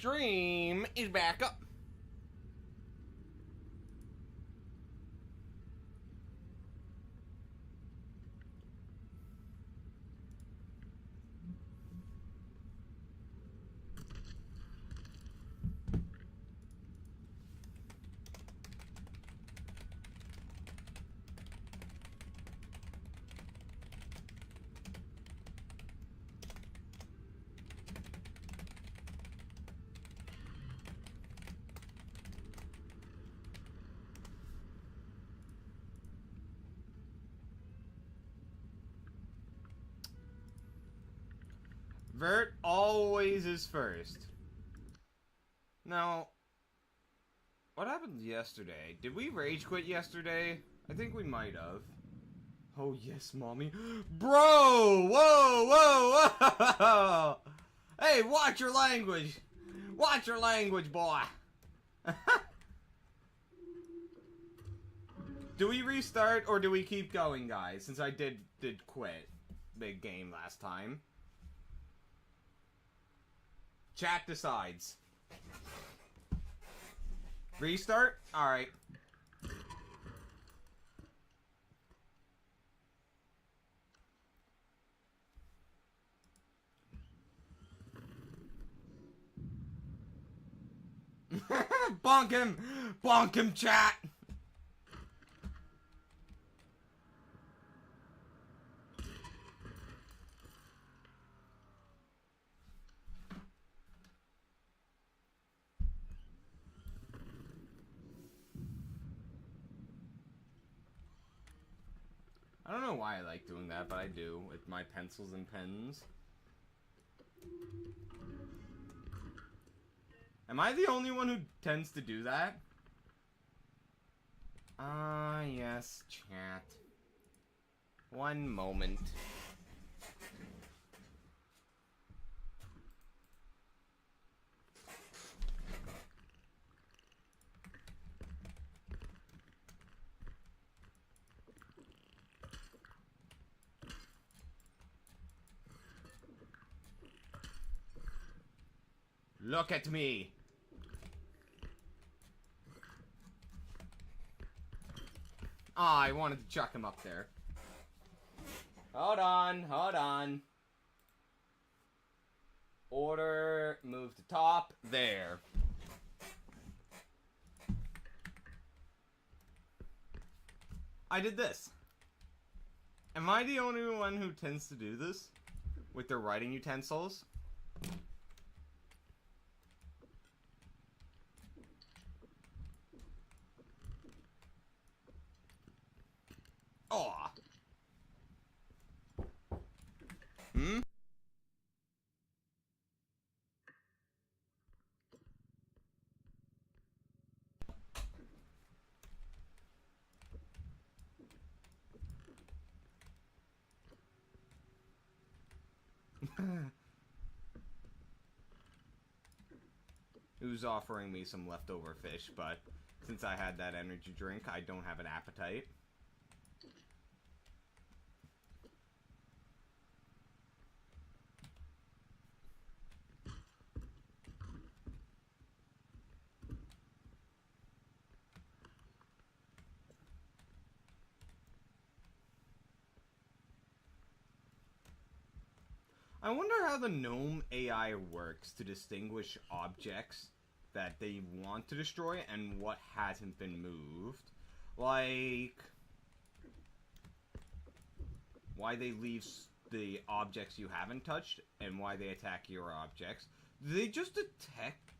Stream is back up. Vert always is first. Now, what happened yesterday? Did we rage quit yesterday? I think we might have. Oh yes, mommy. Bro! Whoa, whoa, whoa! Hey, watch your language! Watch your language, boy! Do we restart or do we keep going, guys? Since I did quit big game last time. Chat decides. Restart? Alright. Bonk him! Bonk him, chat! I don't know why I like doing that, but I do, with my pencils and pens. Am I the only one who tends to do that? Ah, yes, chat. One moment. Look at me! Ah, I wanted to chuck him up there. Hold on, hold on. Order, move to top, there. I did this. Am I the only one who tends to do this? With their writing utensils? Aw. Hmm? Who's offering me some leftover fish, but since I had that energy drink, I don't have an appetite. I wonder how the gnome AI works to distinguish objects that they want to destroy and what hasn't been moved. Like, why they leave the objects you haven't touched and why they attack your objects. Do they just detect,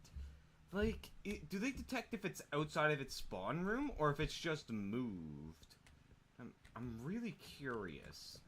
like, do they detect if it's outside of its spawn room or if it's just moved? I'm really curious.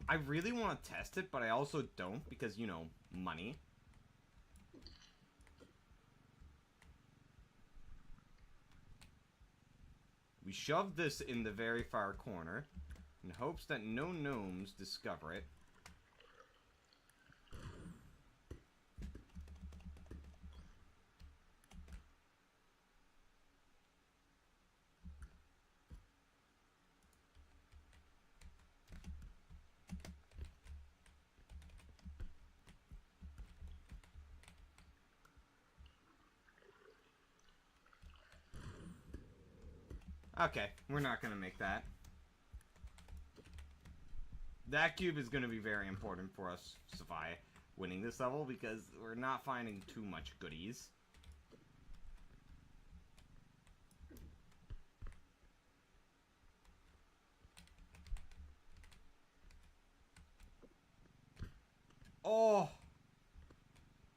I really want to test it, but I also don't because, you know, money. We shove this in the very far corner in hopes that no gnomes discover it. Okay, we're not gonna make that. That cube is gonna be very important for us, Sophia, winning this level, because we're not finding too much goodies. Oh!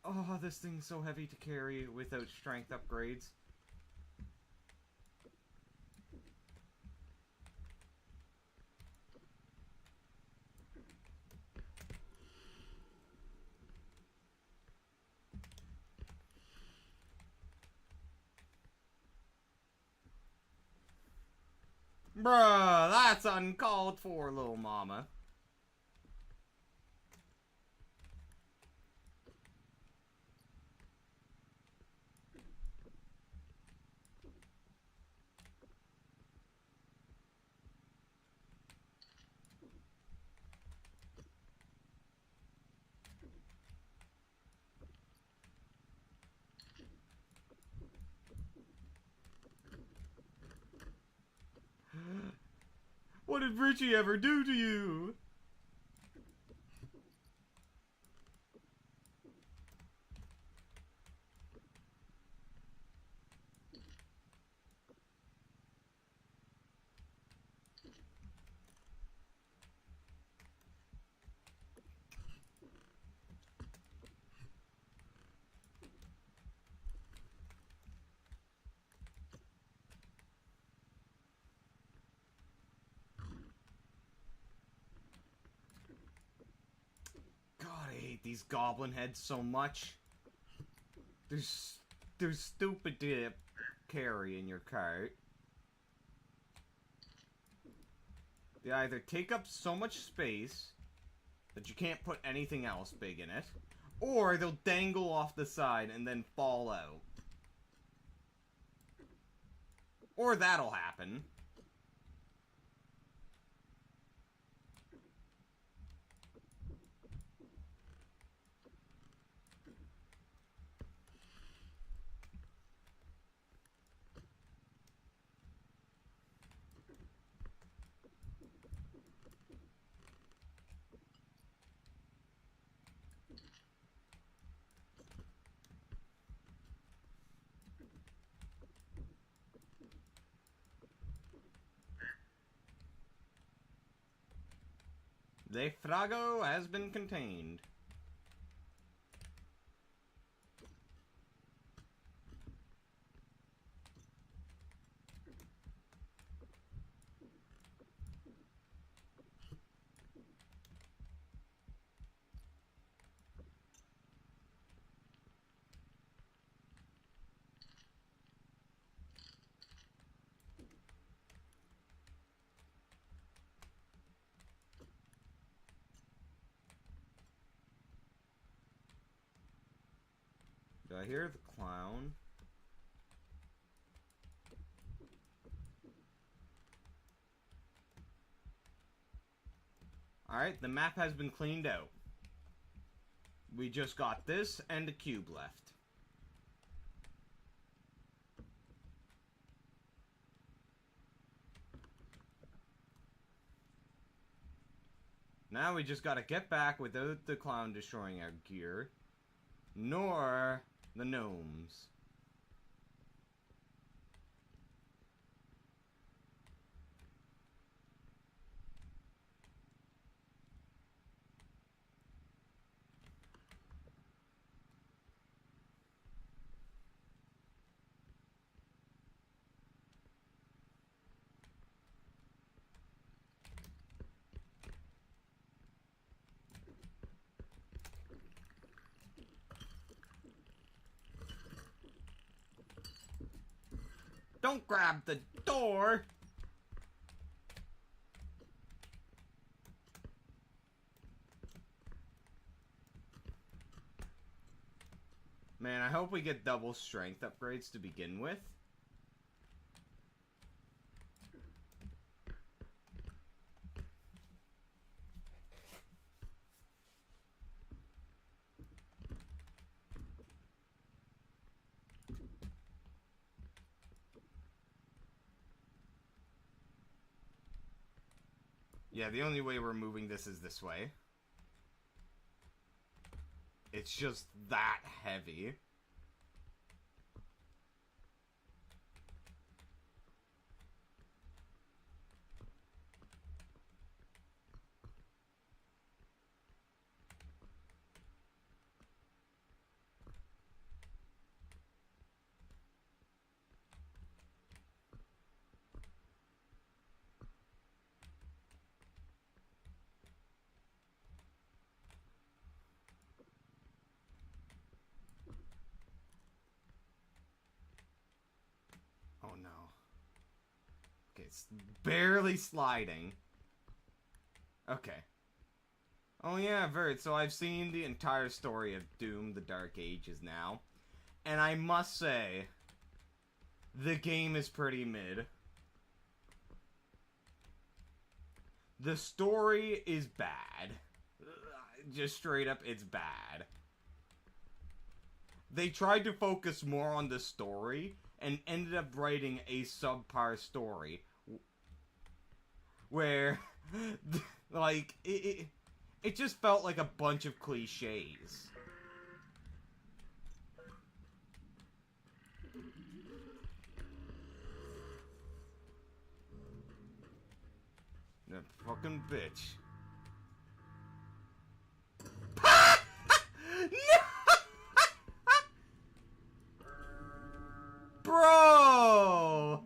Oh, this thing's so heavy to carry without strength upgrades. Bruh, that's uncalled for, little mama. What did Richie ever do to you? God, I hate these goblin heads so much. They're stupid to carry in your cart. They either take up so much space that you can't put anything else big in it, or they'll dangle off the side and then fall out. Or that'll happen. The Frago has been contained. Do I hear the clown? Alright, the map has been cleaned out. We just got this and a cube left. Now we just gotta get back without the clown destroying our gear. Nor the gnomes. Don't grab the door! Man, I hope we get double strength upgrades to begin with. Yeah, the only way we're moving this is this way. It's just that heavy. Oh no. Okay, it's barely sliding. Okay. Oh yeah, Vert, so I've seen the entire story of Doom, the Dark Ages now. And I must say, the game is pretty mid. The story is bad. Just straight up, it's bad. They tried to focus more on the story and ended up writing a subpar story. Where, like, it just felt like a bunch of cliches. That fucking bitch. Bro!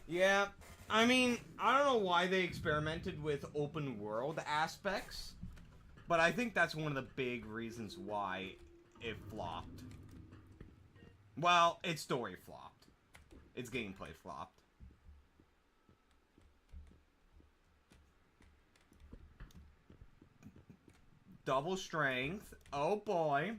Yeah, I mean, I don't know why they experimented with open world aspects, but I think that's one of the big reasons why it flopped. Well, its story flopped. Its gameplay flopped. Double strength. Oh boy.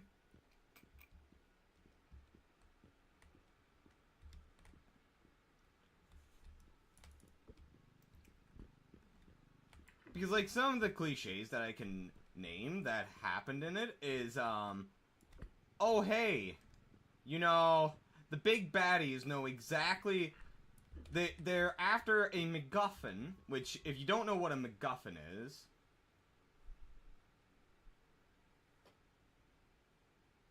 Because, like, some of the cliches that I can name that happened in it is, oh, hey, you know, the big baddies know exactly, they're after a MacGuffin, which, if you don't know what a MacGuffin is,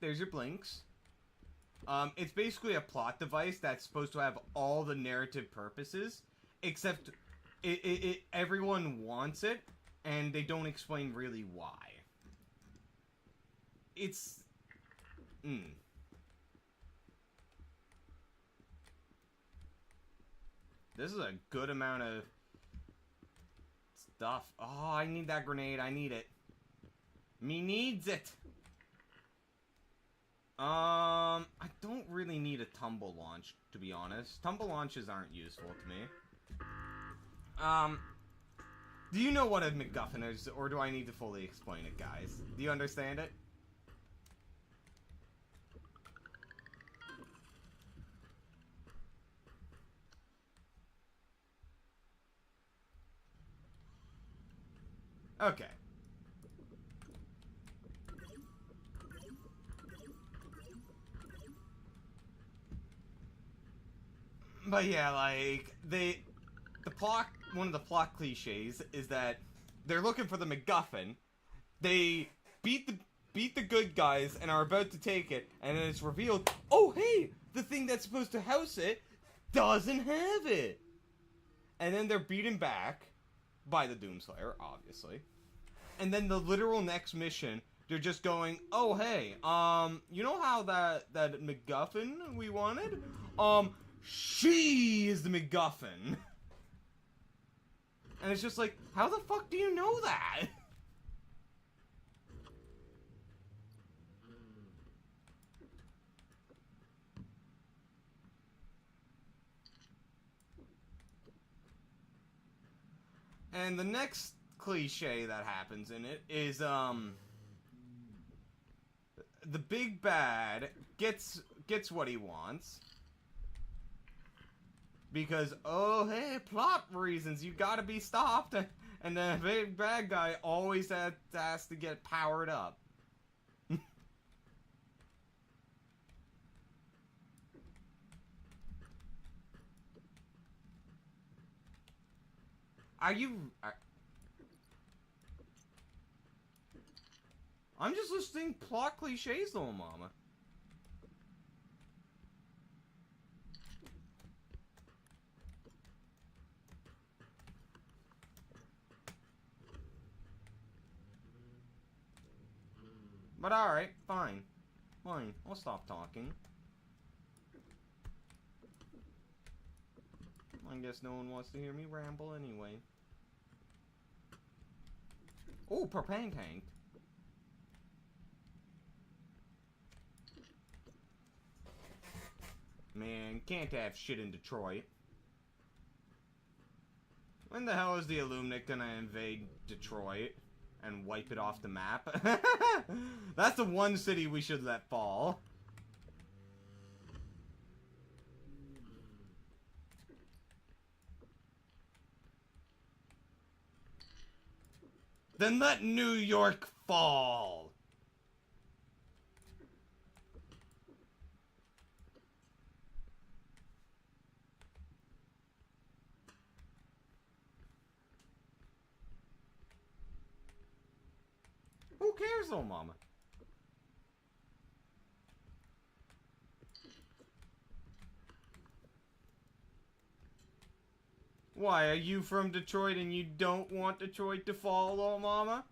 there's your blinks. It's basically a plot device that's supposed to have all the narrative purposes, except everyone wants it, and they don't explain really why. It's... This is a good amount of stuff. Oh, I need that grenade. I need it. Me needs it. I don't really need a tumble launch, to be honest. Tumble launches aren't useful to me. Do you know what a MacGuffin is, or do I need to fully explain it, guys? Do you understand it? Okay. But yeah, like, the plot, one of the plot cliches is that they're looking for the MacGuffin, they beat the good guys and are about to take it, and then it's revealed, oh hey, the thing that's supposed to house it doesn't have it! And then they're beaten back by the Doomslayer, obviously. And then the literal next mission, they're just going, oh hey, you know how that MacGuffin we wanted? She is the MacGuffin. And it's just like, how the fuck do you know that? And the next cliche that happens in it is, the big bad gets what he wants. Because, oh, hey, plot reasons, you gotta be stopped. And the big bad guy always has to get powered up. I'm just listing plot cliches, little mama. But alright, fine. Fine, I'll stop talking. I guess no one wants to hear me ramble anyway. Oh, propane tank. Man, can't have shit in Detroit. When the hell is the Illuminate gonna invade Detroit and wipe it off the map? That's the one city we should let fall. Then let New York fall. Who cares, little mama? Why, are you from Detroit and you don't want Detroit to fall, little mama?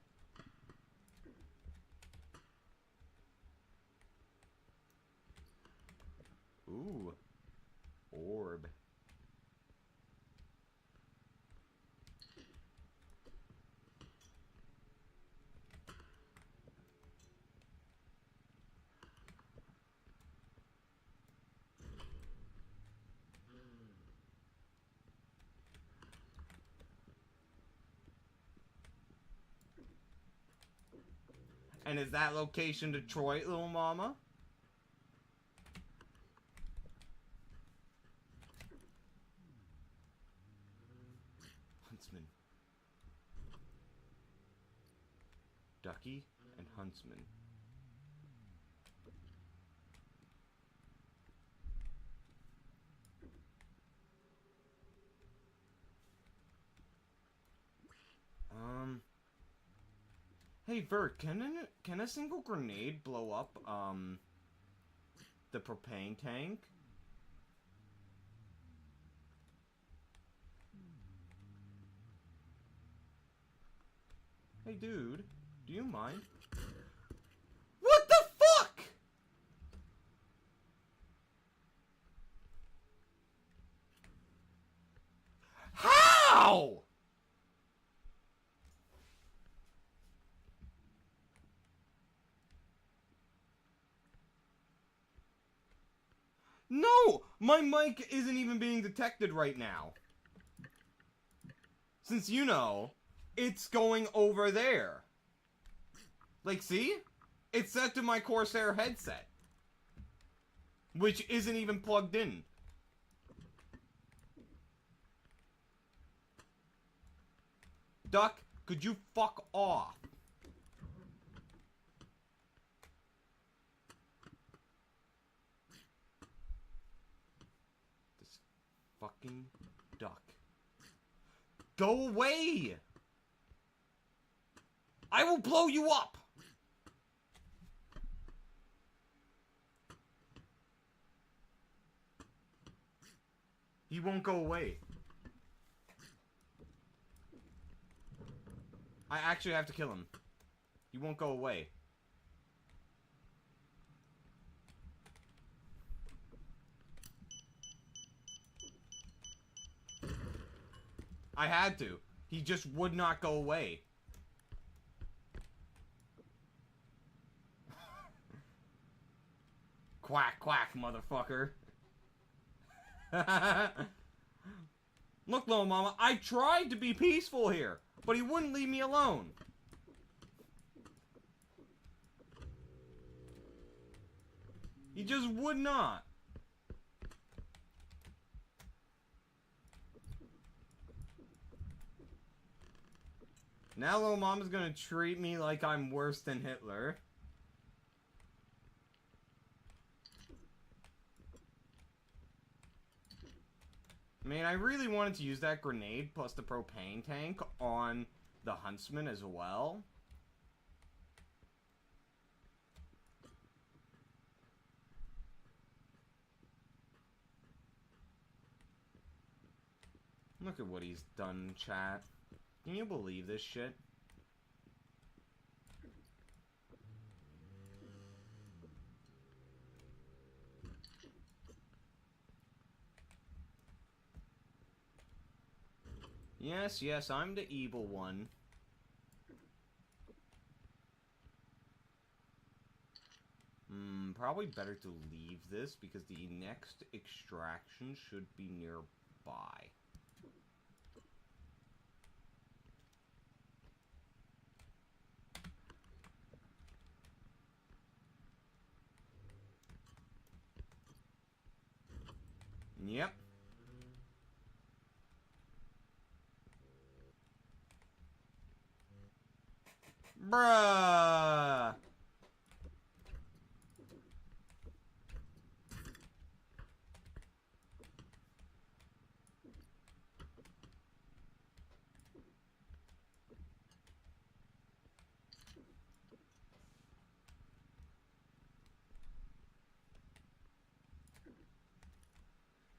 Ooh. Orb. And is that location Detroit, little mama? Huntsman. Ducky and Huntsman. Hey, Vert, can a single grenade blow up, the propane tank? Hey, dude, do you mind? What the fuck?! How?! No! My mic isn't even being detected right now. Since you know, it's going over there. Like, see? It's set to my Corsair headset. Which isn't even plugged in. Duck, could you fuck off? This fucking duck. Go away! I will blow you up! He won't go away. I actually have to kill him. He won't go away. I had to. He just would not go away. Quack, quack, motherfucker. Look, little mama, I tried to be peaceful here, but he wouldn't leave me alone. He just would not. Now little mama's gonna treat me like I'm worse than Hitler. I mean, I really wanted to use that grenade plus the propane tank on the huntsman as well. Look at what he's done, chat. Can you believe this shit? Yes, yes, I'm the evil one. Probably better to leave this because the next extraction should be nearby. Yep. Bruh!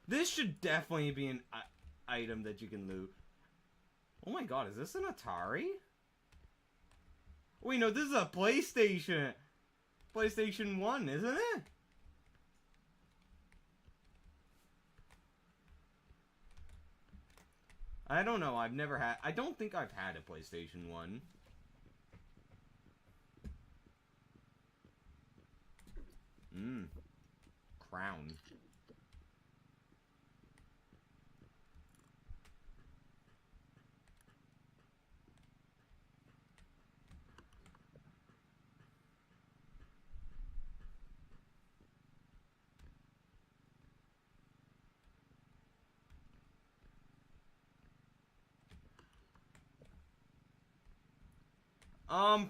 This should definitely be an item that you can loot. Oh my god, is this an Atari? Wait, no, this is a PlayStation. PlayStation 1, isn't it? I don't know, I've never had... I don't think I've had a PlayStation 1. Crown.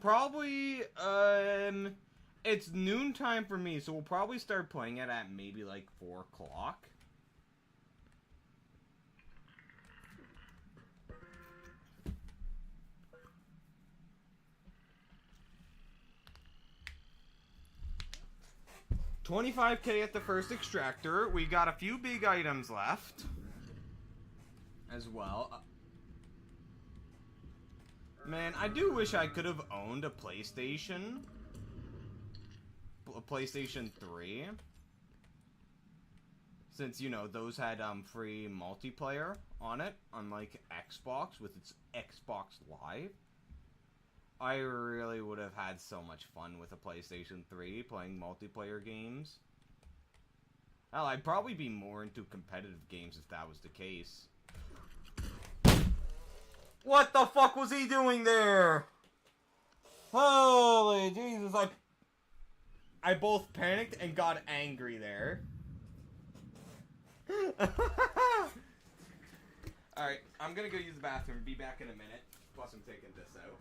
Probably, it's noontime for me, so we'll probably start playing it at maybe, like, 4 o'clock. $25K at the first extractor. We got a few big items left. As well. Man, I do wish I could have owned a PlayStation. A PlayStation 3. Since, you know, those had free multiplayer on it. Unlike Xbox with its Xbox Live. I really would have had so much fun with a PlayStation 3 playing multiplayer games. Hell, I'd probably be more into competitive games if that was the case. What the fuck was he doing there? Holy Jesus, I both panicked and got angry there. Alright, I'm gonna go use the bathroom, be back in a minute. Plus I'm taking this out.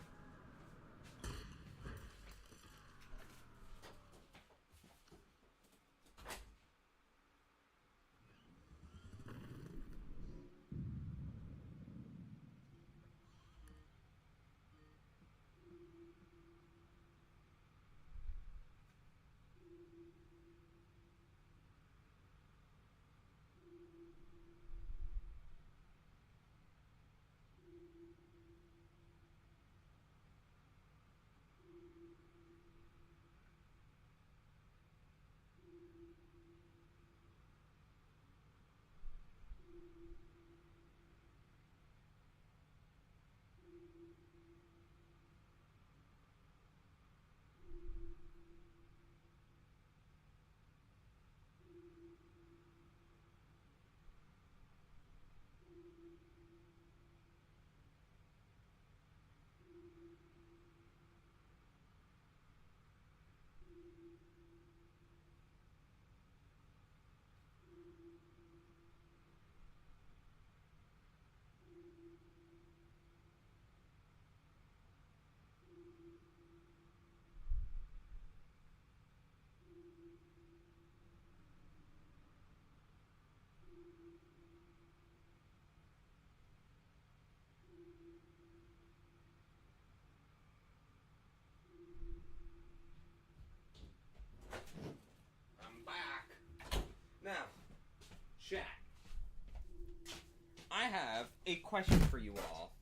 question for you all.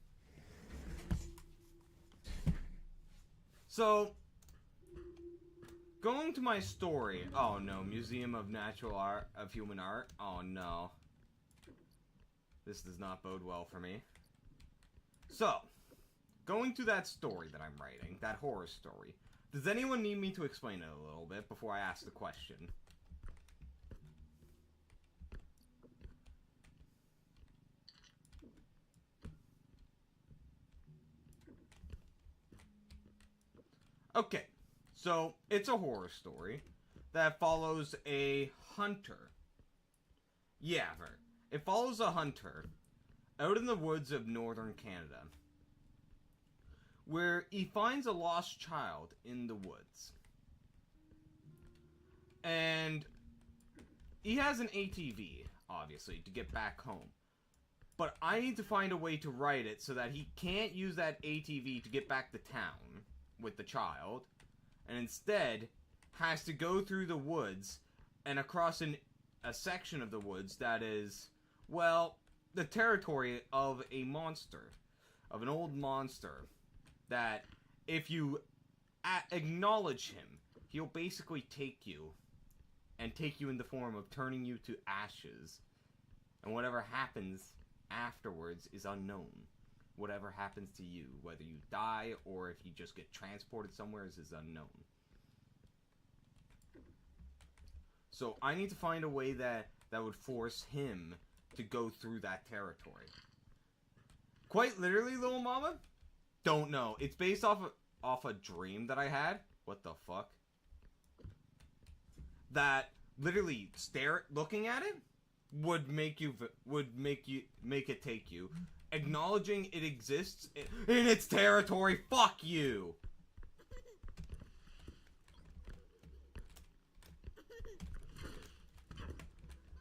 So, going to my story. Oh no, Museum of Natural Art, of Human Art. Oh no. This does not bode well for me. So, going to that story that I'm writing, that horror story. Does anyone need me to explain it a little bit before I ask the question? Okay, so it's a horror story that follows a hunter. Yeah, it follows a hunter out in the woods of northern Canada, where he finds a lost child in the woods. And he has an ATV, obviously, to get back home. But I need to find a way to write it so that he can't use that ATV to get back to town with the child, and instead has to go through the woods and across a section of the woods that is, well, the territory of a monster, of an old monster, that if you acknowledge him, he'll basically take you in the form of turning you to ashes, and whatever happens afterwards is unknown. Whatever happens to you, whether you die or if you just get transported somewhere, is unknown. So I need to find a way that would force him to go through that territory. Quite literally, little mama? Don't know. It's based off a dream that I had. What the fuck? That literally looking at it would make it take you. Acknowledging it exists in its territory. Fuck you.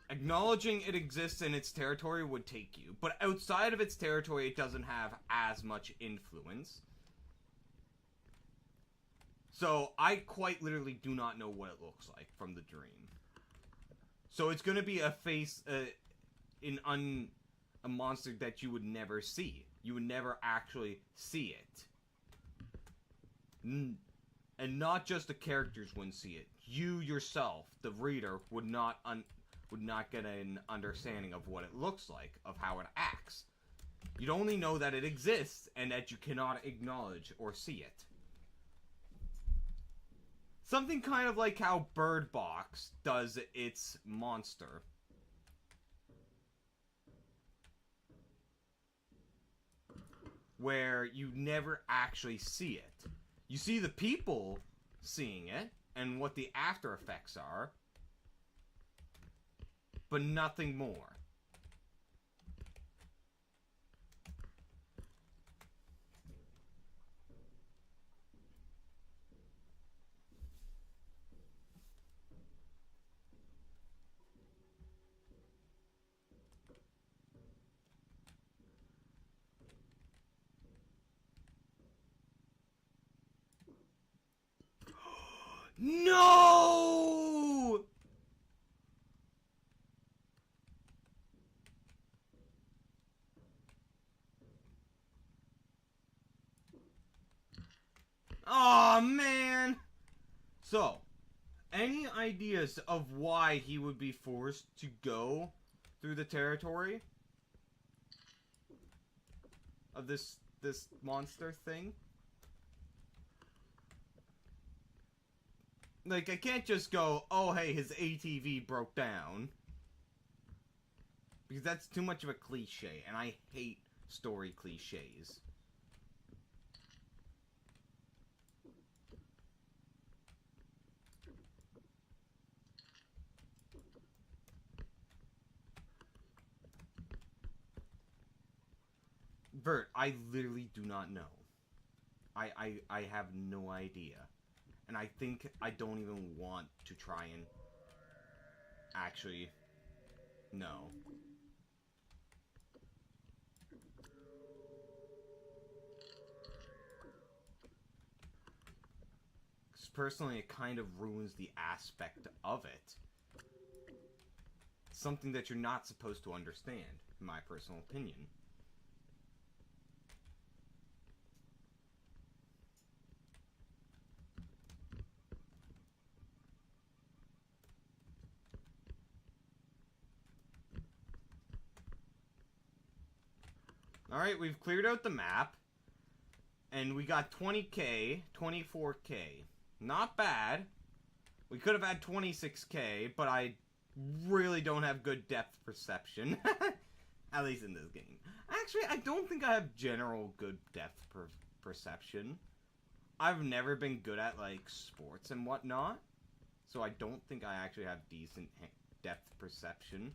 Acknowledging it exists in its territory would take you, but outside of its territory, it doesn't have as much influence. So I quite literally do not know what it looks like from the dream. So it's gonna be a monster that you would never see. You would never actually see it. And not just the characters wouldn't see it. You yourself, the reader, would not get an understanding of what it looks like, of how it acts. You'd only know that it exists and that you cannot acknowledge or see it. Something kind of like how Bird Box does its monster. Where you never actually see it. You see the people seeing it and what the after effects are, but nothing more. No! Aw, man! So, any ideas of why he would be forced to go through the territory of this monster thing? Like, I can't just go, oh, hey, his ATV broke down. Because that's too much of a cliche, and I hate story cliches. Vert, I literally do not know. I have no idea. And I think I don't even want to try and actually know. Because personally, it kind of ruins the aspect of it. Something that you're not supposed to understand, in my personal opinion. Alright, we've cleared out the map. And we got 20k, 24k. Not bad. We could have had 26k, but I really don't have good depth perception. At least in this game. Actually, I don't think I have general good depth perception. I've never been good at, like, sports and whatnot. So I don't think I actually have decent depth perception.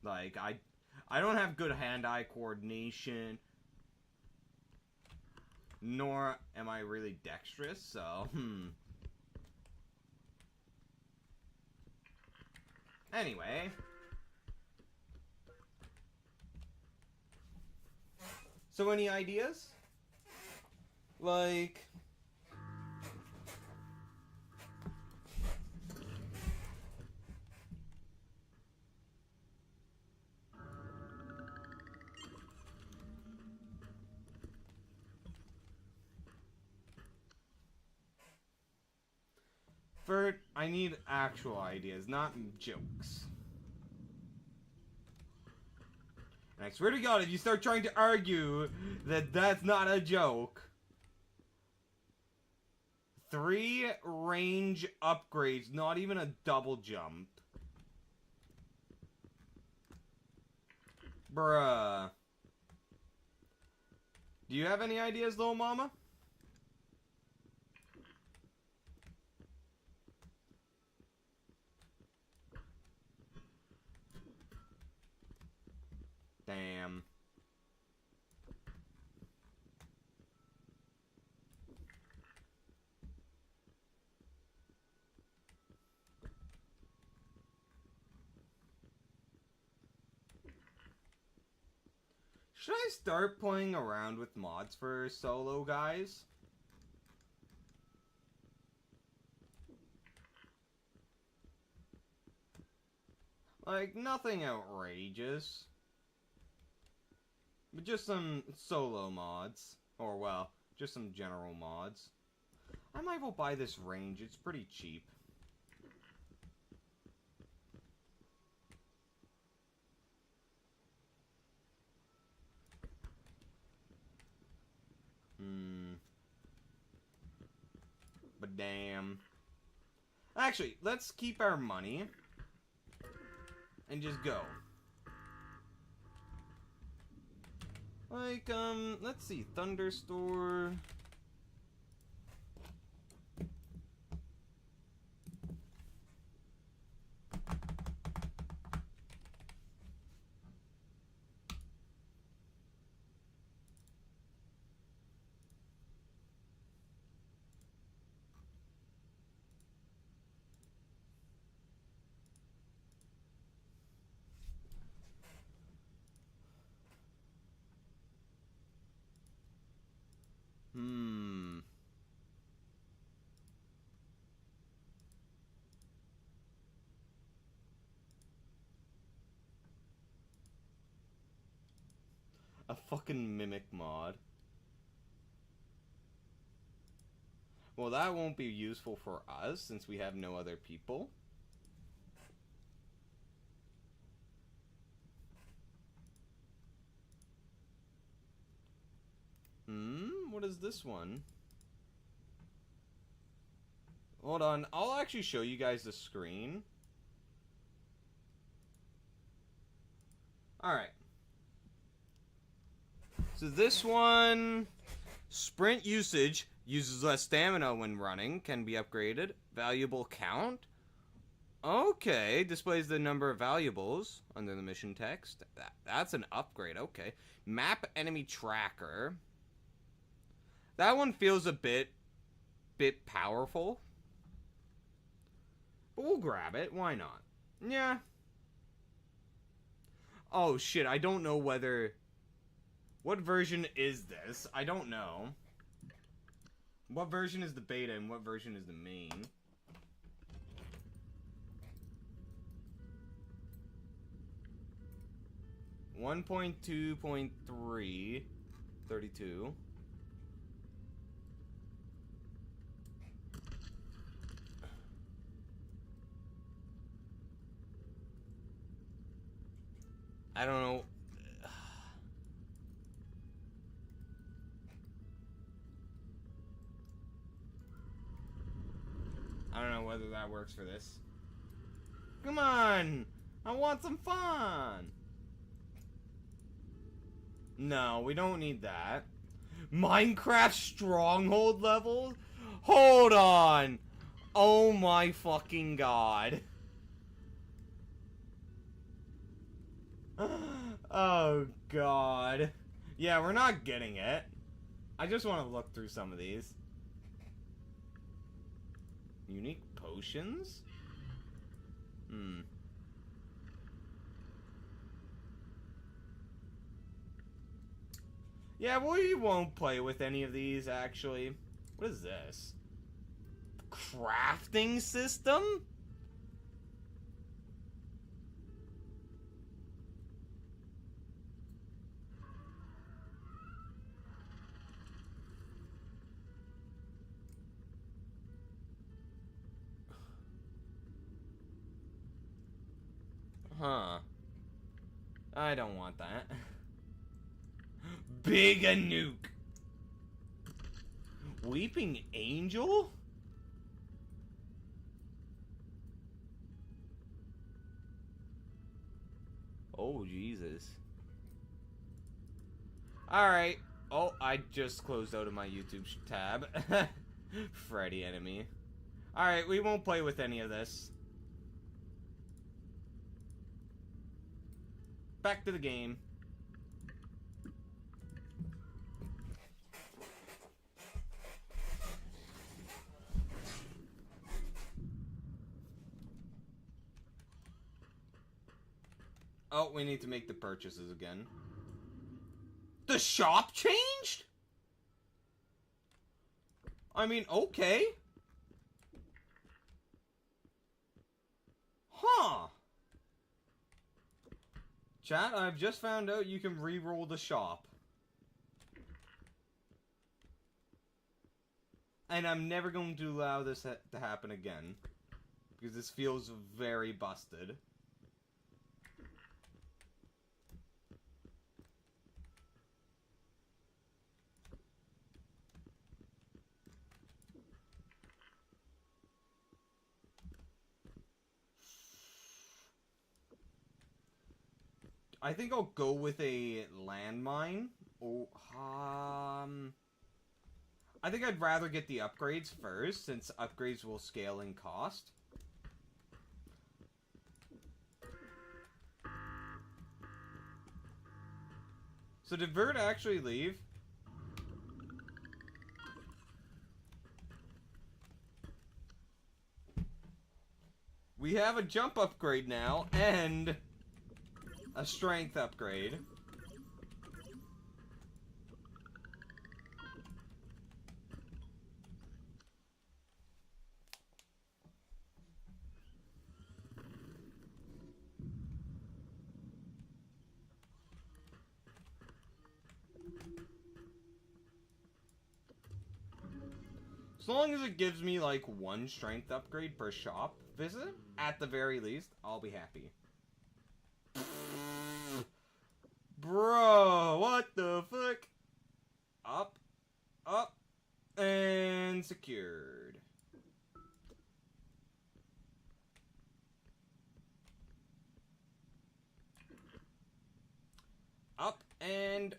Like, I don't have good hand-eye coordination. Nor am I really dexterous, so, Anyway. So any ideas? Like... First, I need actual ideas, not jokes. And I swear to God, if you start trying to argue that that's not a joke... 3 range upgrades, not even a double jump. Bruh. Do you have any ideas, little mama? Damn. Should I start playing around with mods for Solo, guys? Like, nothing outrageous. But just some Solo mods. Or, well, just some general mods. I might well buy this range. It's pretty cheap. But damn. Actually, let's keep our money. And just go. Like, let's see. Thunderstore. A fucking mimic mod. Well, that won't be useful for us since we have no other people. What is this one? Hold on, I'll actually show you guys the screen. Alright. So this one... Sprint usage uses less stamina when running, can be upgraded. Valuable count. Okay, displays the number of valuables under the mission text. That's an upgrade, okay. Map enemy tracker. That one feels a bit powerful. But we'll grab it, why not? Yeah. Oh shit, I don't know whether... What version is this? I don't know. What version is the beta and what version is the main? One 1.2.3 32. I don't know. don't know whether that works for this. Come on! I want some fun! No, we don't need that. Minecraft stronghold levels? Hold on! Oh my fucking god. Oh god. Yeah, we're not getting it. I just want to look through some of these. Unique potions? Yeah, we won't play with any of these, actually. What is this? Crafting system? Huh. I don't want that. Big a nuke. Weeping Angel? Oh, Jesus. Alright. Oh, I just closed out of my YouTube tab. Freddy enemy. Alright, we won't play with any of this. Back to the game. Oh, we need to make the purchases again. The shop changed? I mean, okay. Huh. Chat, I've just found out you can re-roll the shop. And I'm never going to allow this to happen again. Because this feels very busted. I think I'll go with a landmine. Oh, I think I'd rather get the upgrades first, since upgrades will scale in cost. So did Vert actually leave? We have a jump upgrade now, and a strength upgrade. As long as it gives me, like, one strength upgrade per shop visit, at the very least, I'll be happy. Bro, what the fuck? Up, up, and secured. Up and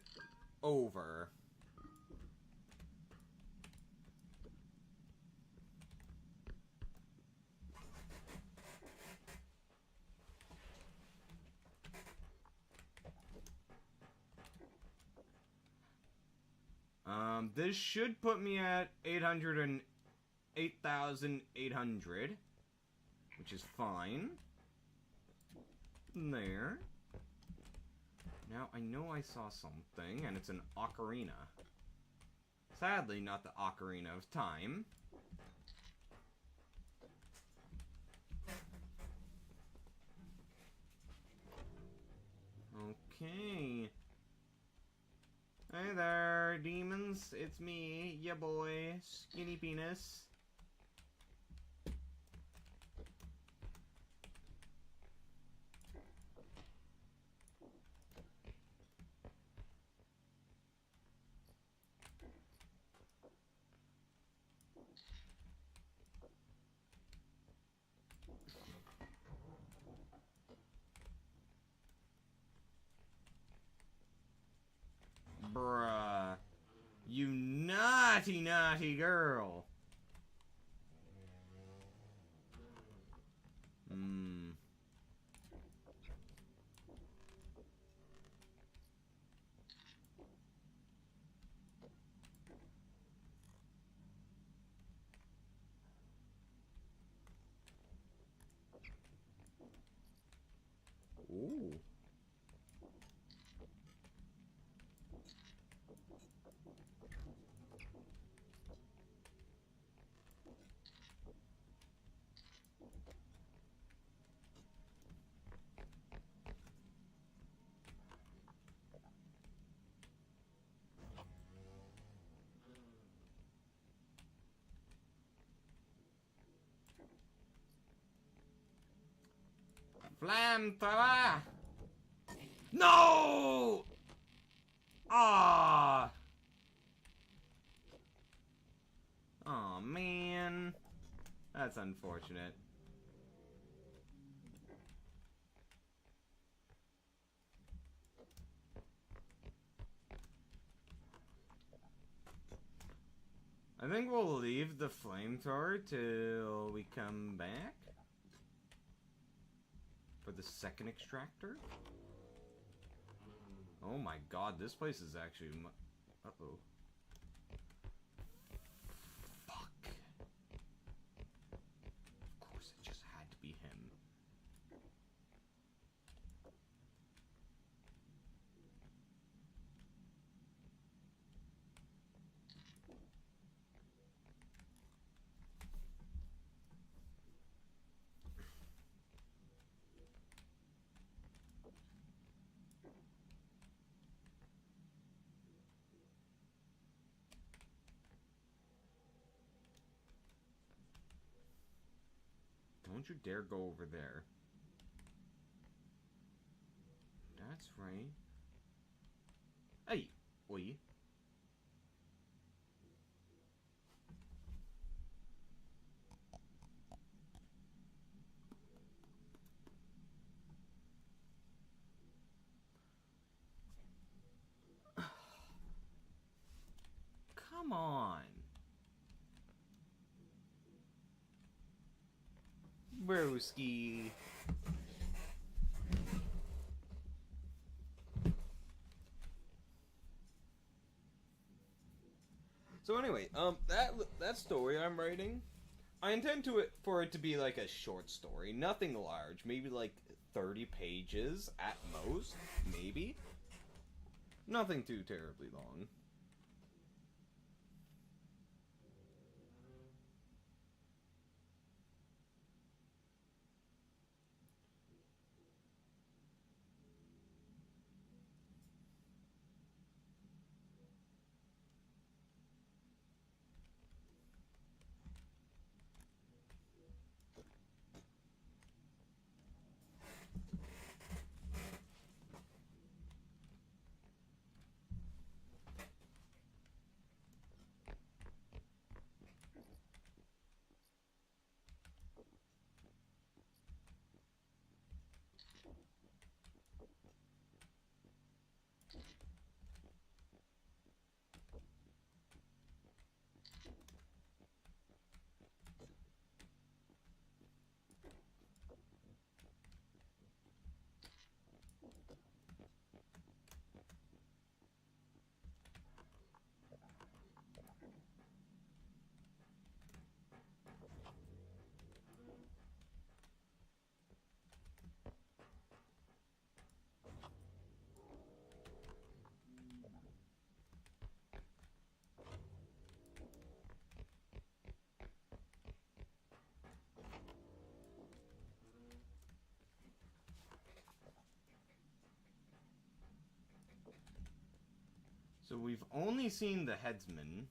over. This should put me at 8,800, which is fine. There. Now, I know I saw something, and it's an ocarina. Sadly, not the Ocarina of Time. Okay. Hey there, demons. It's me, ya boy, Skinny Penis. naughty, naughty girl. Ooh. Flamethrower! No! Ah! Oh man. That's unfortunate. I think we'll leave the flamethrower till we come back. For the second extractor? Oh my god, this place is actually... Uh-oh. Fuck. Of course, it just had to be him. Don't you dare go over there. That's right. Hey, we. Come on. Broski. So anyway, that story I'm writing, I intend for it to be like a short story, nothing large, maybe like 30 pages at most, maybe. Nothing too terribly long. So we've only seen the headsman.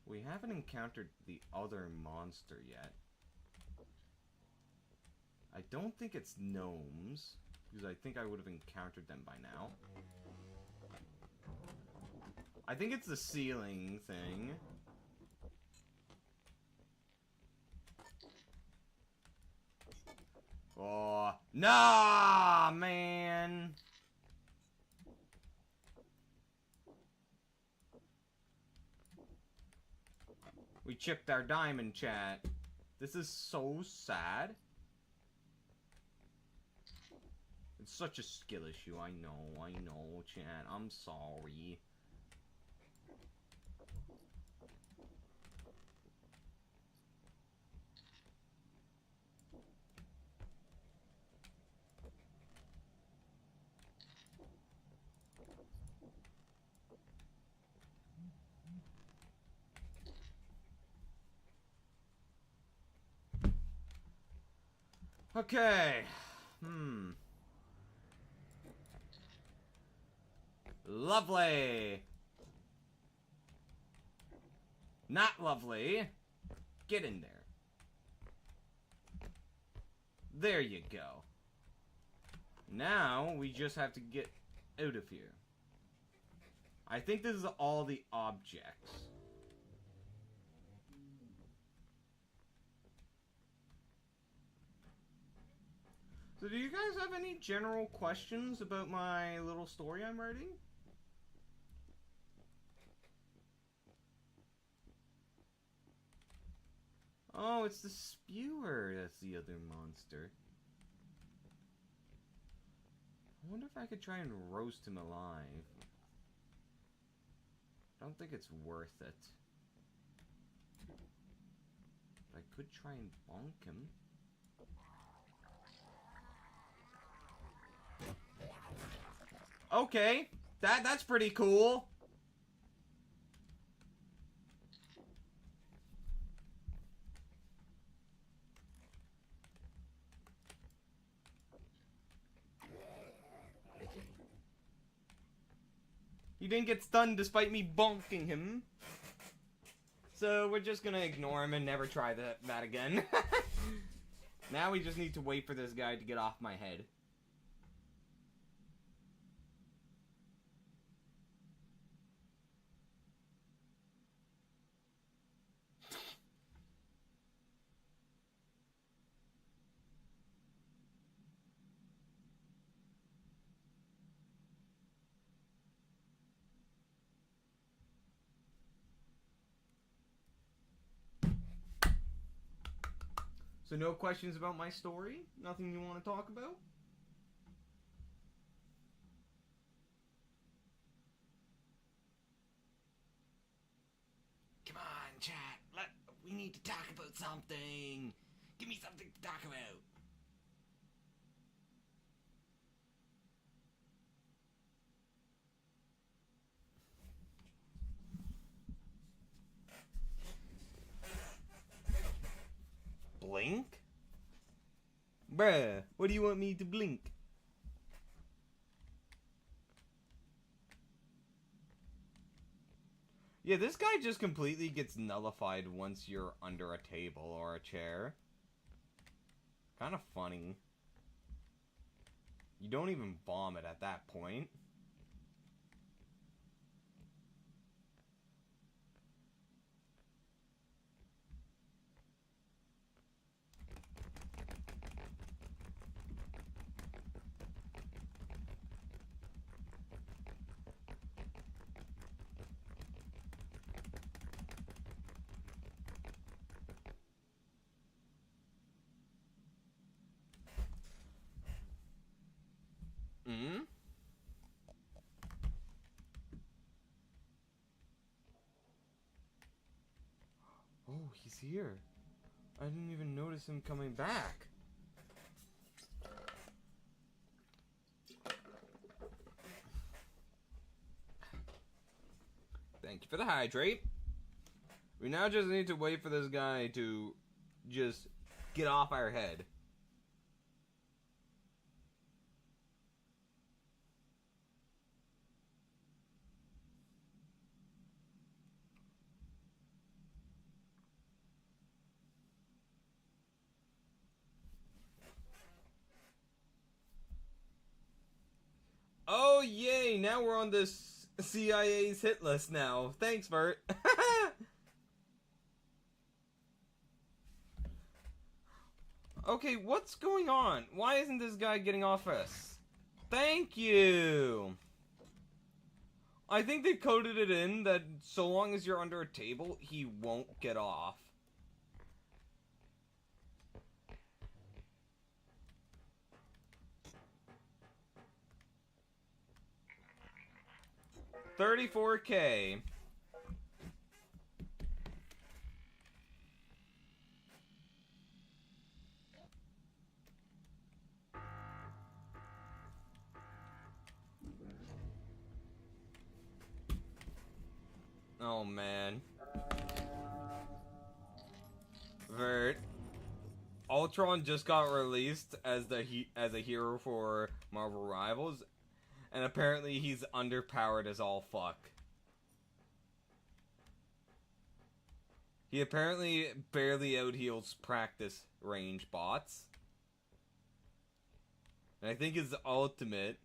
We haven't encountered the other monster yet. I don't think it's gnomes, because I think I would have encountered them by now. I think it's the ceiling thing. Oh, nah, man! We chipped our diamond, chat. This is so sad. It's such a skill issue. I know, chat. I'm sorry. Okay. Lovely. Not lovely. Get in there. There you go. Now, we just have to get out of here. I think this is all the objects. So do you guys have any general questions about my little story I'm writing? Oh, it's the spewer that's the other monster. I wonder if I could try and roast him alive. I don't think it's worth it. But I could try and bonk him. Okay, that's pretty cool. He didn't get stunned despite me bonking him. So we're just gonna ignore him and never try that again. Now we just need to wait for this guy to get off my head. So no questions about my story? Nothing you want to talk about? Come on, chat. We need to talk about something. Give me something to talk about. Blink? Bruh, what do you want me to blink? Yeah, this guy just completely gets nullified once you're under a table or a chair. Kind of funny. You don't even vomit at that point. Oh, he's here. I didn't even notice him coming back. Thank you for the hydrate. We now just need to wait for this guy to just get off our head. Oh, yay! Now we're on this CIA's hit list now. Thanks, Bert. Okay, what's going on? Why isn't this guy getting off us? Thank you! I think they coded it in that so long as you're under a table, he won't get off. $34K. Oh man. Vert. Ultron just got released as a hero for Marvel Rivals, and apparently he's underpowered as all fuck. He apparently barely out-heals practice range bots. And I think his ultimate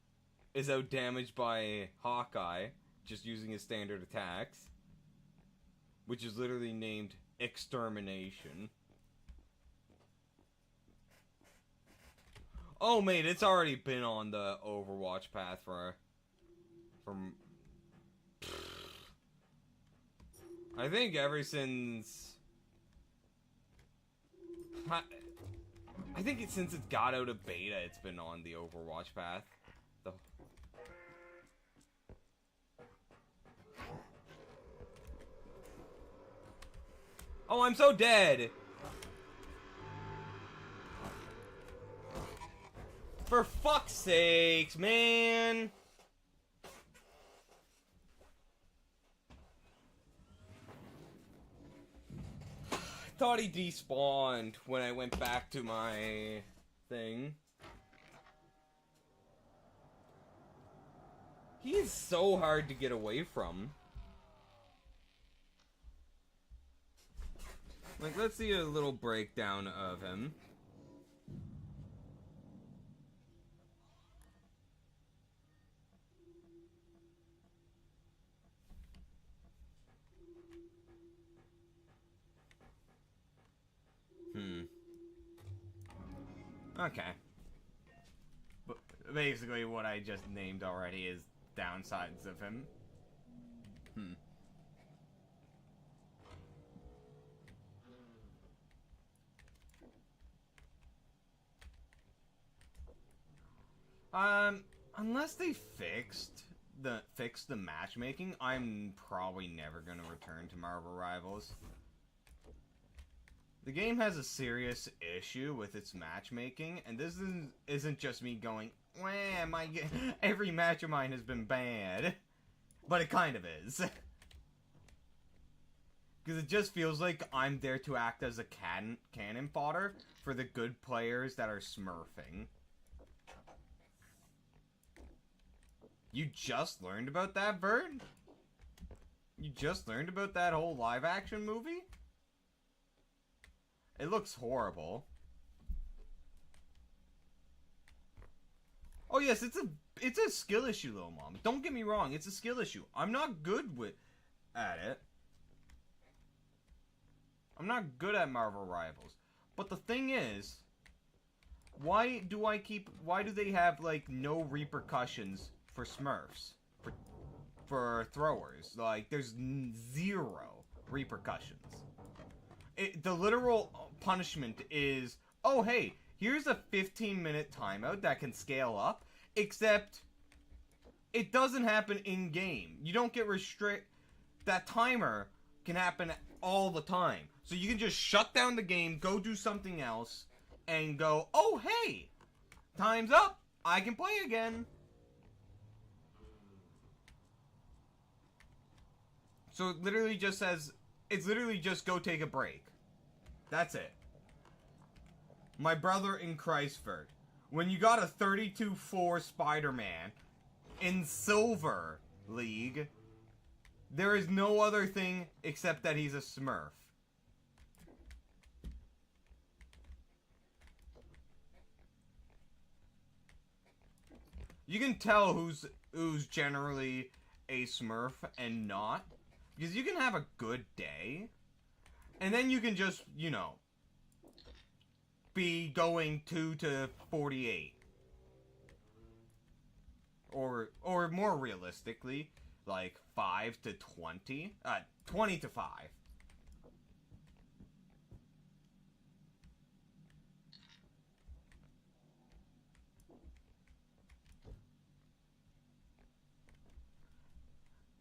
is out-damaged by Hawkeye, just using his standard attacks. Which is literally named Extermination. Oh, mate, it's already been on the Overwatch path from... I think ever since... I think since it got out of beta, it's been on the Overwatch path. Oh, I'm so dead! For fuck's sakes, man! I thought he despawned when I went back to my thing. He is so hard to get away from. Like, let's see a little breakdown of him. Okay. But basically what I just named already is downsides of him. Unless they fixed the matchmaking, I'm probably never gonna return to Marvel Rivals. The game has a serious issue with its matchmaking, and this isn't just me going, wah, every match of mine has been bad. But it kind of is. Because it just feels like I'm there to act as a cannon fodder for the good players that are smurfing. You just learned about that, Vert? You just learned about that whole live-action movie? It looks horrible. Oh yes, it's a skill issue, little mom. Don't get me wrong, it's a skill issue. I'm not good at it. I'm not good at Marvel Rivals. But the thing is, why do they have, like, no repercussions for Smurfs? For throwers? Like, there's zero repercussions. The literal punishment is, oh hey, here's a 15-minute timeout that can scale up, except it doesn't happen in-game. You don't get that timer can happen all the time. So you can just shut down the game, go do something else, and go, oh hey, time's up, I can play again. So it literally just says, it's literally just go take a break. That's it. My brother in Christford, when you got a 32-4 Spider-Man in Silver League, there is no other thing except that he's a Smurf. You can tell who's generally a Smurf and not, because you can have a good day, and then you can just, you know, be going 2 to 48. Or more realistically, like 5 to 20. 20 to 5.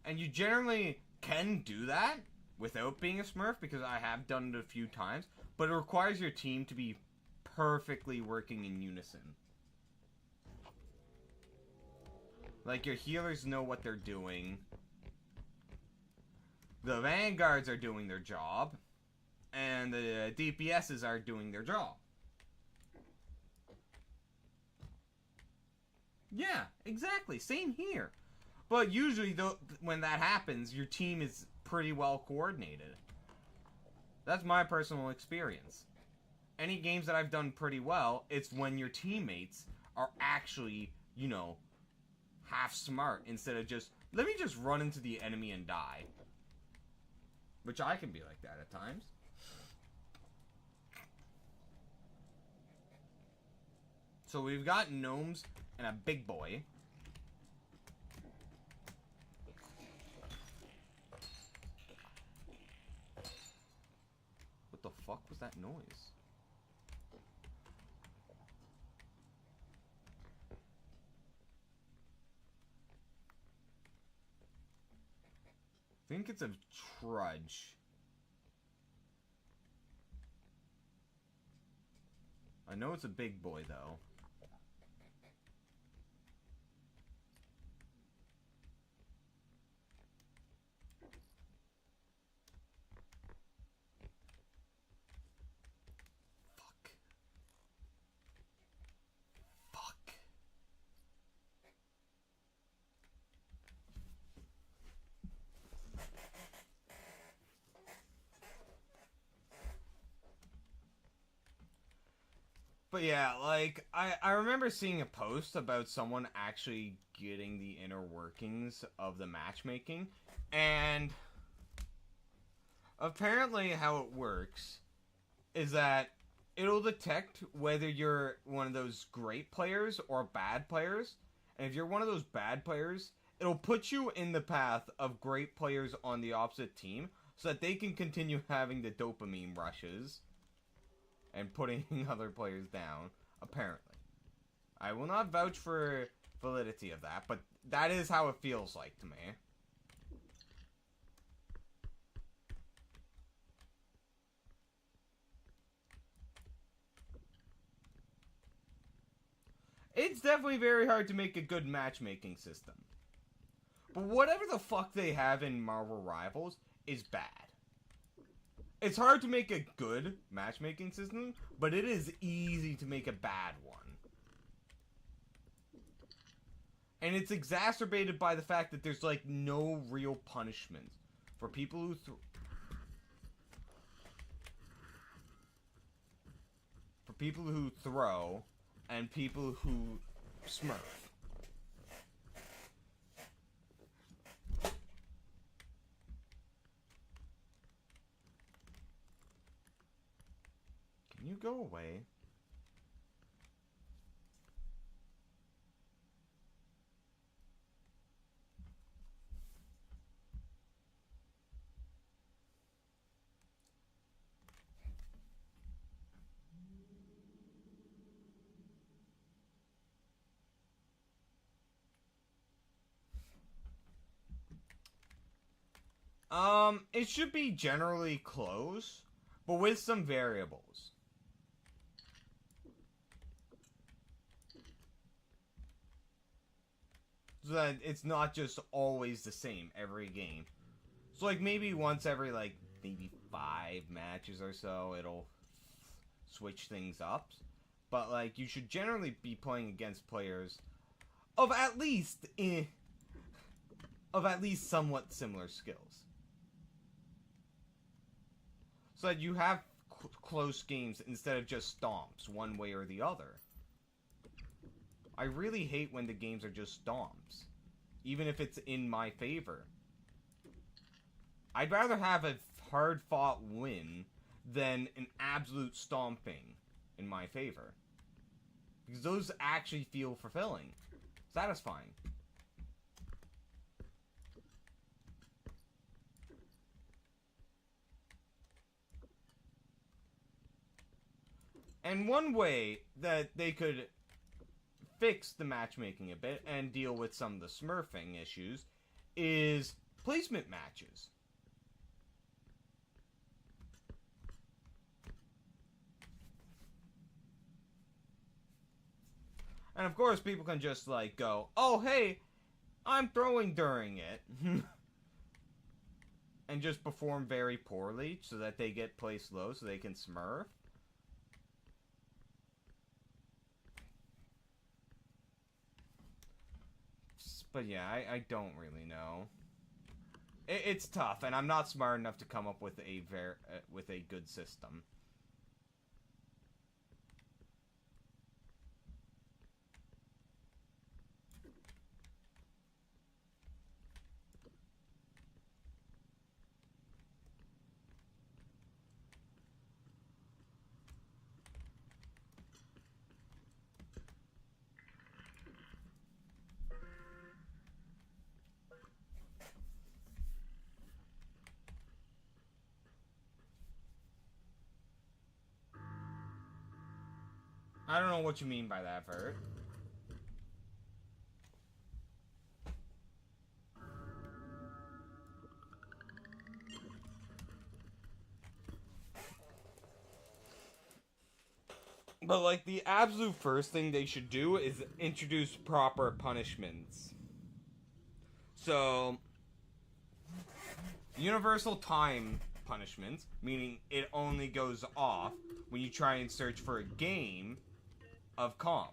And you generally can do that without being a smurf, because I have done it a few times, but it requires your team to be perfectly working in unison. Like, your healers know what they're doing. The vanguards are doing their job. And the DPSs are doing their job. Yeah, exactly. Same here. But usually, though, when that happens, your team is pretty well coordinated. That's my personal experience. Any games that I've done pretty well, it's when your teammates are actually, you know, half smart instead of just, let me just run into the enemy and die. Which I can be like that at times. So we've got gnomes and a big boy. What the fuck was that noise? I think it's a trudge. I know it's a big boy, though. Fuck. Fuck. But yeah, like, I remember seeing a post about someone actually getting the inner workings of the matchmaking, and apparently how it works is that it'll detect whether you're one of those great players or bad players, and if you're one of those bad players, it'll put you in the path of great players on the opposite team, so that they can continue having the dopamine rushes and putting other players down, apparently. I will not vouch for validity of that, but that is how it feels like to me. It's definitely very hard to make a good matchmaking system. But whatever the fuck they have in Marvel Rivals is bad. It's hard to make a good matchmaking system, but it is easy to make a bad one. And it's exacerbated by the fact that there's, like, no real punishment for people who throw and people who smurf. Can you go away? It should be generally close, but with some variables. So that it's not just always the same every game. So, like, maybe once every, like, maybe 5 matches or so, it'll switch things up. But, like, you should generally be playing against players of at least somewhat similar skills. So that you have close games instead of just stomps one way or the other. I really hate when the games are just stomps, even if it's in my favor. I'd rather have a hard-fought win than an absolute stomping in my favor. Because those actually feel fulfilling. Satisfying. And one way that they could fix the matchmaking a bit and deal with some of the smurfing issues is placement matches. And of course, people can just like go, oh hey, I'm throwing during it. And just perform very poorly so that they get placed low so they can smurf. But yeah, I don't really know. It's tough, and I'm not smart enough to come up with a good system. I don't know what you mean by that, Vert. But, like, the absolute first thing they should do is introduce proper punishments. So, universal time punishments, meaning it only goes off when you try and search for a game of comp.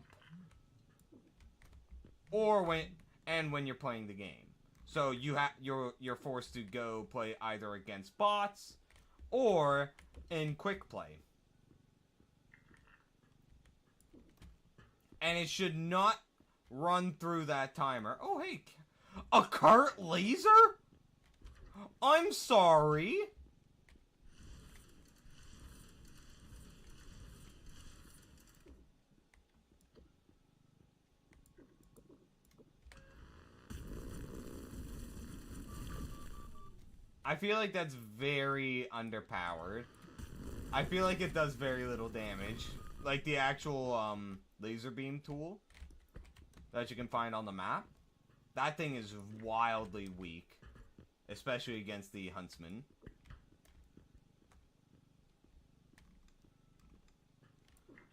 Or when you're playing the game. So you're forced to go play either against bots or in quick play. And it should not run through that timer. Oh, hey, a cart laser? I'm sorry. I feel like that's very underpowered. I feel like it does very little damage. Like the actual laser beam tool that you can find on the map. That thing is wildly weak. Especially against the huntsman.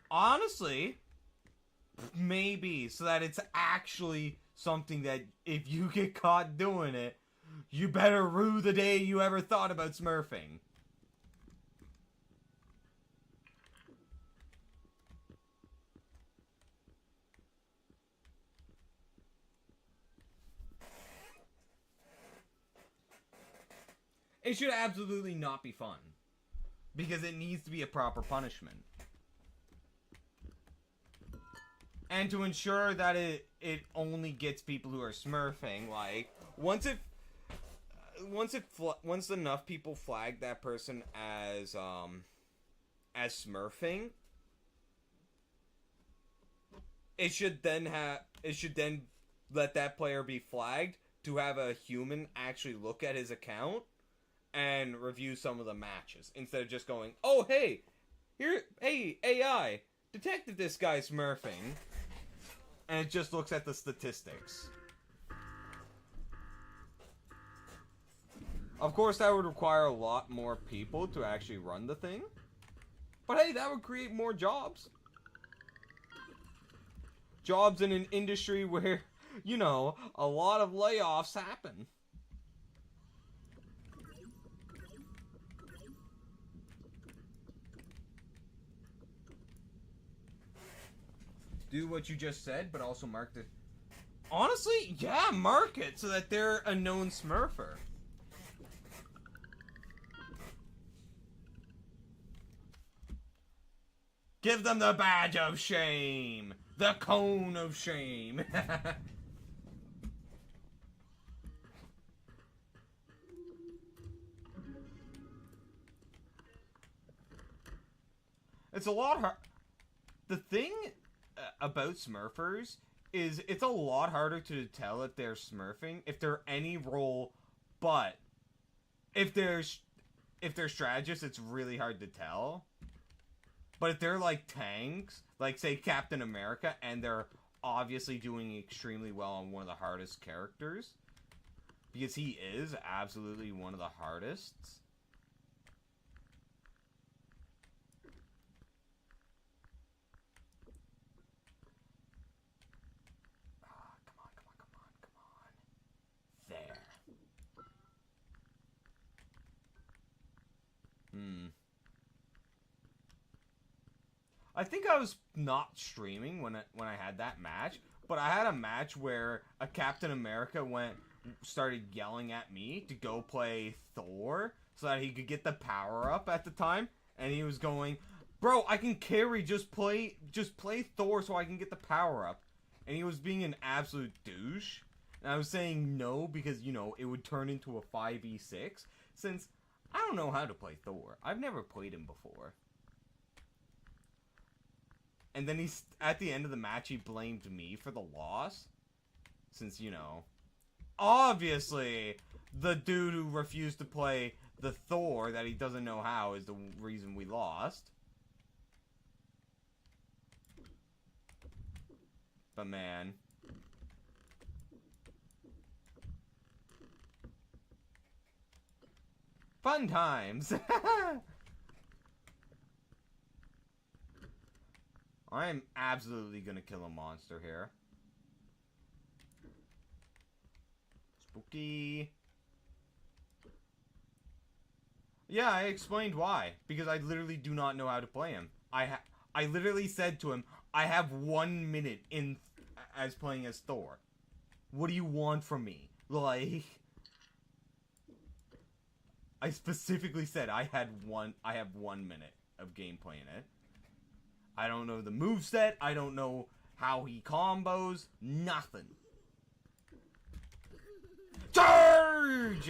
Honestly, maybe. So that it's actually something that if you get caught doing it, you better rue the day you ever thought about smurfing. It should absolutely not be fun. Because it needs to be a proper punishment. And to ensure that it only gets people who are smurfing, like, once enough people flag that person as smurfing, it should then let that player be flagged to have a human actually look at his account and review some of the matches instead of just going, oh hey AI detected this guy smurfing, and it just looks at the statistics. Of course, that would require a lot more people to actually run the thing. But hey, that would create more jobs. Jobs in an industry where, you know, a lot of layoffs happen. Do what you just said, but also mark the... Honestly, yeah, mark it so that they're a known smurfer. Give them the badge of shame. The cone of shame. It's a lot hard. The thing about smurfers is it's a lot harder to tell if they're smurfing if they're any role, but if they're strategists, it's really hard to tell. But if they're like tanks, like say Captain America, and they're obviously doing extremely well on one of the hardest characters, because he is absolutely one of the hardest. Come on, come on, come on, come on. There. I think I was not streaming when I had that match, but I had a match where a Captain America started yelling at me to go play Thor so that he could get the power up at the time, and he was going, "Bro, I can carry, just play Thor so I can get the power up." And he was being an absolute douche. And I was saying no because, you know, it would turn into a 5v6 since I don't know how to play Thor. I've never played him before. And then at the end of the match, he blamed me for the loss. Since, you know, obviously, the dude who refused to play the Thor that he doesn't know how is the reason we lost. But man. Fun times! I'm absolutely gonna kill a monster here. Spooky. Yeah, I explained why. Because I literally do not know how to play him. I literally said to him, I have 1 minute as playing as Thor. What do you want from me? Like, I specifically said I have 1 minute of gameplay in it. I don't know the moveset. I don't know how he combos. Nothing. Charge!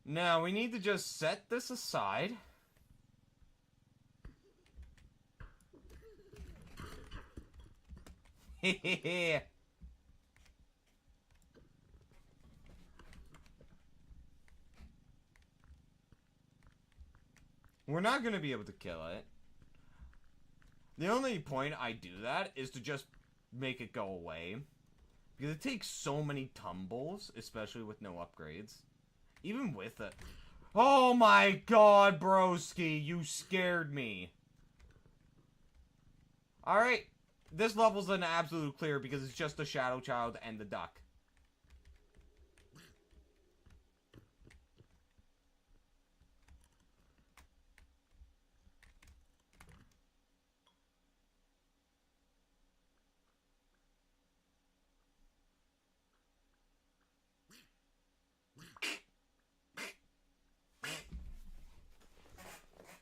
Now, we need to just set this aside. Hehehe. We're not going to be able to kill it. The only point I do that is to just make it go away. Because it takes so many tumbles, especially with no upgrades. Even with it. Oh my god, broski, you scared me. Alright, this level's an absolute clear because it's just the Shadow Child and the duck.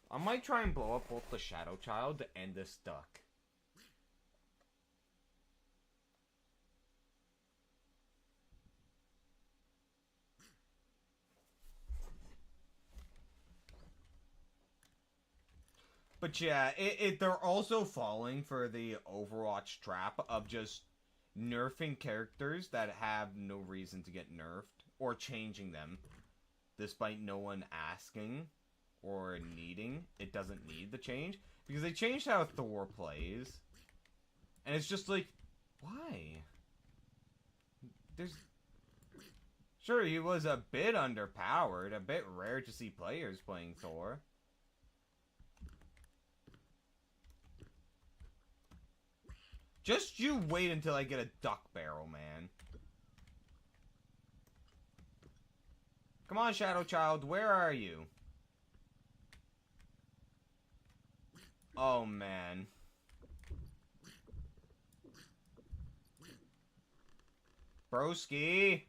I might try and blow up both the Shadow Child and this duck. But yeah, they're also falling for the Overwatch trap of just nerfing characters that have no reason to get nerfed, or changing them, despite no one asking or needing. It doesn't need the change, because they changed how Thor plays, and it's just like, why? Sure, he was a bit underpowered, a bit rare to see players playing Thor. Just you wait until I get a duck barrel, man. Come on, Shadow Child, where are you? Oh, man. Broski.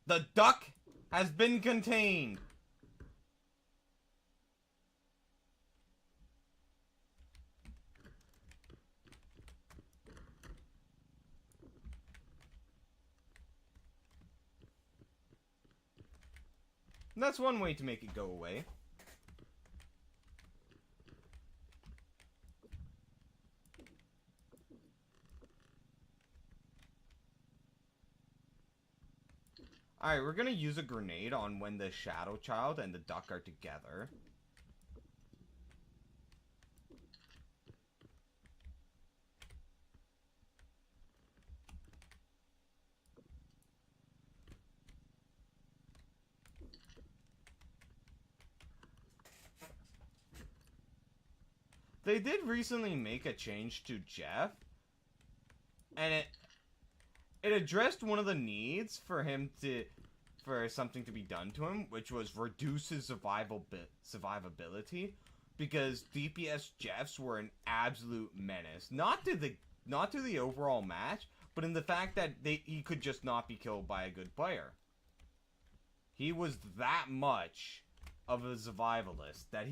The duck has been contained. That's one way to make it go away. Alright, we're gonna use a grenade on when the Shadow Child and the Duck are together. They did recently make a change to Jeff, and it addressed one of the needs for something to be done to him, which was reduce his survivability, because DPS Jeffs were an absolute menace. Not to the overall match, but in the fact that he could just not be killed by a good player. He was that much of a survivalist that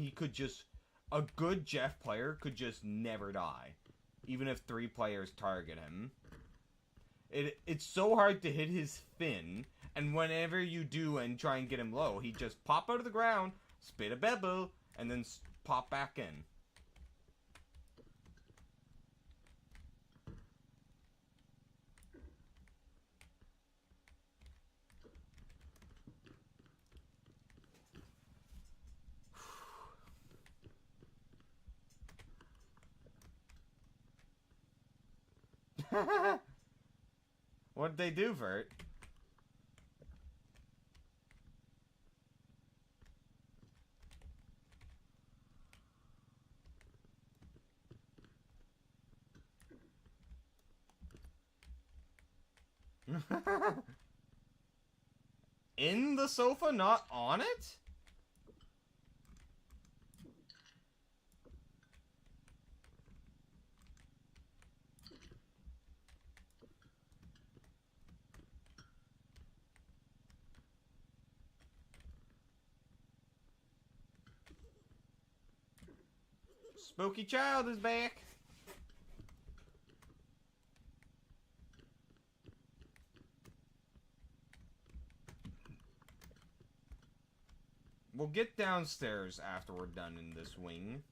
a good Jeff player could just never die, even if 3 players target him. It's so hard to hit his fin, and whenever you do and try and get him low, he just pop out of the ground, spit a bubble, and then pop back in. What'd they do, Vert? In the sofa, not on it? Spooky Child is back. We'll get downstairs after we're done in this wing.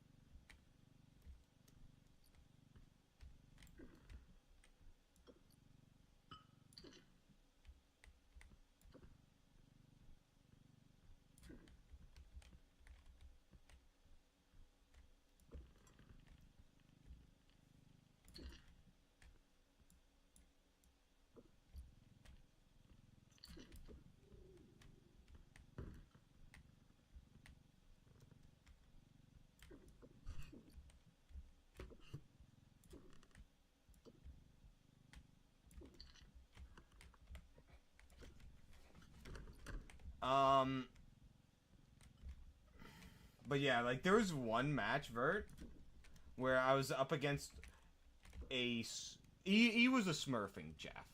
But yeah, like, there was one match, Vert, where I was up against he was a smurfing Jeff.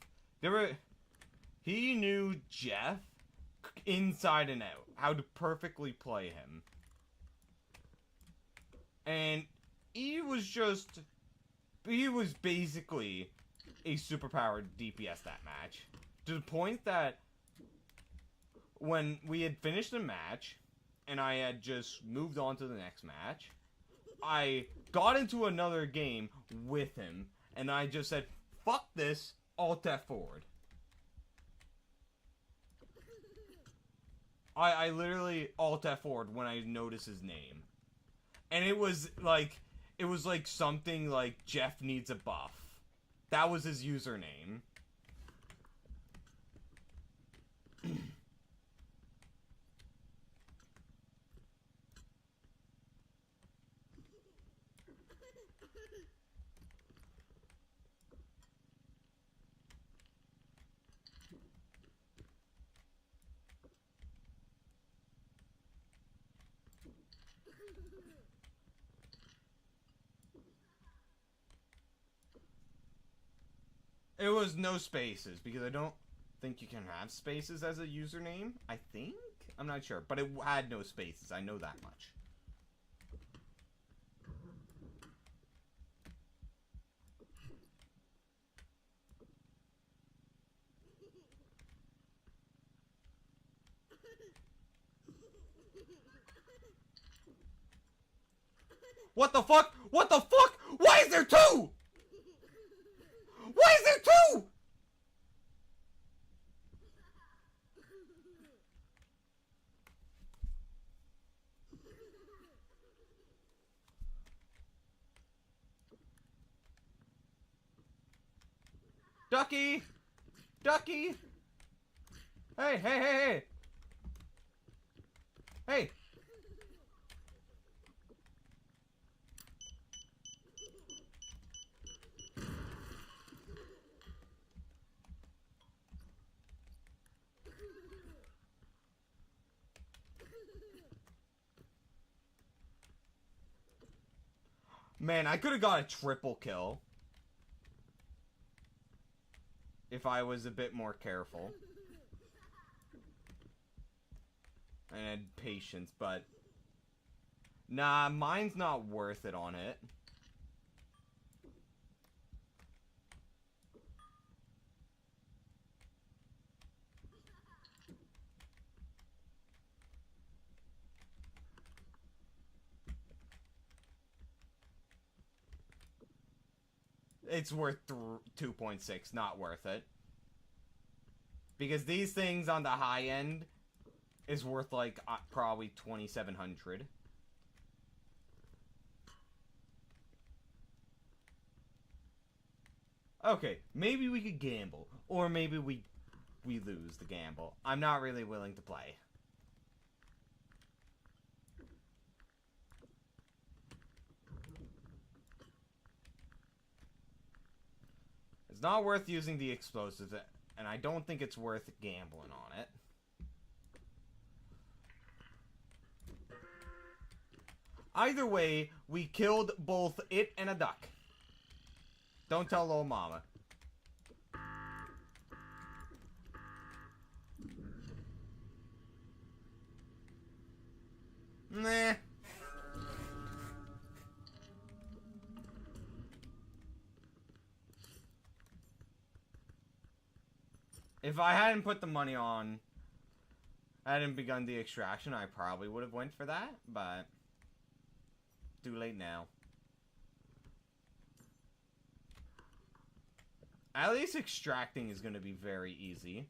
He knew Jeff inside and out, how to perfectly play him. And he was basically a superpowered DPS that match. To the point that when we had finished the match, and I had just moved on to the next match, I got into another game with him, and I just said, fuck this, Alt F forward. I literally Alt F forward when I noticed his name. And it was like something like Jeff needs a buff. That was his username. It was no spaces, because I don't think you can have spaces as a username. I think? I'm not sure. But it had no spaces. I know that much. What the fuck? What the fuck? Why is there two? Why is there two? Ducky! Ducky! Hey, hey, hey, hey! Hey! Man, I could have got a triple kill. If I was a bit more careful. And had patience, but... Nah, mine's not worth it on it. It's worth 2.6, not worth it. Because these things on the high end is worth like probably 2,700. Okay, maybe we could gamble, or maybe we lose the gamble. I'm not really willing to play. It's not worth using the explosives, and I don't think it's worth gambling on it. Either way, we killed both it and a duck. Don't tell little mama. Nah. If I hadn't put the money on, I hadn't begun the extraction, I probably would have went for that, but too late now. At least extracting is going to be very easy.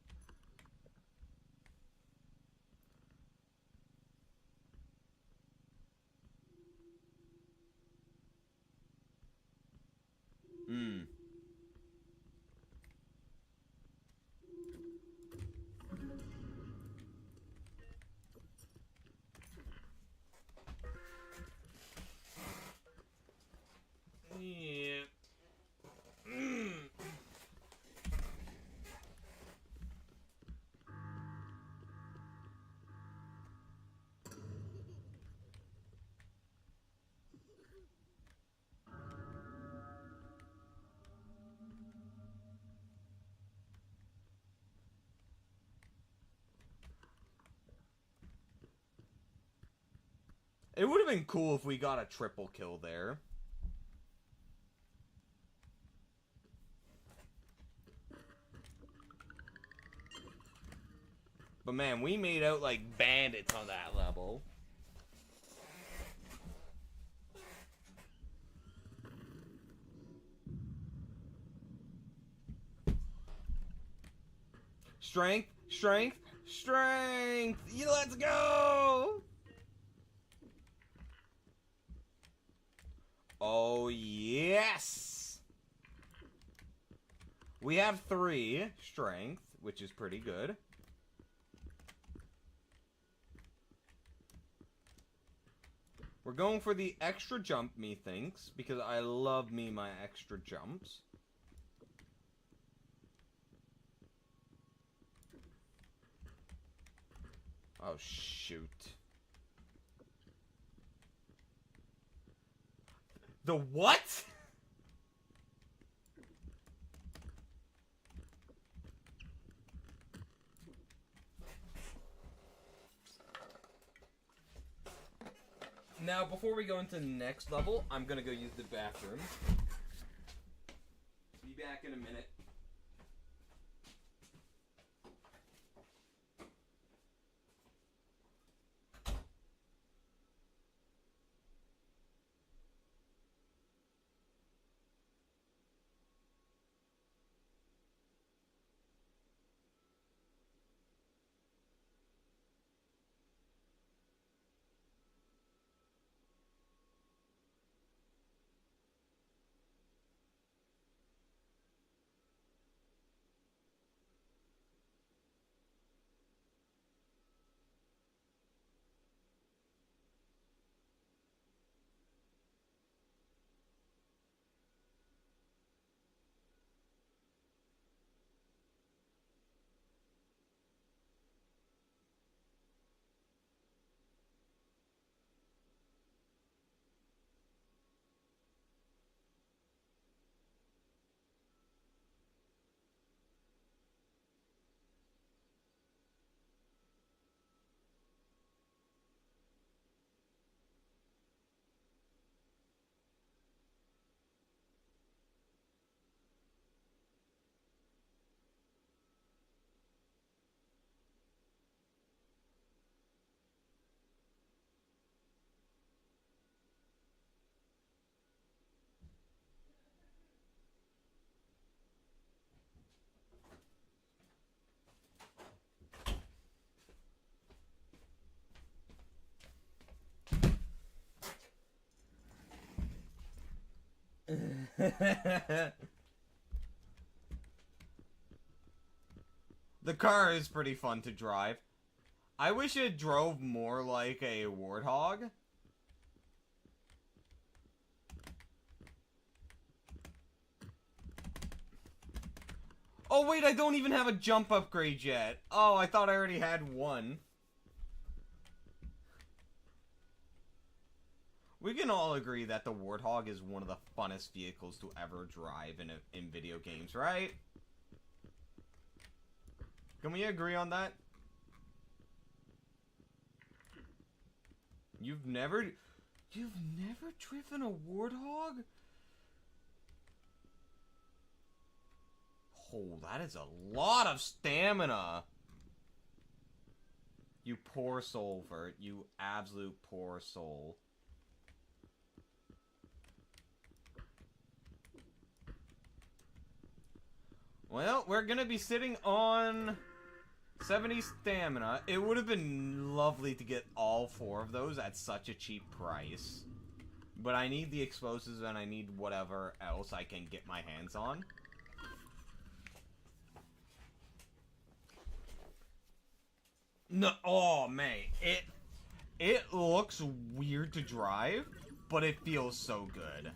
Yeah. It would have been cool if we got a triple kill there. But man, we made out like bandits on that level. Strength, strength, strength! Let's go! Oh, yes! We have 3 strength, which is pretty good. We're going for the extra jump, methinks, because I love me my extra jumps. Oh, shoot. The what? Now, before we go into the next level, I'm gonna go use the bathroom. Be back in a minute. The car is pretty fun to drive. I wish it drove more like a warthog. Oh wait, I don't even have a jump upgrade yet. Oh, I thought I already had one. We can all agree that the Warthog is one of the funnest vehicles to ever drive in video games, right? Can we agree on that? You've never driven a Warthog? Oh, that is a lot of stamina. You poor soul, Vert. You absolute poor soul. Well, we're gonna be sitting on 70 stamina. It would have been lovely to get all 4 of those at such a cheap price. But I need the explosives and I need whatever else I can get my hands on. No, oh man, it looks weird to drive, but it feels so good.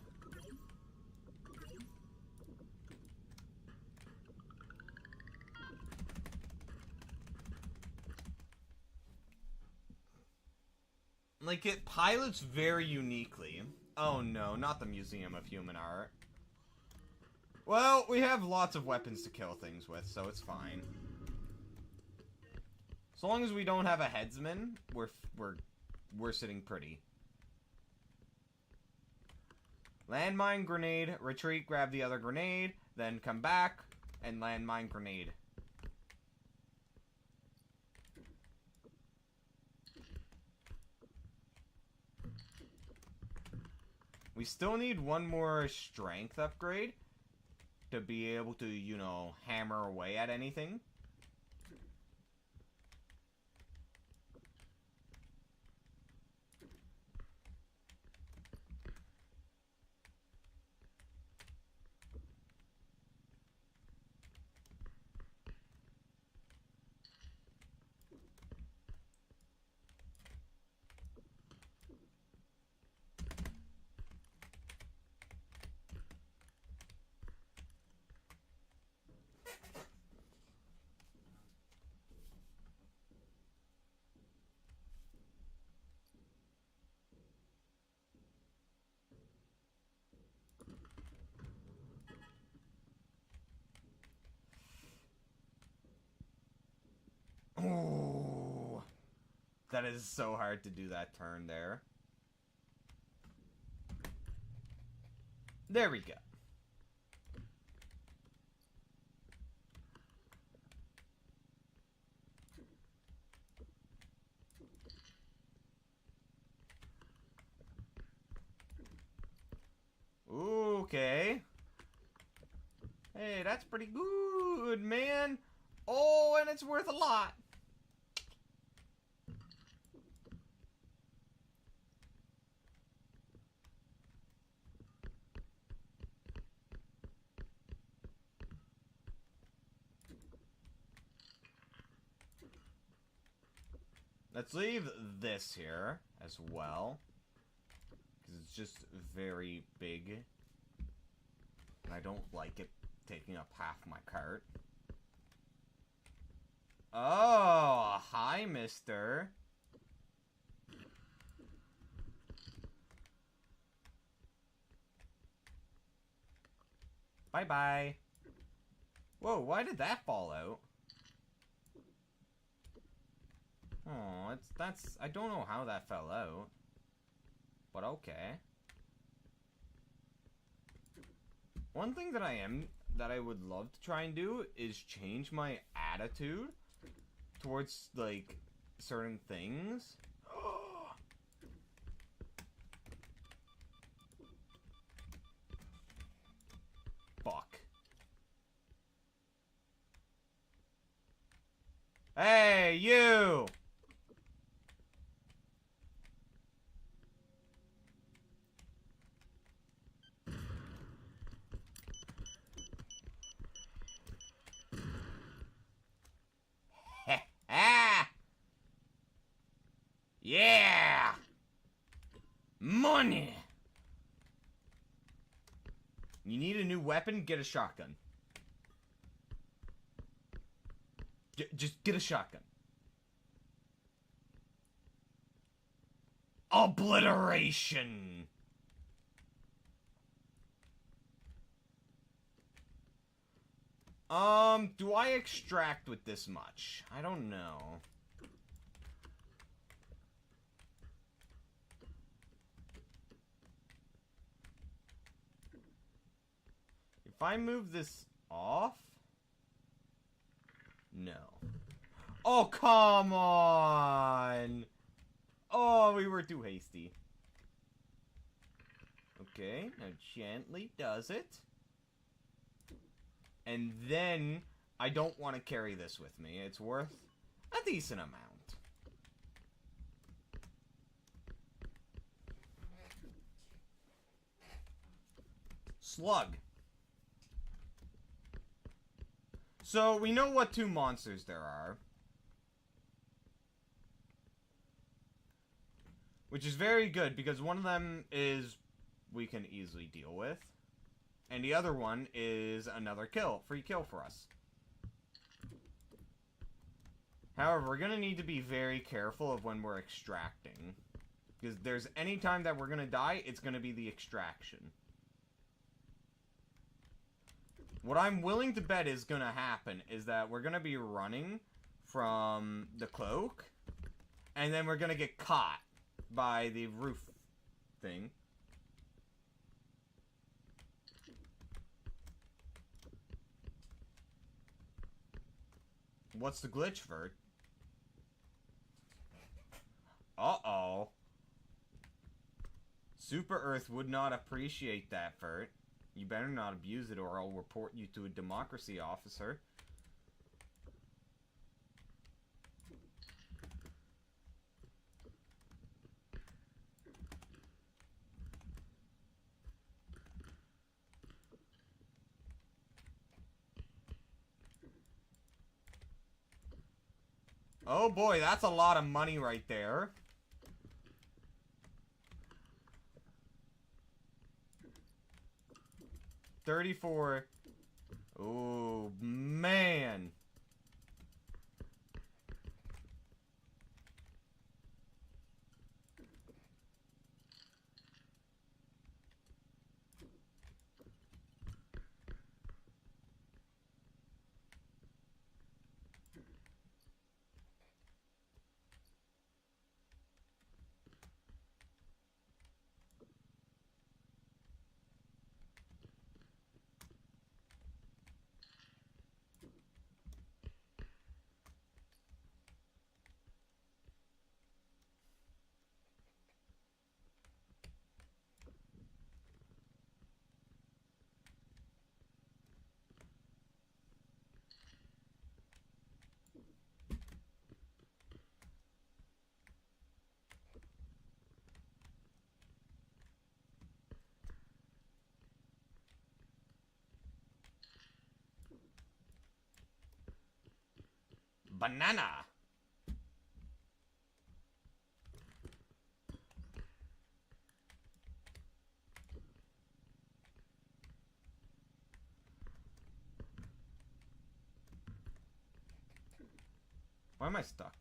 Like, it pilots very uniquely. Oh no, not the Museum of Human Art. Well, we have lots of weapons to kill things with, so it's fine. So long as we don't have a headsman, we're sitting pretty. Landmine grenade, retreat, grab the other grenade, then come back, and landmine grenade. We still need one more strength upgrade to be able to, you know, hammer away at anything. Ooh, that is so hard to do that turn there. There we go. Okay. Hey, that's pretty good, man. Oh, and it's worth a lot. Let's leave this here as well, because it's just very big, and I don't like it taking up half my cart. Oh, hi, mister. Bye-bye. Whoa, why did that fall out? Oh, I don't know how that fell out. But okay. One thing that I would love to try and do is change my attitude towards, like, certain things. Fuck. Hey, you! need a new weapon? Get a shotgun. Just get a shotgun. Obliteration! Do I extract with this much? I don't know. If I move this off? No. Oh, come on! Oh, we were too hasty. Okay, now gently does it. And then, I don't want to carry this with me. It's worth a decent amount. Slug. So, we know what 2 monsters there are. Which is very good, because one of them is we can easily deal with. And the other one is another free kill for us. However, we're going to need to be very careful of when we're extracting. Because there's any time that we're going to die, it's going to be the extraction. What I'm willing to bet is going to happen is that we're going to be running from the cloak. And then we're going to get caught by the roof thing. What's the glitch, Vert? Uh-oh. Super Earth would not appreciate that, Vert. You better not abuse it or I'll report you to a democracy officer. Oh boy, that's a lot of money right there. $34. Oh, man. Banana. Why am I stuck?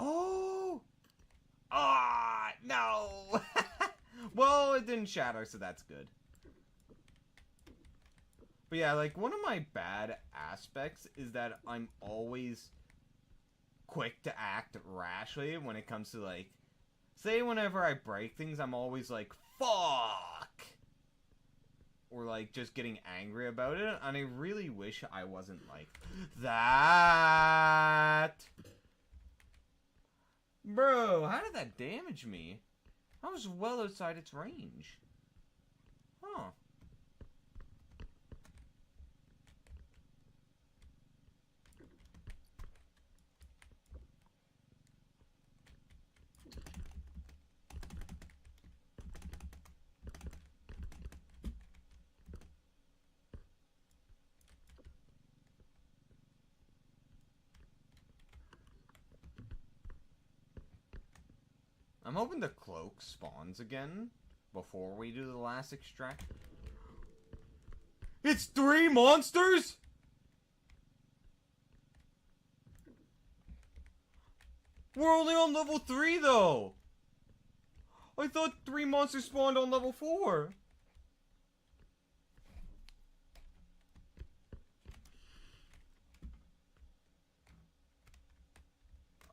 Oh! Ah, no! Well, it didn't shatter, so that's good. But yeah, like, one of my bad aspects is that I'm always quick to act rashly when it comes to, like, say whenever I break things, I'm always like, fuck! Or, like, just getting angry about it, and I really wish I wasn't like that. Bro, how did that damage me? I was well outside its range. Huh. I'm hoping the cloak spawns again before we do the last extract. It's 3 monsters? We're only on level 3 though. I thought 3 monsters spawned on level 4.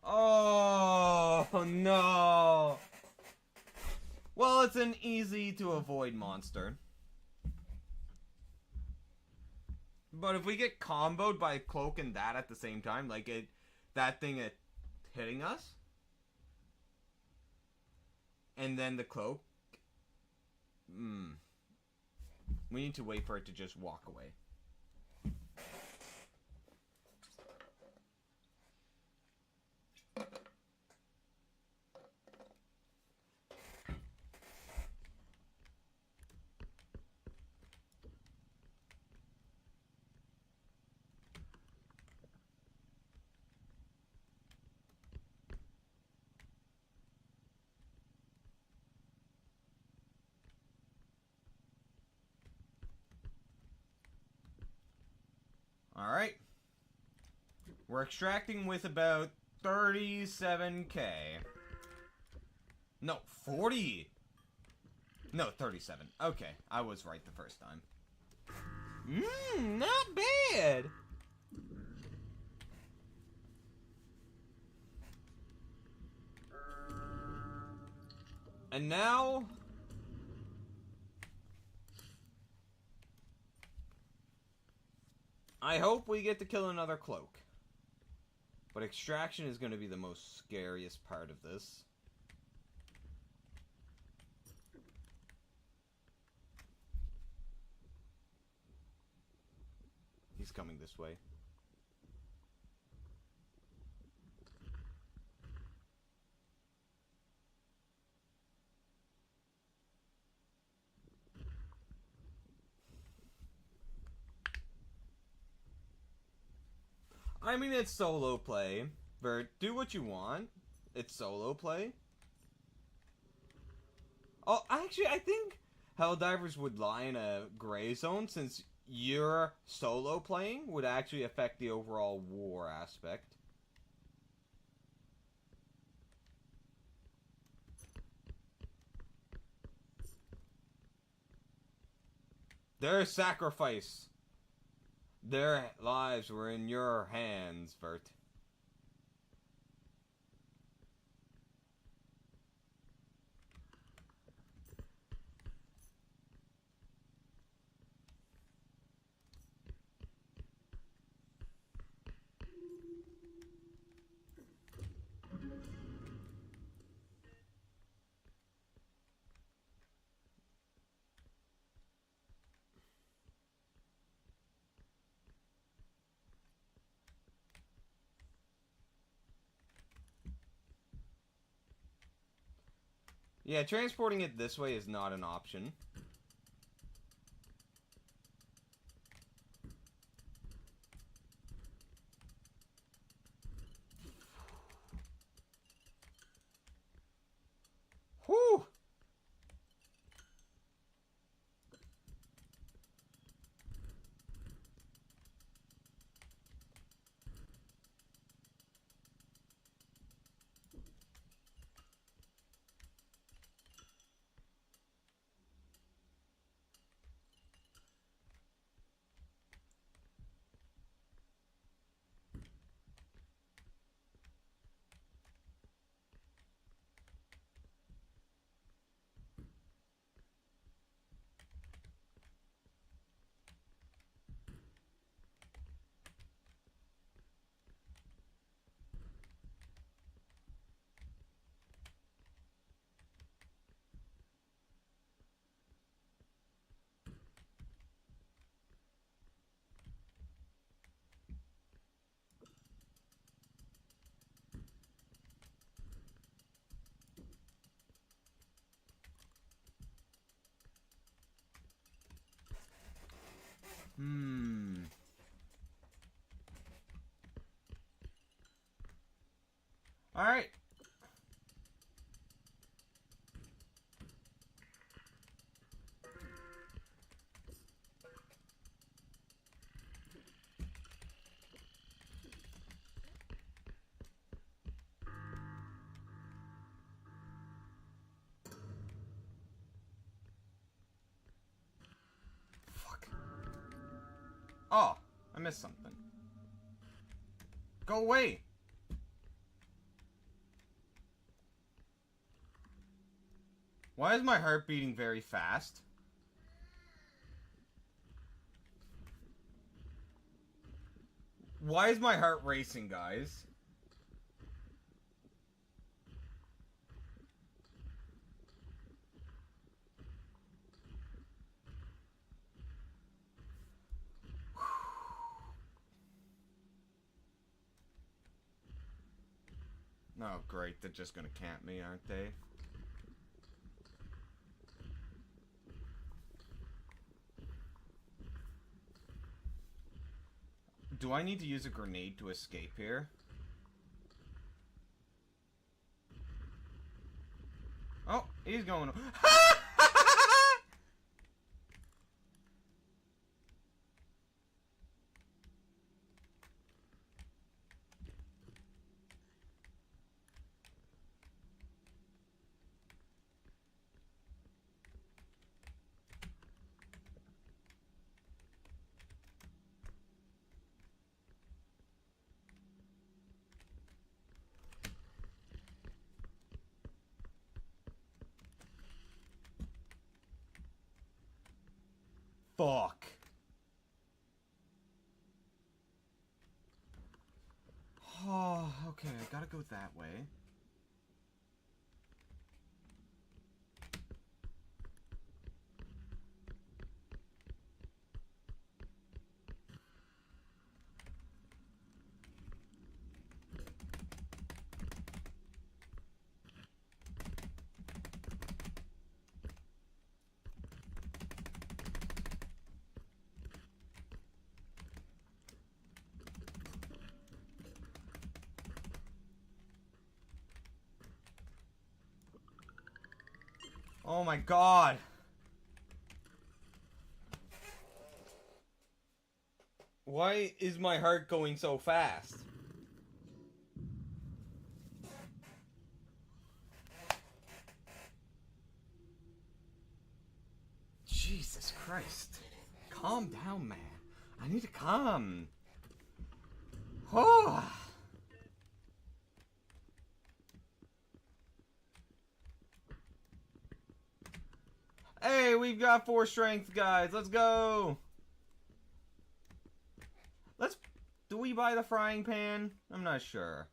Oh no. Well, it's an easy to avoid monster. But if we get comboed by Cloak and that at the same time, like that thing hitting us, and then the Cloak, we need to wait for it to just walk away. Alright. We're extracting with about 37k. No, 40! No, 37. Okay, I was right the first time. Not bad! And now... I hope we get to kill another Cloak. But extraction is going to be the most scariest part of this. He's coming this way. I mean, it's solo play. Bert, do what you want. It's solo play. Oh, actually, I think Helldivers would lie in a gray zone since your solo playing would actually affect the overall war aspect. Their sacrifice. Their lives were in your hands, Vert. Yeah, transporting it this way is not an option. Whew! Alright. Oh, I missed something. Go away! Why is my heart beating very fast? Why is my heart racing, guys? Oh, great. They're just gonna camp me, aren't they? Do I need to use a grenade to escape here? Oh, he's going... Fuck. Oh, okay, I gotta go that way. Oh my god. Why is my heart going so fast? Jesus Christ. Calm down, man. I need to calm. Oh. Hey, we've got 4 strength, guys. Let's go. Do we buy the frying pan? I'm not sure.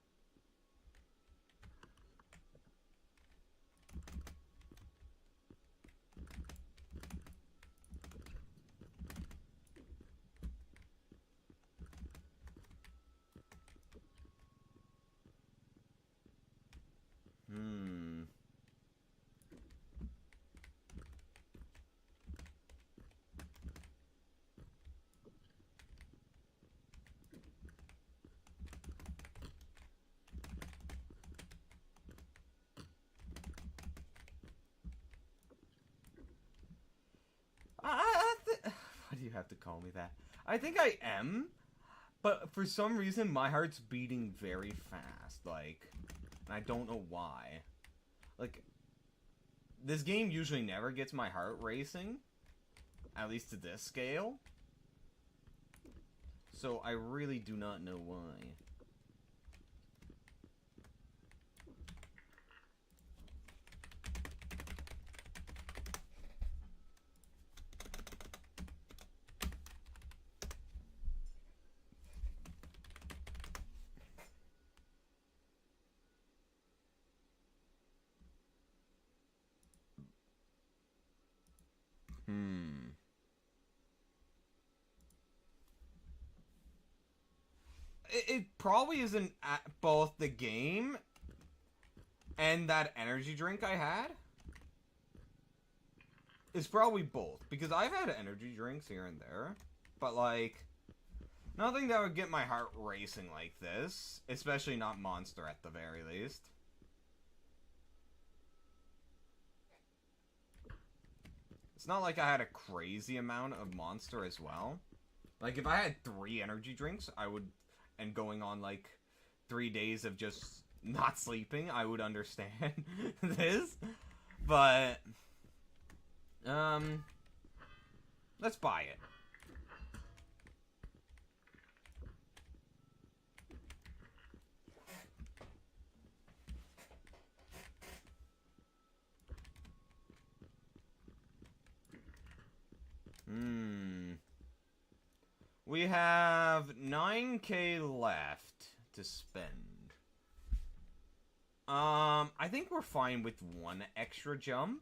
Why do you have to call me that? I think I am, but for some reason my heart's beating very fast, like, and I don't know why. Like, this game usually never gets my heart racing, at least to this scale, so I really do not know why. It probably isn't both the game and that energy drink I had. It's probably both, because I've had energy drinks here and there, but like, nothing that would get my heart racing like this, especially not Monster at the very least. It's not like I had a crazy amount of Monster as well. Like, if I had 3 energy drinks, I would, and going on like 3 days of just not sleeping, I would understand this. But, let's buy it. We have 9K left to spend. I think we're fine with one extra jump.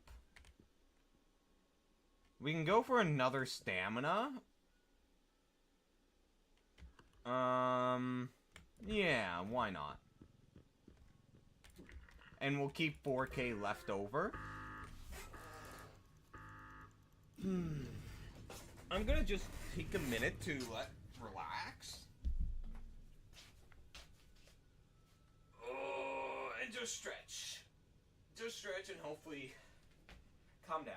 We can go for another stamina. Yeah, why not? And we'll keep 4K left over. I'm gonna just take a minute to relax. Oh, and just stretch. Just stretch and hopefully calm down.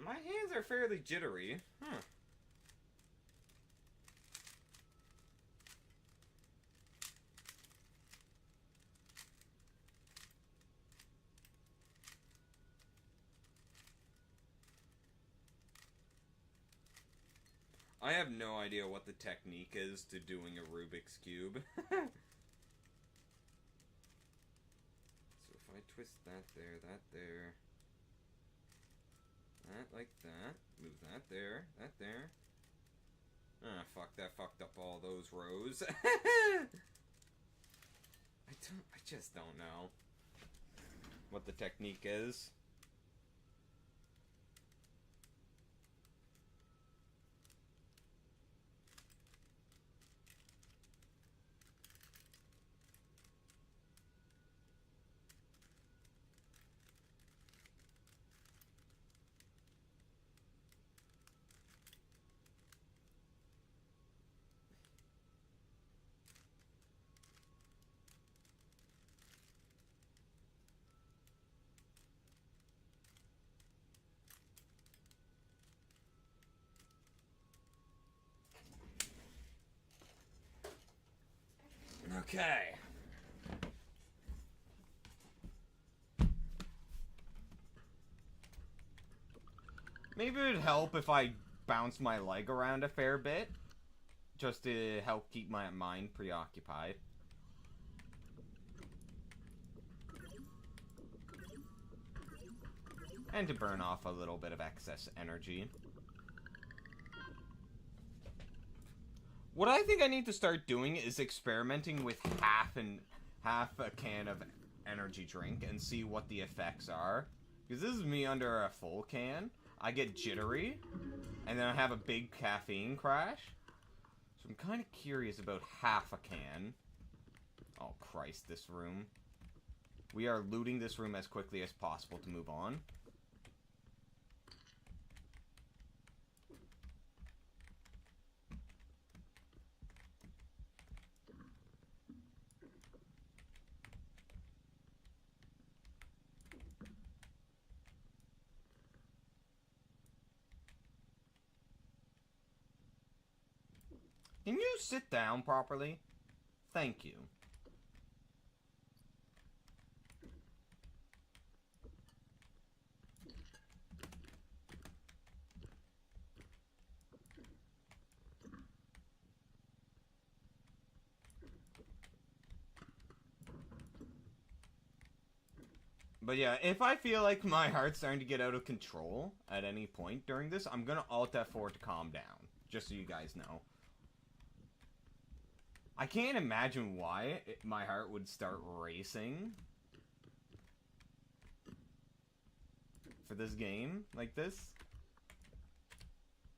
My hands are fairly jittery. I have no idea what the technique is to doing a Rubik's Cube. So if I twist that there, that like that, move that there, Ah, fuck, that fucked up all those rows. I just don't know what the technique is. Okay. Maybe it would help if I bounce my leg around a fair bit, just to help keep my mind preoccupied. And to burn off a little bit of excess energy. What I think I need to start doing is experimenting with half a can of energy drink and see what the effects are. Because this is me under a full can. I get jittery, and then I have a big caffeine crash. So I'm kind of curious about half a can. Oh Christ, this room. We are looting this room as quickly as possible to move on. Can you sit down properly? Thank you. But yeah, if I feel like my heart's starting to get out of control at any point during this, I'm gonna Alt F4 to calm down. Just so you guys know. I can't imagine why my heart would start racing for this game like this.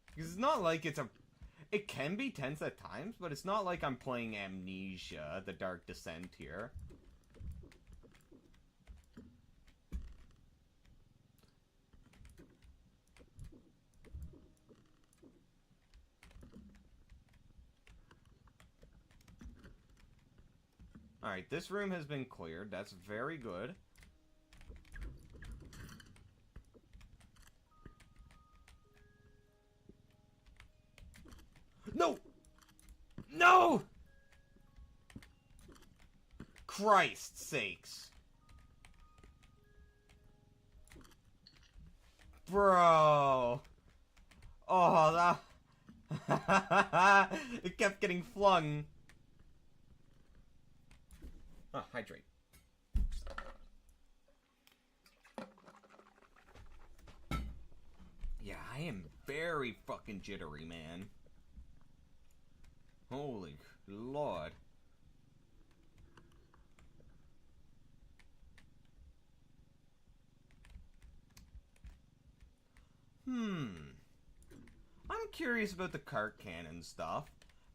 Because it's not like it's a... It can be tense at times, but it's not like I'm playing Amnesia, The Dark Descent here. Alright, this room has been cleared. That's very good. No! No! Christ's sakes. Bro. Oh, that... It kept getting flung. Ah, hydrate. Yeah, I am very fucking jittery, man. Holy Lord. I'm curious about the cart cannon stuff.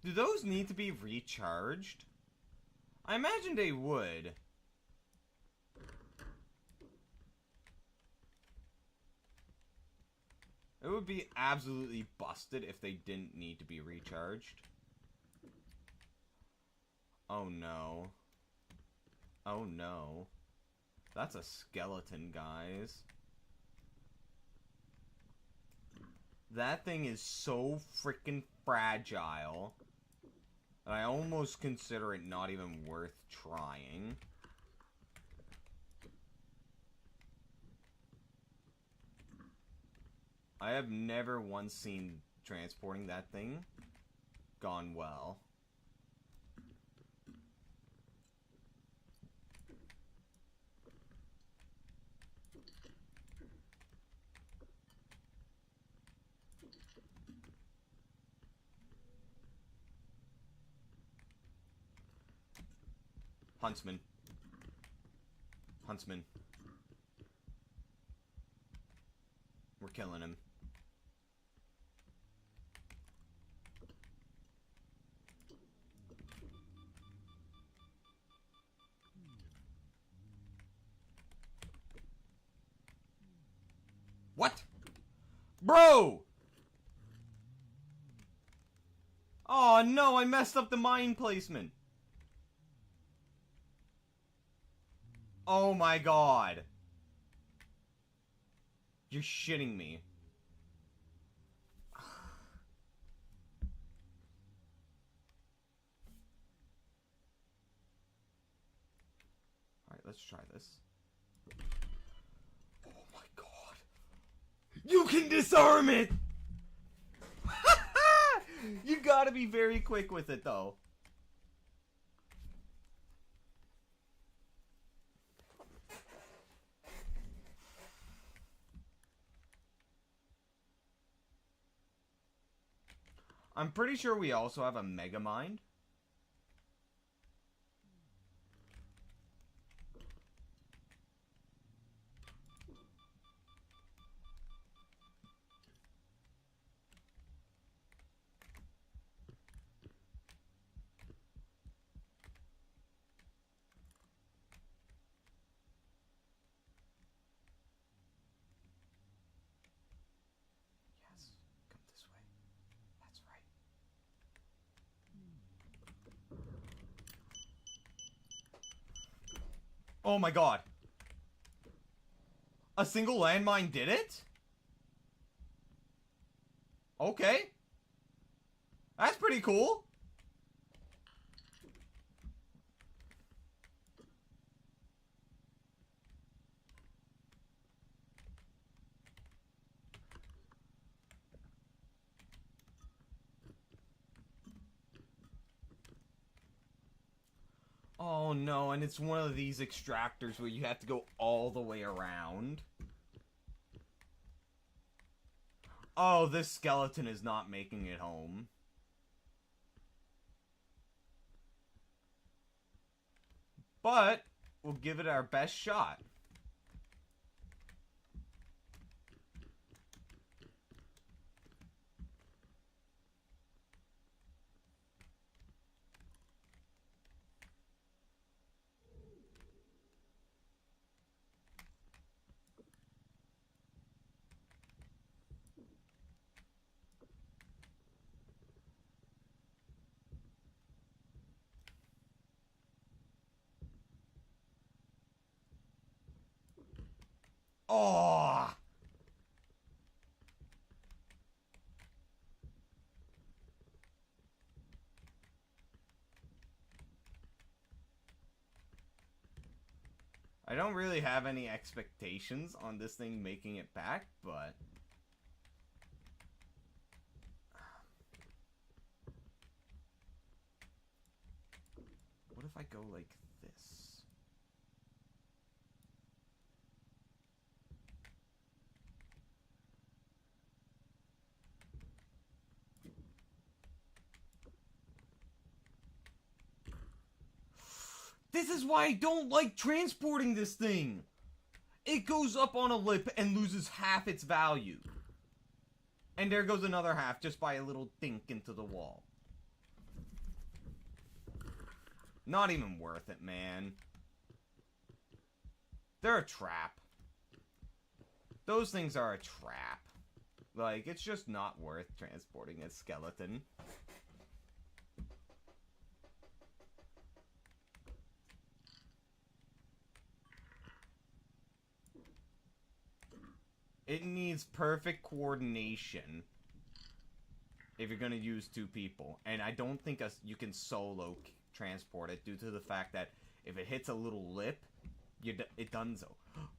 Do those need to be recharged? I imagine they would. It would be absolutely busted if they didn't need to be recharged. Oh no. Oh no. That's a skeleton, guys. That thing is so freaking fragile that I almost consider it not even worth trying. I have never once seen transporting that thing gone well. Huntsman. Huntsman. We're killing him. What? Bro! Oh no, I messed up the mine placement. Oh my god. You're shitting me. Alright, let's try this. Oh my god. You can disarm it! You gotta be very quick with it, though. I'm pretty sure we also have a Mega Mind. Yes, come this way. That's right. Oh my god. A single landmine did it? Okay. That's pretty cool. Oh no, and it's one of these extractors where you have to go all the way around. Oh, this skeleton is not making it home. But we'll give it our best shot. Oh! I don't really have any expectations on this thing making it back, but... What if I go like this? This is why I don't like transporting this thing! It goes up on a lip and loses half its value. And there goes another half just by a little dink into the wall. Not even worth it, man. They're a trap. Those things are a trap. Like, it's just not worth transporting a skeleton. It needs perfect coordination if you're gonna use two people. And I don't think you can solo transport it due to the fact that if it hits a little lip, it donezo.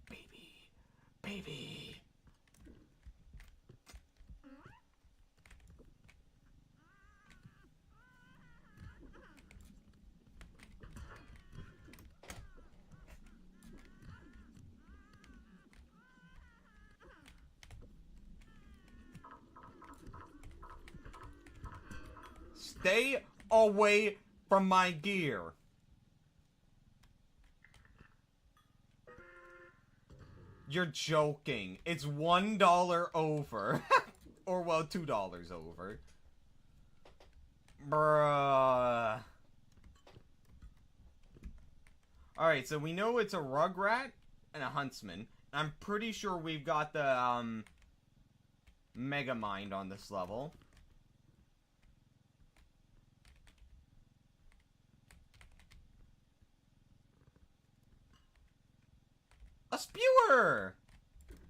Baby! Baby! Stay away from my gear. You're joking. It's $1 over. Or, well, $2 over. Bruh. Alright, so we know it's a rugrat and a huntsman. I'm pretty sure we've got the, Mega Mind on this level. A spewer!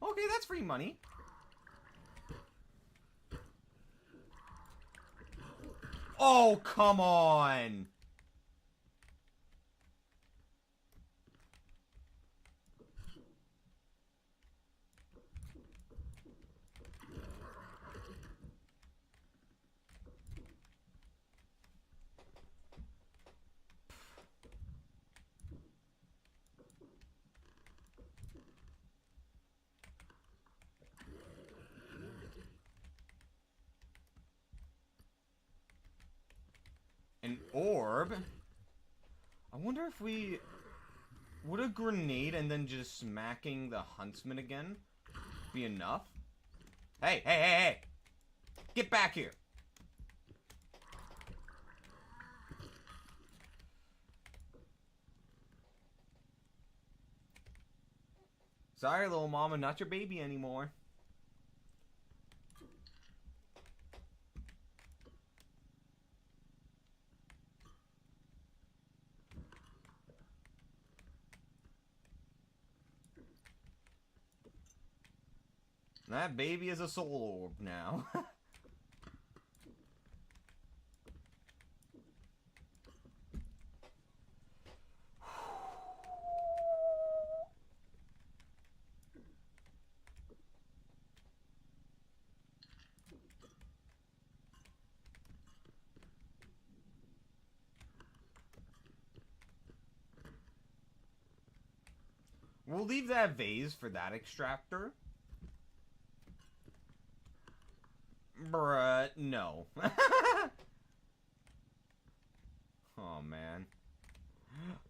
Okay, that's free money. Oh, come on! An orb? I wonder if we... Would a grenade and then just smacking the huntsman again be enough? Hey, hey, hey, hey! Get back here! Sorry, little mama, not your baby anymore. That baby is a soul orb now. We'll leave that vase for that extractor. Bruh, no. Oh, man.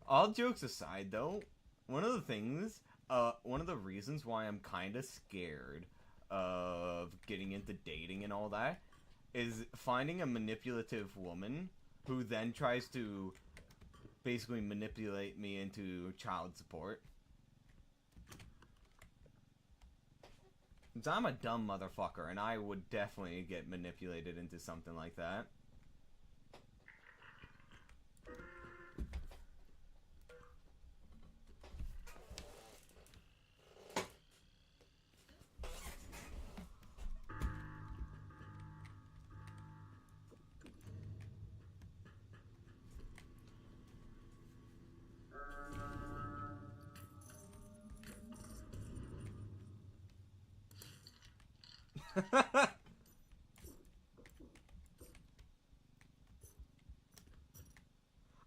All jokes aside, though, one of the reasons why I'm kind of scared of getting into dating and all that is finding a manipulative woman who then tries to basically manipulate me into child support. I'm a dumb motherfucker, and I would definitely get manipulated into something like that.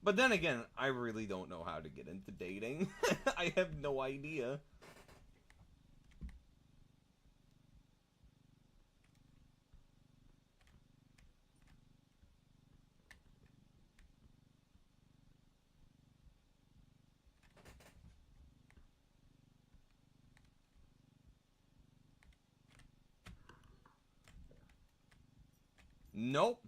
But then again, I really don't know how to get into dating. I have no idea. Nope.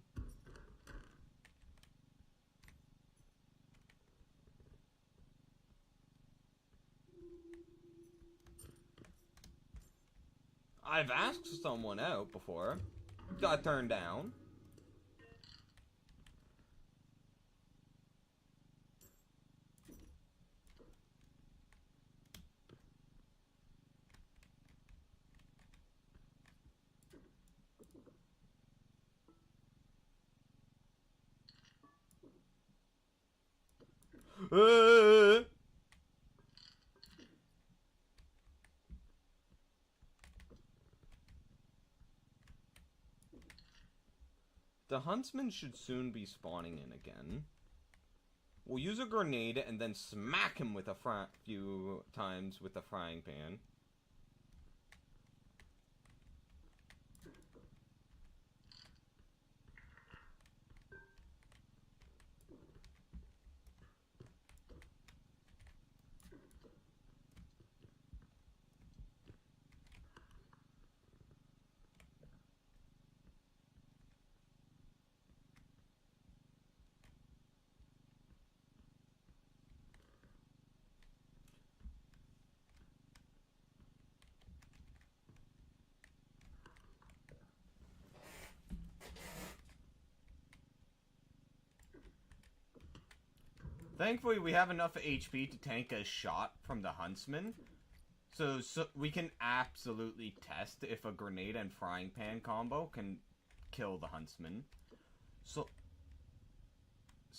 I've asked someone out before. Got turned down. Uh, the huntsman should soon be spawning in again. We'll use a grenade and then smack him with a few times with a frying pan. Thankfully, we have enough HP to tank a shot from the huntsman. So we can absolutely test if a grenade and frying pan combo can kill the huntsman. So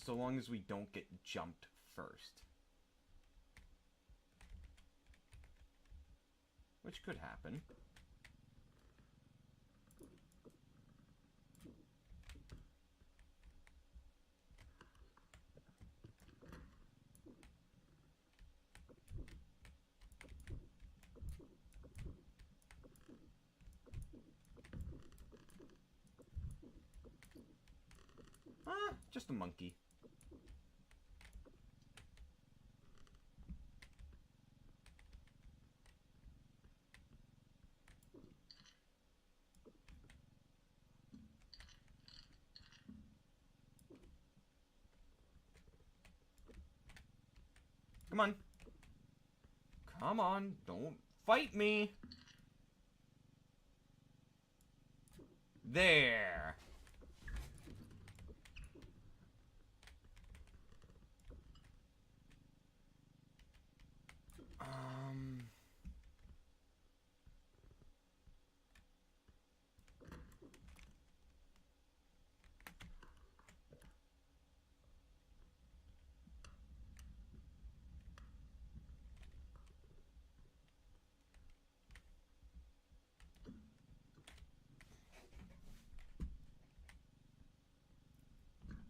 long as we don't get jumped first. Which could happen. Just a monkey. Come on. Come on, don't fight me. There.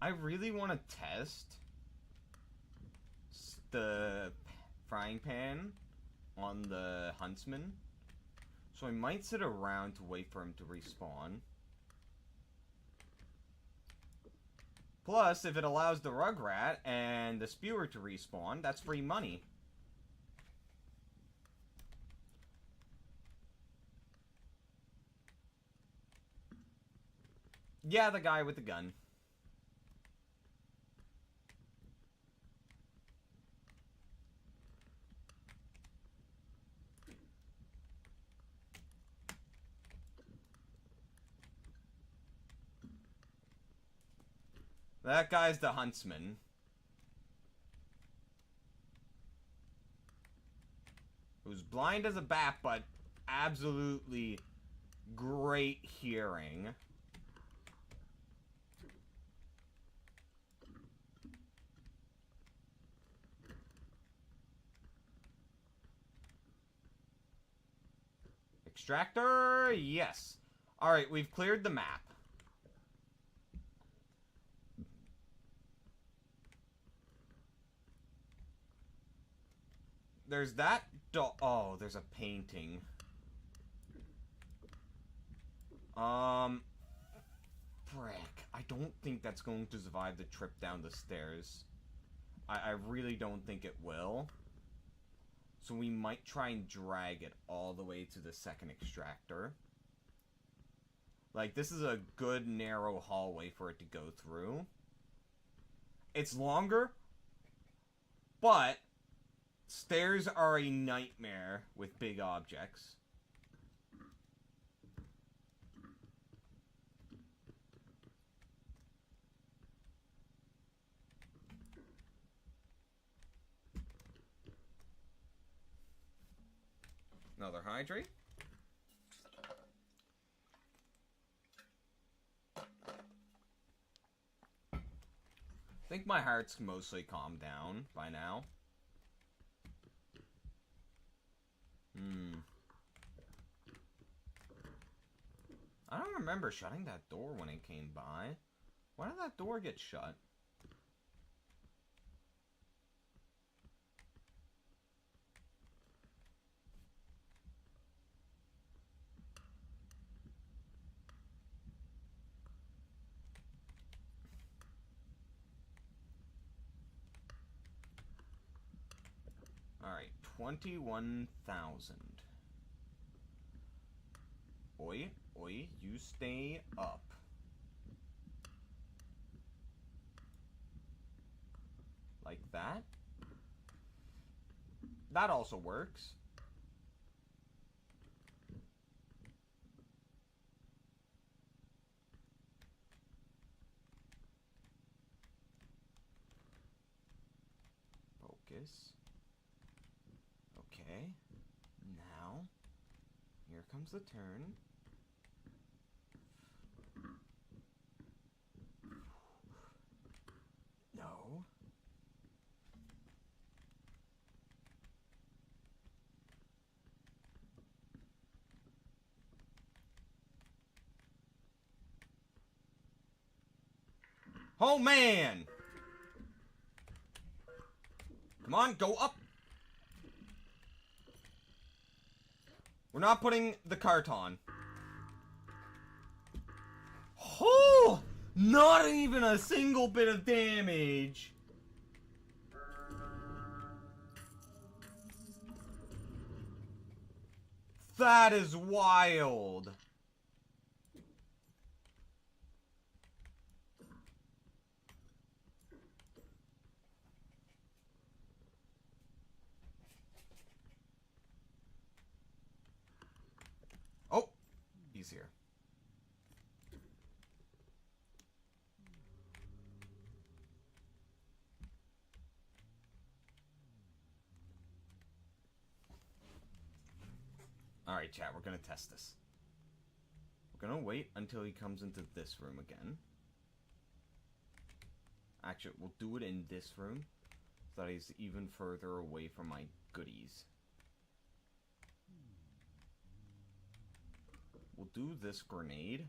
I really want to test the frying pan on the huntsman. So I might sit around to wait for him to respawn. Plus, if it allows the Rugrat and the Spewer to respawn, that's free money. Yeah, the guy with the gun. That guy's the huntsman. Who's blind as a bat, but absolutely great hearing. Extractor, yes. Alright, we've cleared the map. There's that oh, there's a painting. Frick. I don't think that's going to survive the trip down the stairs. I really don't think it will. So we might try and drag it all the way to the second extractor. Like, this is a good narrow hallway for it to go through. It's longer, but stairs are a nightmare with big objects. Another hydrate. I think my heart's mostly calmed down by now. I don't remember shutting that door when it came by. Why did that door get shut? Alright, 21,000. Oi, oi, you stay up. Like that. That also works. Focus. Okay. Now, here comes the turn. No. Oh, man! Come on, go up! We're not putting the cart on. Oh! Not even a single bit of damage! That is wild! Oh! He's here. Alright, chat, we're gonna test this. We're gonna wait until he comes into this room again. Actually, we'll do it in this room, so that he's even further away from my goodies. We'll do this grenade.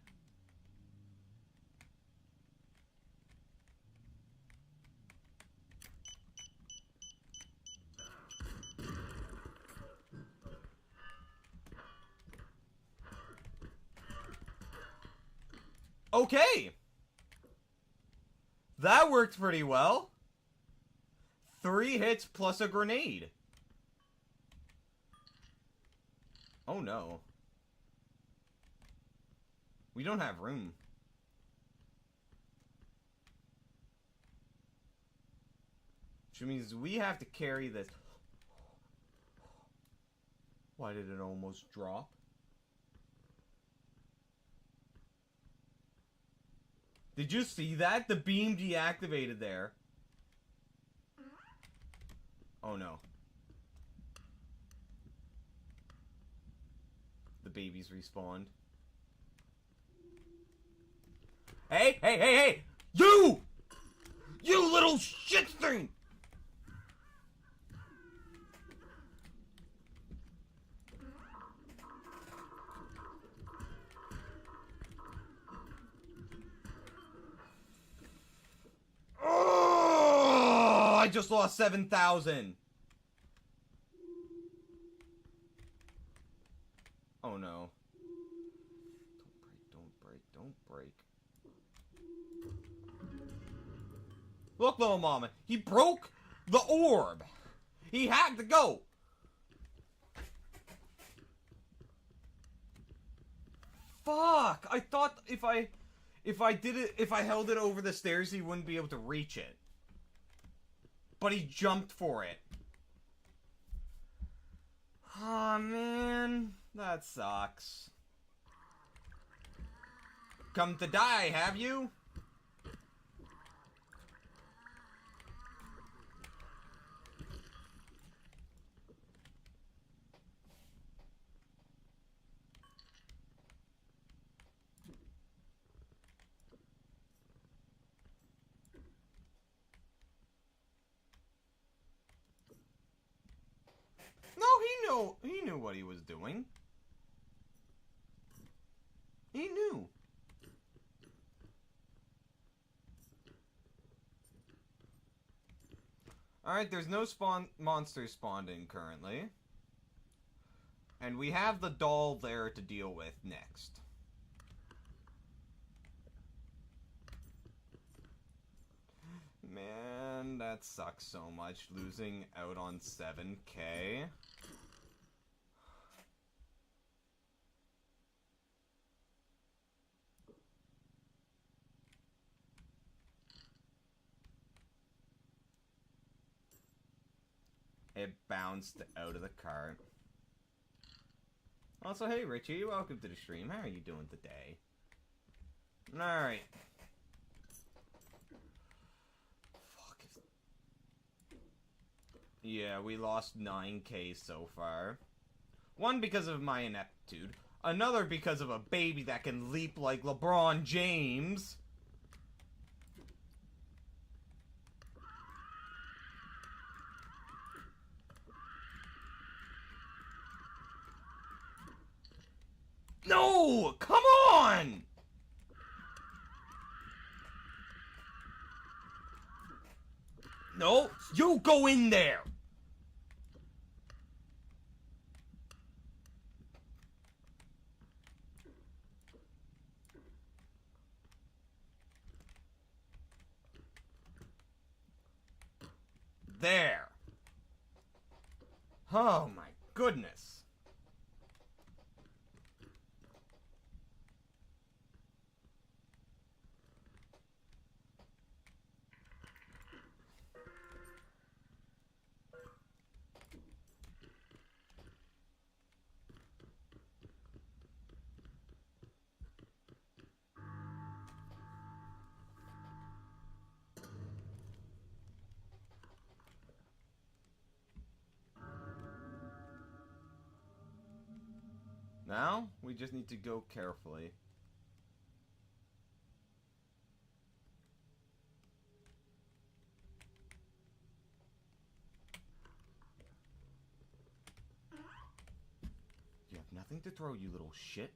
Okay! That worked pretty well. 3 hits plus a grenade. Oh no. We don't have room. Which means we have to carry this. Why did it almost drop? Did you see that? The beam deactivated there. Oh no. The babies respawned. Hey, hey, hey, hey! You! You little shit thing! just lost 7,000. Oh no. Don't break, don't break, don't break. Look, little mama, he broke the orb. He had to go. Fuck! I thought if I held it over the stairs, he wouldn't be able to reach it. But he jumped for it. Aw, man. That sucks. Come to die, have you? No, he knew what he was doing. He knew. Alright, there's no monsters spawned in currently. And we have the doll there to deal with next. Man, that sucks so much, losing out on 7K. It bounced out of the cart. Also, hey Richie, welcome to the stream. How are you doing today? Alright. Fuck. Yeah, we lost 9K so far. One, because of my ineptitude. Another, because of a baby that can leap like LeBron James. No! Come on! No, you go in there! There. Oh my goodness. Now, we just need to go carefully. You have nothing to throw, you little shit.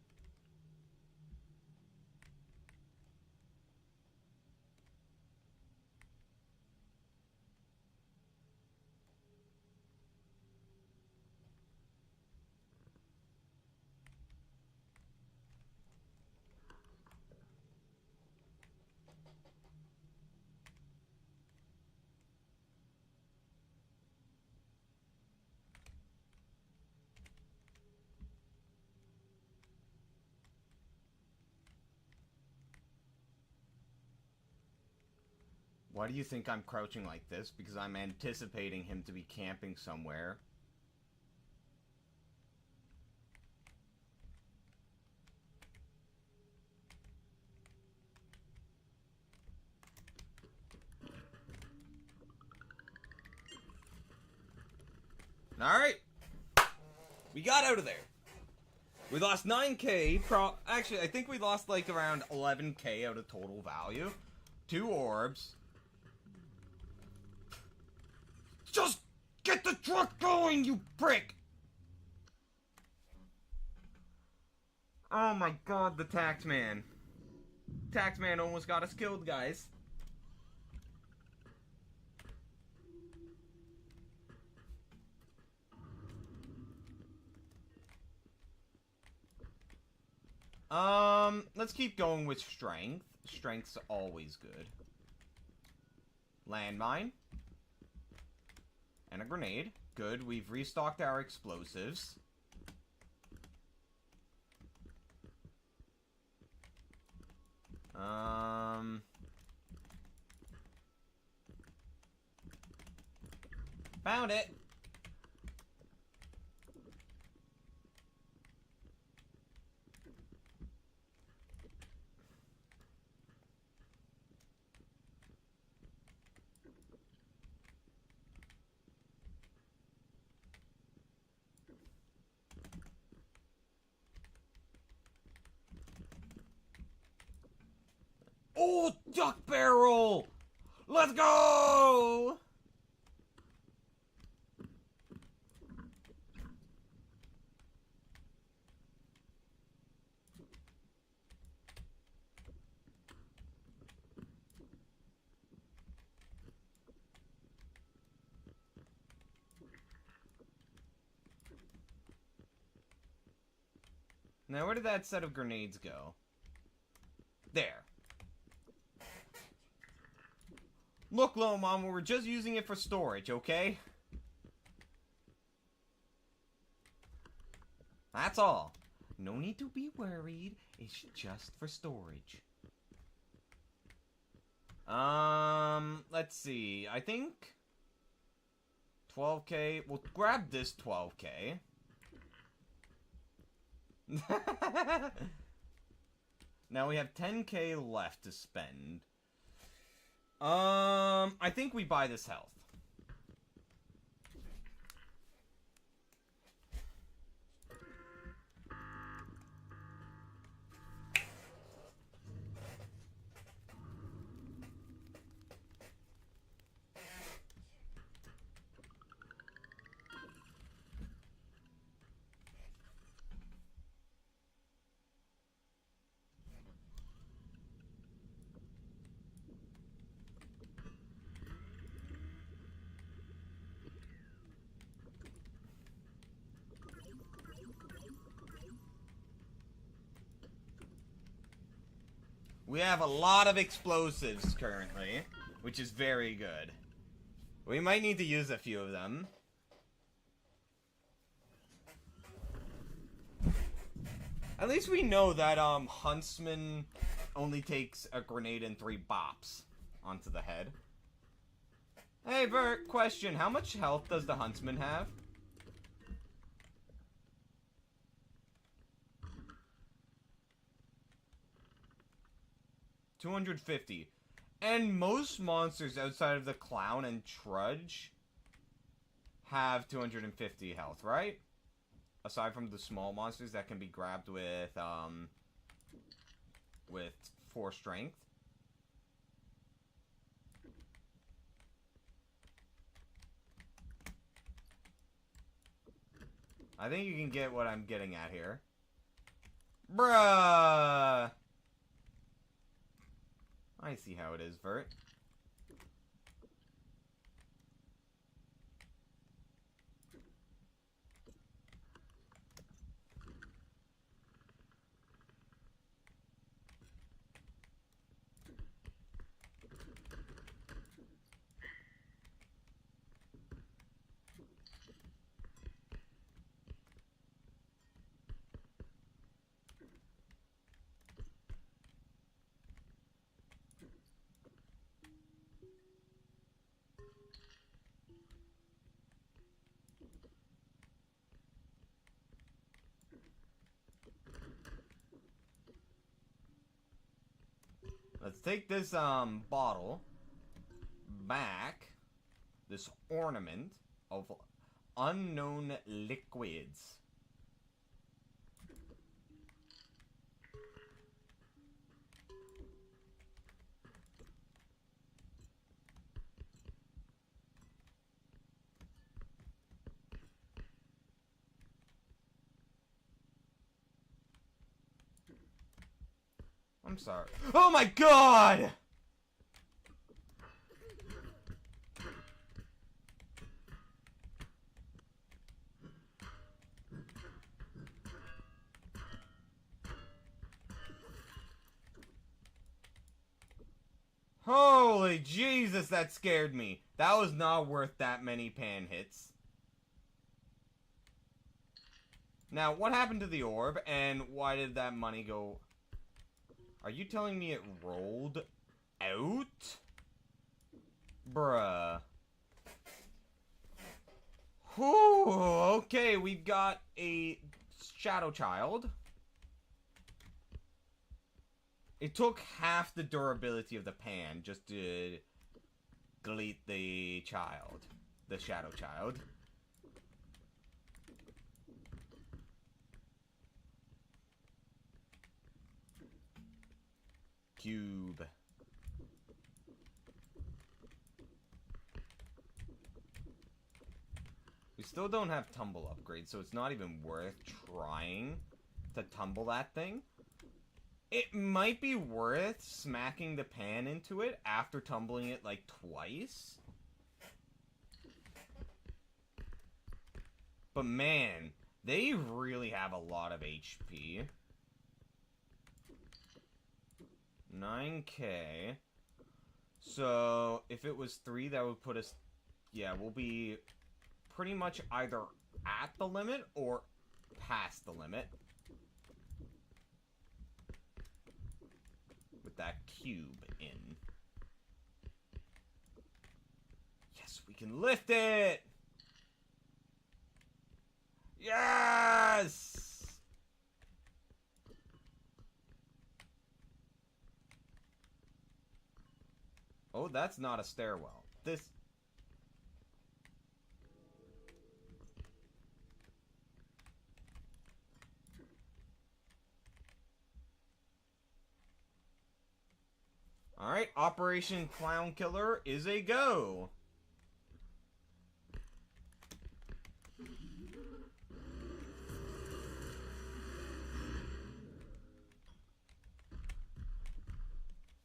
Why do you think I'm crouching like this? Because I'm anticipating him to be camping somewhere. Alright. We got out of there. We lost 9K. Actually, I think we lost like around 11K out of total value. 2 orbs. Just get the truck going, you prick! Oh my god, the taxman. Taxman almost got us killed, guys. Let's keep going with strength. Strength's always good. Landmine. And a grenade. Good, we've restocked our explosives. Found it! Oh, duck barrel! Let's go! Now, where did that set of grenades go? There. Look, Little Mama, we're just using it for storage, okay? That's all. No need to be worried. It's just for storage. Let's see. I think 12k. We'll grab this 12k. Now we have 10k left to spend. I think we buy this health. We have a lot of explosives currently, which is very good. We might need to use a few of them. At least we know that Huntsman only takes a grenade and 3 bops onto the head. Hey Bert, question, how much health does the Huntsman have? $250. And most monsters outside of the Clown and Trudge have 250 health, right? Aside from the small monsters that can be grabbed with 4 strength. I think you can get what I'm getting at here. Bruh! I see how it is, Vert. Let's take this, bottle back. This ornament of unknown liquids. I'm sorry. Oh my god! Holy Jesus, that scared me. That was not worth that many pan hits. Now, what happened to the orb, and why did that money go... Are you telling me it rolled out? Bruh. Whew, okay, we've got a Shadow Child. It took half the durability of the pan just to delete the child. The Shadow Child. Cube. We still don't have tumble upgrades, so it's not even worth trying to tumble that thing. It might be worth smacking the pan into it after tumbling it like twice. But man, they really have a lot of HP. 9k. So, if it was 3, that would put us... Yeah, we'll be pretty much either at the limit or past the limit. With that cube in. Yes, we can lift it! Yes! Oh, that's not a stairwell. This... Alright, Operation Clown Killer is a go.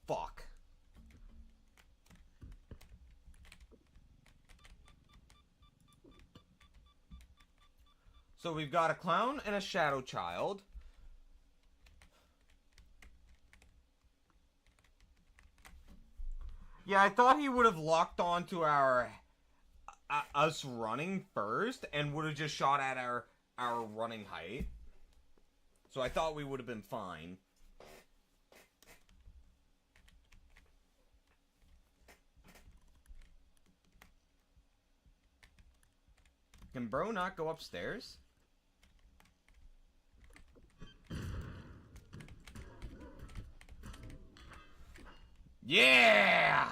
Fuck. So we've got a clown and a shadow child. Yeah, I thought he would have locked onto our us running first and would have just shot at our running height. So I thought we would have been fine. Can bro not go upstairs? Yeah!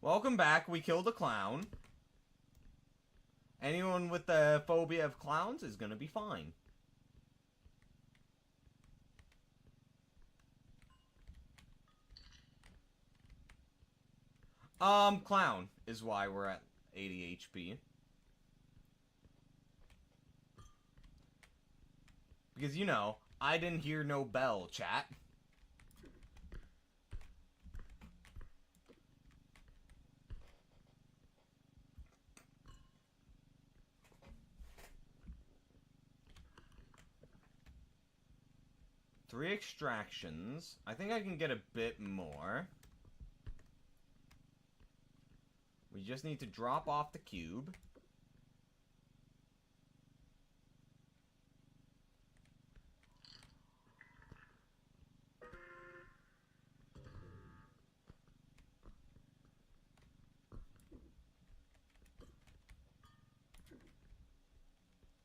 Welcome back. We killed a clown. Anyone with the phobia of clowns is gonna be fine. Clown is why we're at 80 HP. Because, you know, I didn't hear no bell, chat. Three extractions. I think I can get a bit more. We just need to drop off the cube.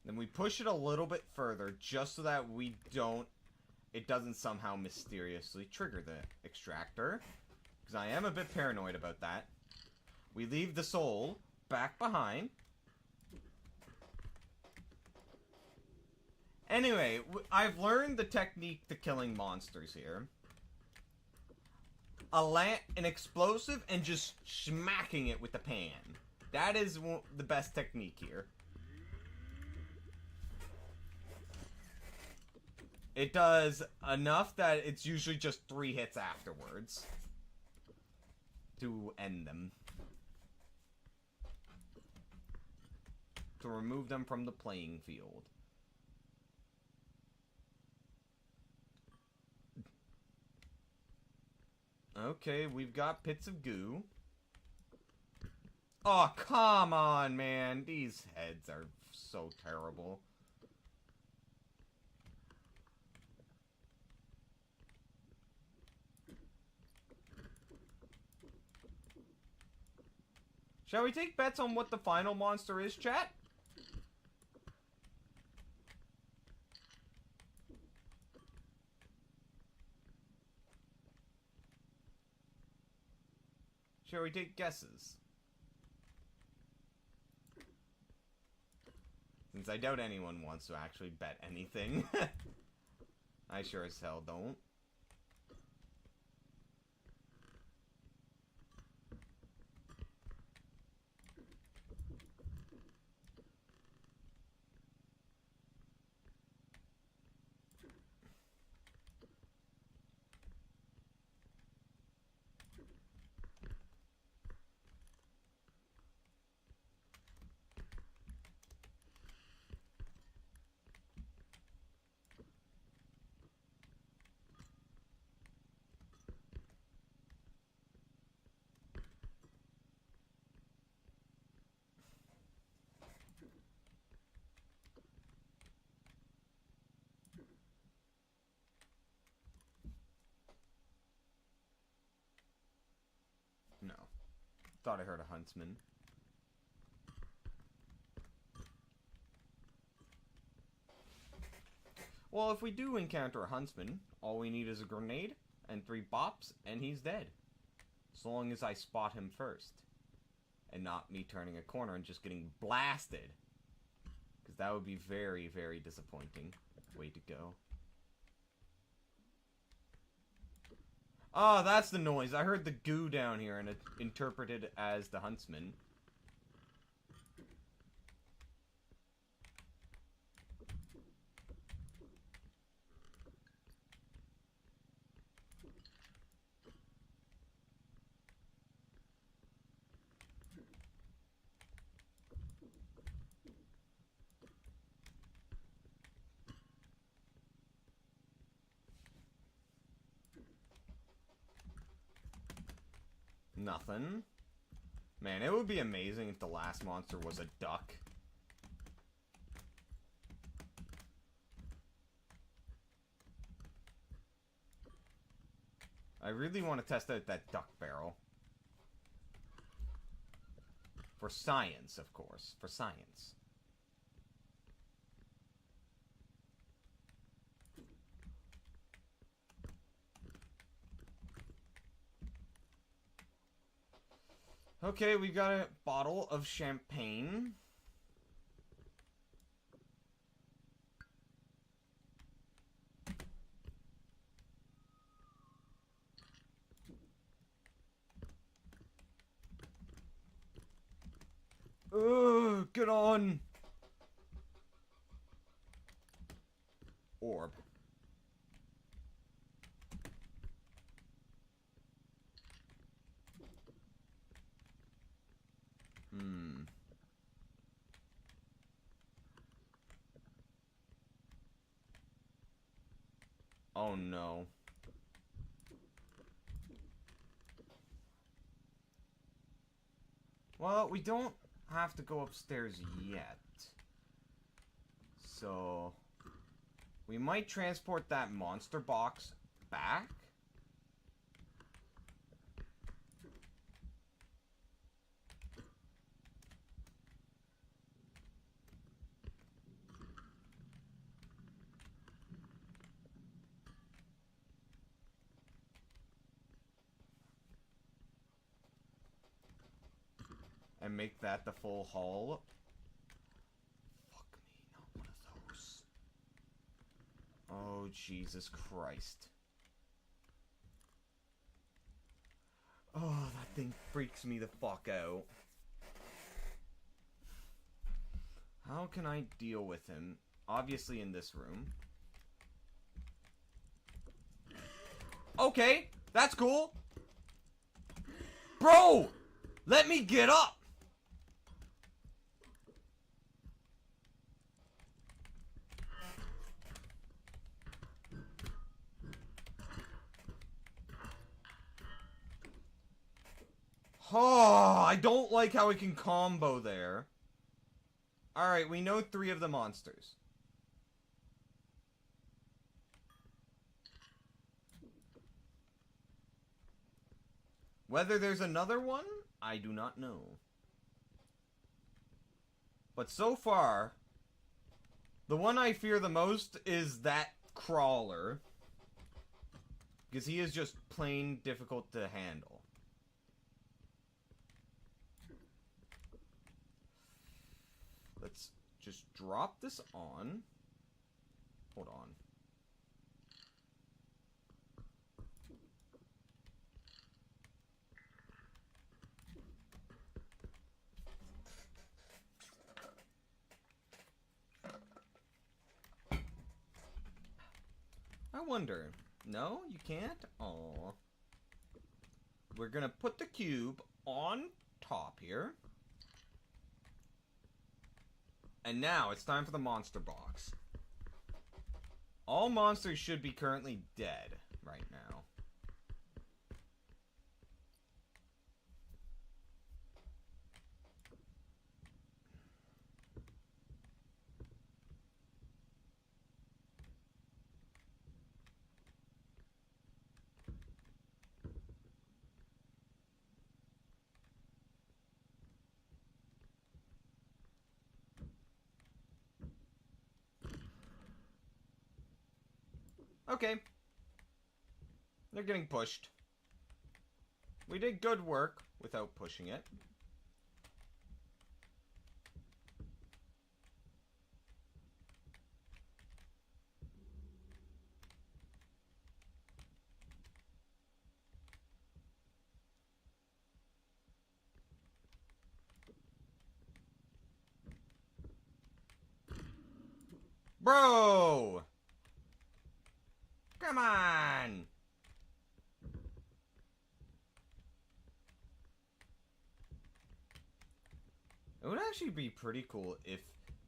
Then we push it a little bit further just so that we don't... It doesn't somehow mysteriously trigger the extractor. Because I am a bit paranoid about that. We leave the soul back behind. Anyway, I've learned the technique to killing monsters here. An explosive and just smacking it with the pan. That is the best technique here. It does enough that it's usually just 3 hits afterwards to end them. To remove them from the playing field. Okay, we've got pits of goo. Oh, come on, man. These heads are so terrible. Shall we take bets on what the final monster is, chat? Shall we take guesses? Since I doubt anyone wants to actually bet anything. I sure as hell don't. No. Thought I heard a huntsman. Well, if we do encounter a huntsman, all we need is a grenade and 3 bops, and he's dead. As long as I spot him first. And not me turning a corner and just getting blasted. Because that would be very, very disappointing. Way to go. Oh, that's the noise. I heard the goo down here and it interpreted as the huntsman. Nothing. Man, it would be amazing if the last monster was a duck. I really want to test out that duck barrel. For science, of course. For science. Okay, we got a bottle of champagne. Ugh, get on! Orb. Oh no. Well, we don't have to go upstairs yet. So we might transport that monster box back. And make that the full haul. Fuck me, not one of those. Oh, Jesus Christ. Oh, that thing freaks me the fuck out. How can I deal with him? Obviously in this room. Okay, that's cool. Bro! Let me get up! Oh, I don't like how we can combo there. Alright, we know 3 of the monsters. Whether there's another one, I do not know. But so far, the one I fear the most is that crawler. Because he is just plain difficult to handle. Let's just drop this on. Hold on. I wonder. No, you can't? Aw. We're gonna put the cube on top here. And now it's time for the monster box. All monsters should be currently dead right now. Okay. They're getting pushed. We did good work without pushing it. Bro! Come on! It would actually be pretty cool if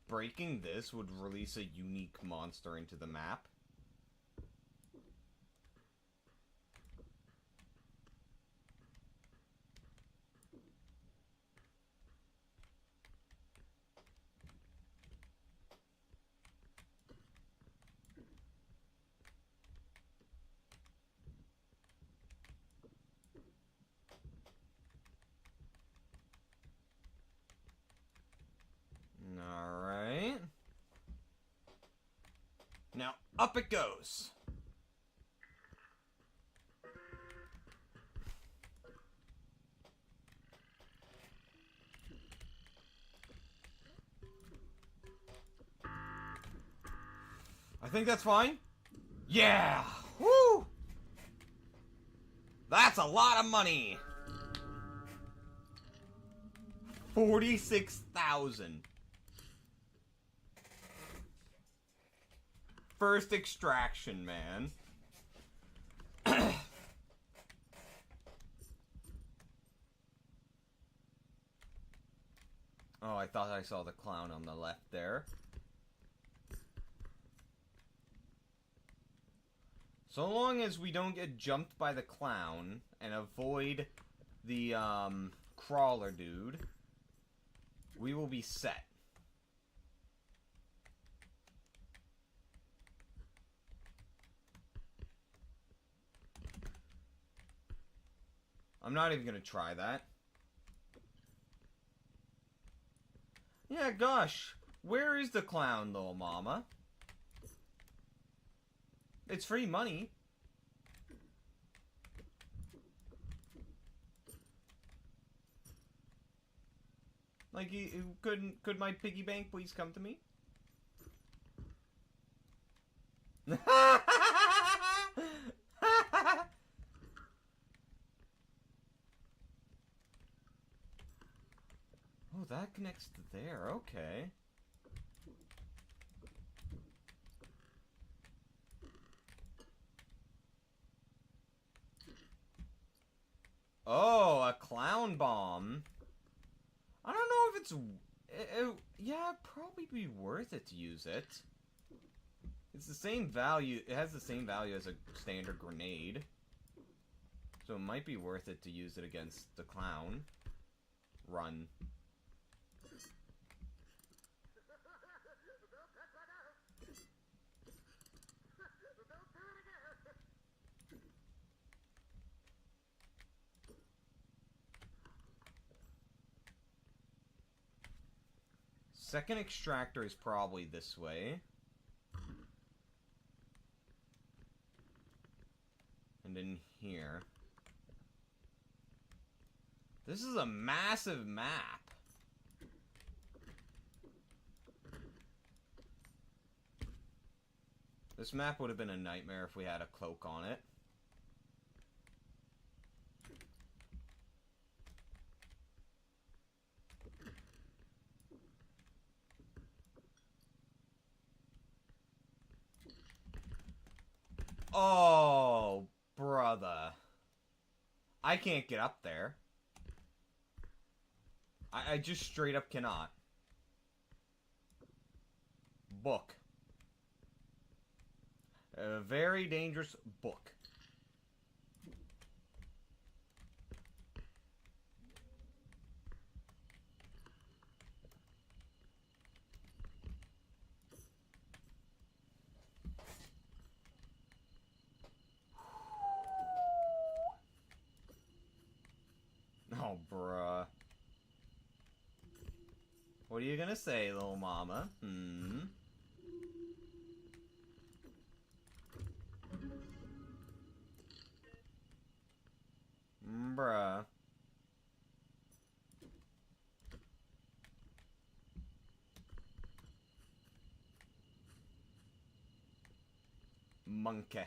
breaking this would release a unique monster into the map. Alright. Now, up it goes. I think that's fine. Yeah! Woo! That's a lot of money! 46,000. First extraction, man. Oh, I thought I saw the clown on the left there. So long as we don't get jumped by the clown and avoid the crawler dude, we will be set. I'm not even gonna try that. Yeah, gosh. Where is the clown, little mama? It's free money. Like, could my piggy bank please come to me? Oh, that connects to there. Okay. Oh, a clown bomb. I don't know if it's... yeah, it'd probably be worth it to use it. It's the same value. It has the same value as a standard grenade. So it might be worth it to use it against the clown. Run. Second extractor is probably this way. And in here. This is a massive map. This map would have been a nightmare if we had a cloak on it. Oh, brother. I can't get up there. I just straight up cannot. Book. A very dangerous book. Oh, bruh. What are you gonna say, little mama? Bruh. Monkey.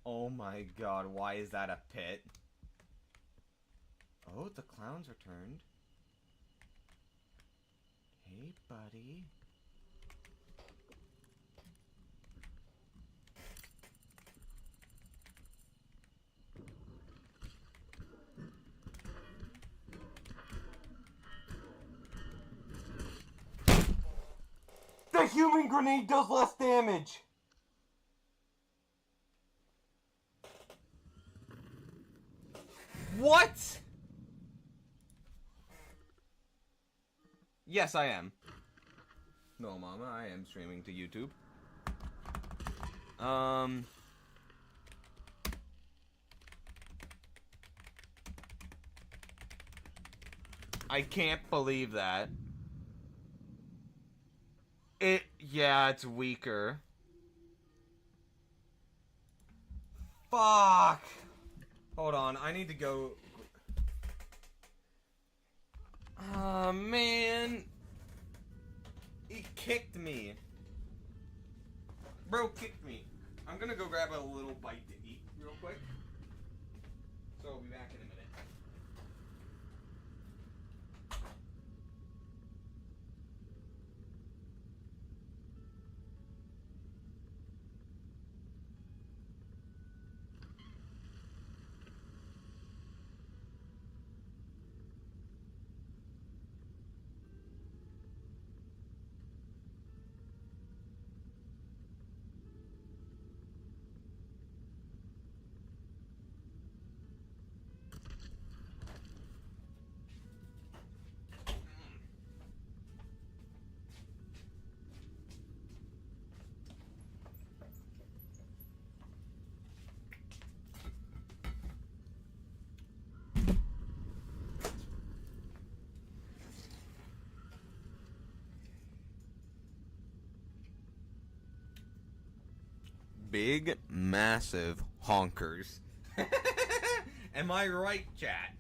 Oh my god, why is that a pit? Oh, the clown's returned. Hey, buddy. The human grenade does less damage! What? Yes, I am. No, mama, I am streaming to YouTube. I can't believe that. Yeah, it's weaker. Fuck! Hold on, I need to go... Oh, man. He kicked me. Bro kicked me. I'm gonna go grab a little bite to eat real quick. So I'll be back in a minute. Big, massive honkers. Am I right, chat?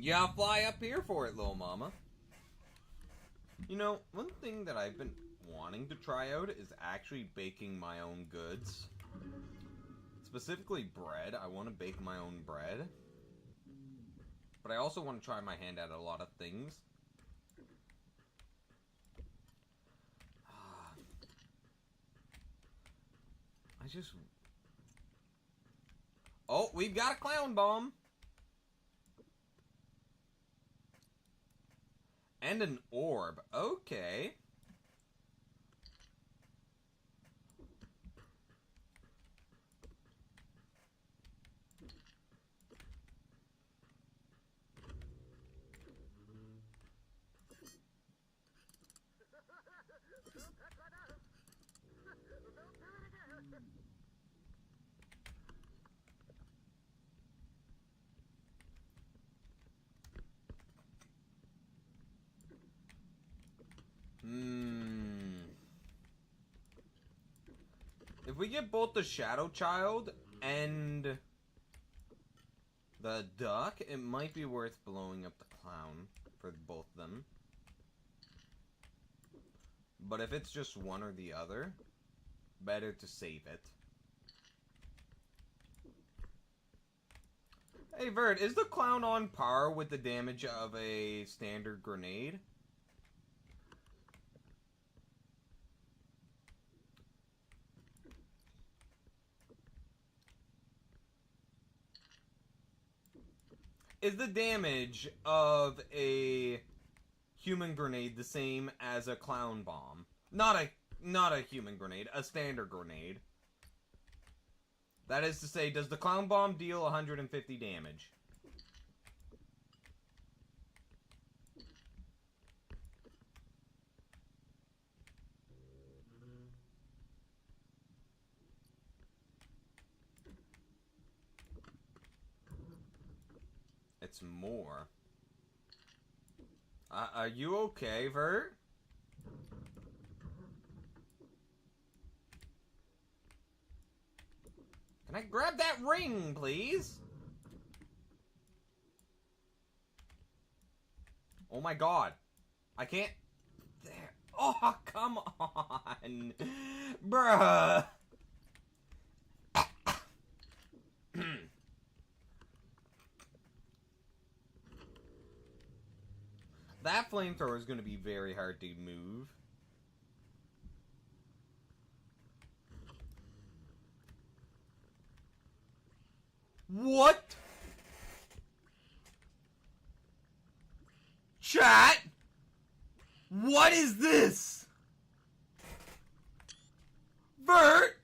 Yeah, fly up here for it, little mama. You know, one thing that I've been wanting to try out is actually baking my own goods. Specifically bread. I want to bake my own bread. But I also want to try my hand at a lot of things. I just... Oh, we've got a clown bomb! And an orb. Okay. If we get both the Shadow Child and the duck, it might be worth blowing up the clown for both of them. But if it's just one or the other, better to save it. Hey Vert, is the clown on par with the damage of a standard grenade? Is the damage of a human grenade the same as a clown bomb? Not a human grenade, a standard grenade. That is to say, does the clown bomb deal 150 damage? It's more. Are you okay, Vert? Can I grab that ring, please? Oh my god. I can't... There. Oh, come on. Bruh. That flamethrower is going to be very hard to move. What? Chat? What is this? Vert?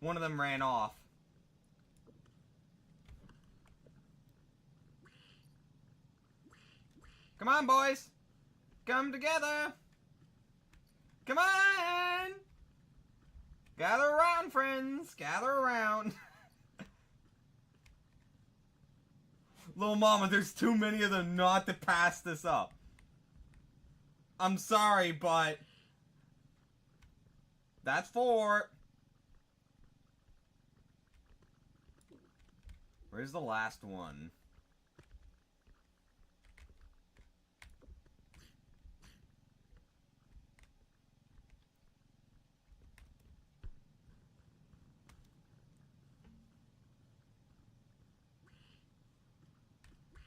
One of them ran off. Come on, boys. Come together. Come on. Gather around, friends. Gather around. Little mama, there's too many of them not to pass this up. I'm sorry, but... That's 4. Where's the last one?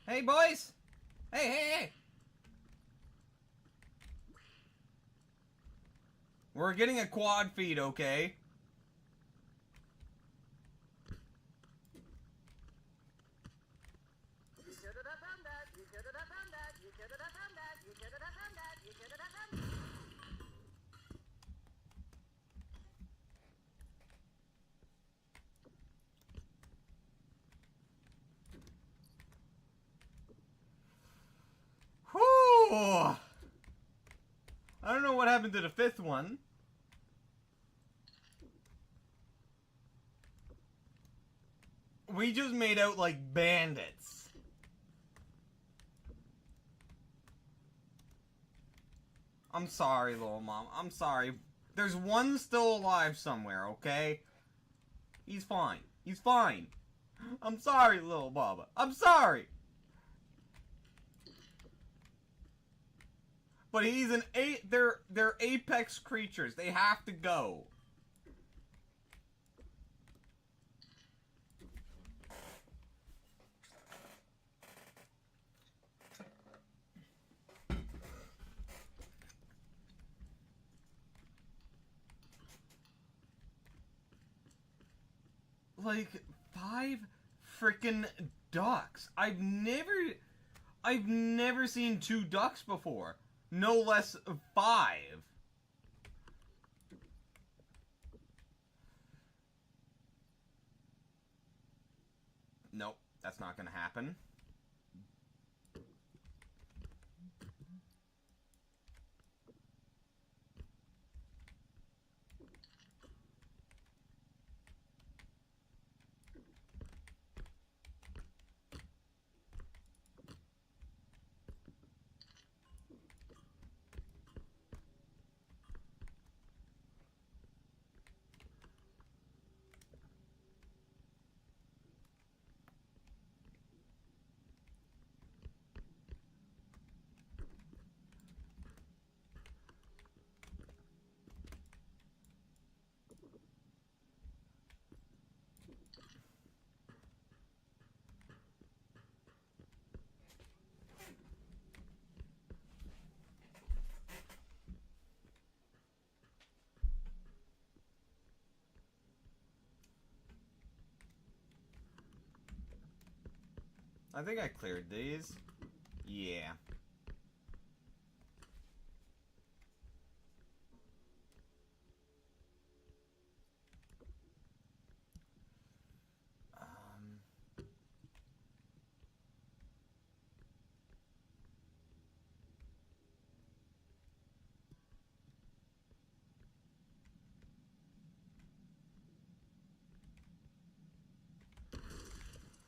Hey, boys! Hey! We're getting a quad feed, okay? Whew! I don't know happened to the fifth one? We just made out like bandits. I'm sorry, little mom. I'm sorry. There's one still alive somewhere, okay? He's fine. He's fine. I'm sorry, little Baba. I'm sorry. But he's an they're apex creatures. They have to go. Like 5 freaking ducks. I've never seen 2 ducks before. No less 5. Nope, that's not gonna happen. I think I cleared these. Yeah.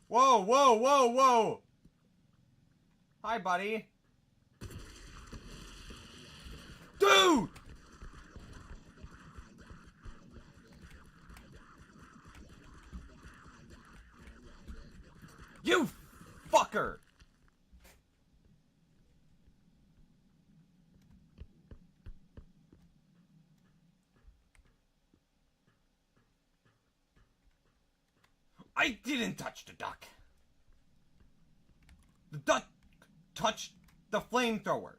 Whoa, whoa, whoa, whoa! Hi, buddy. Dude! You fucker! I didn't touch the duck. The duck touched the flamethrower.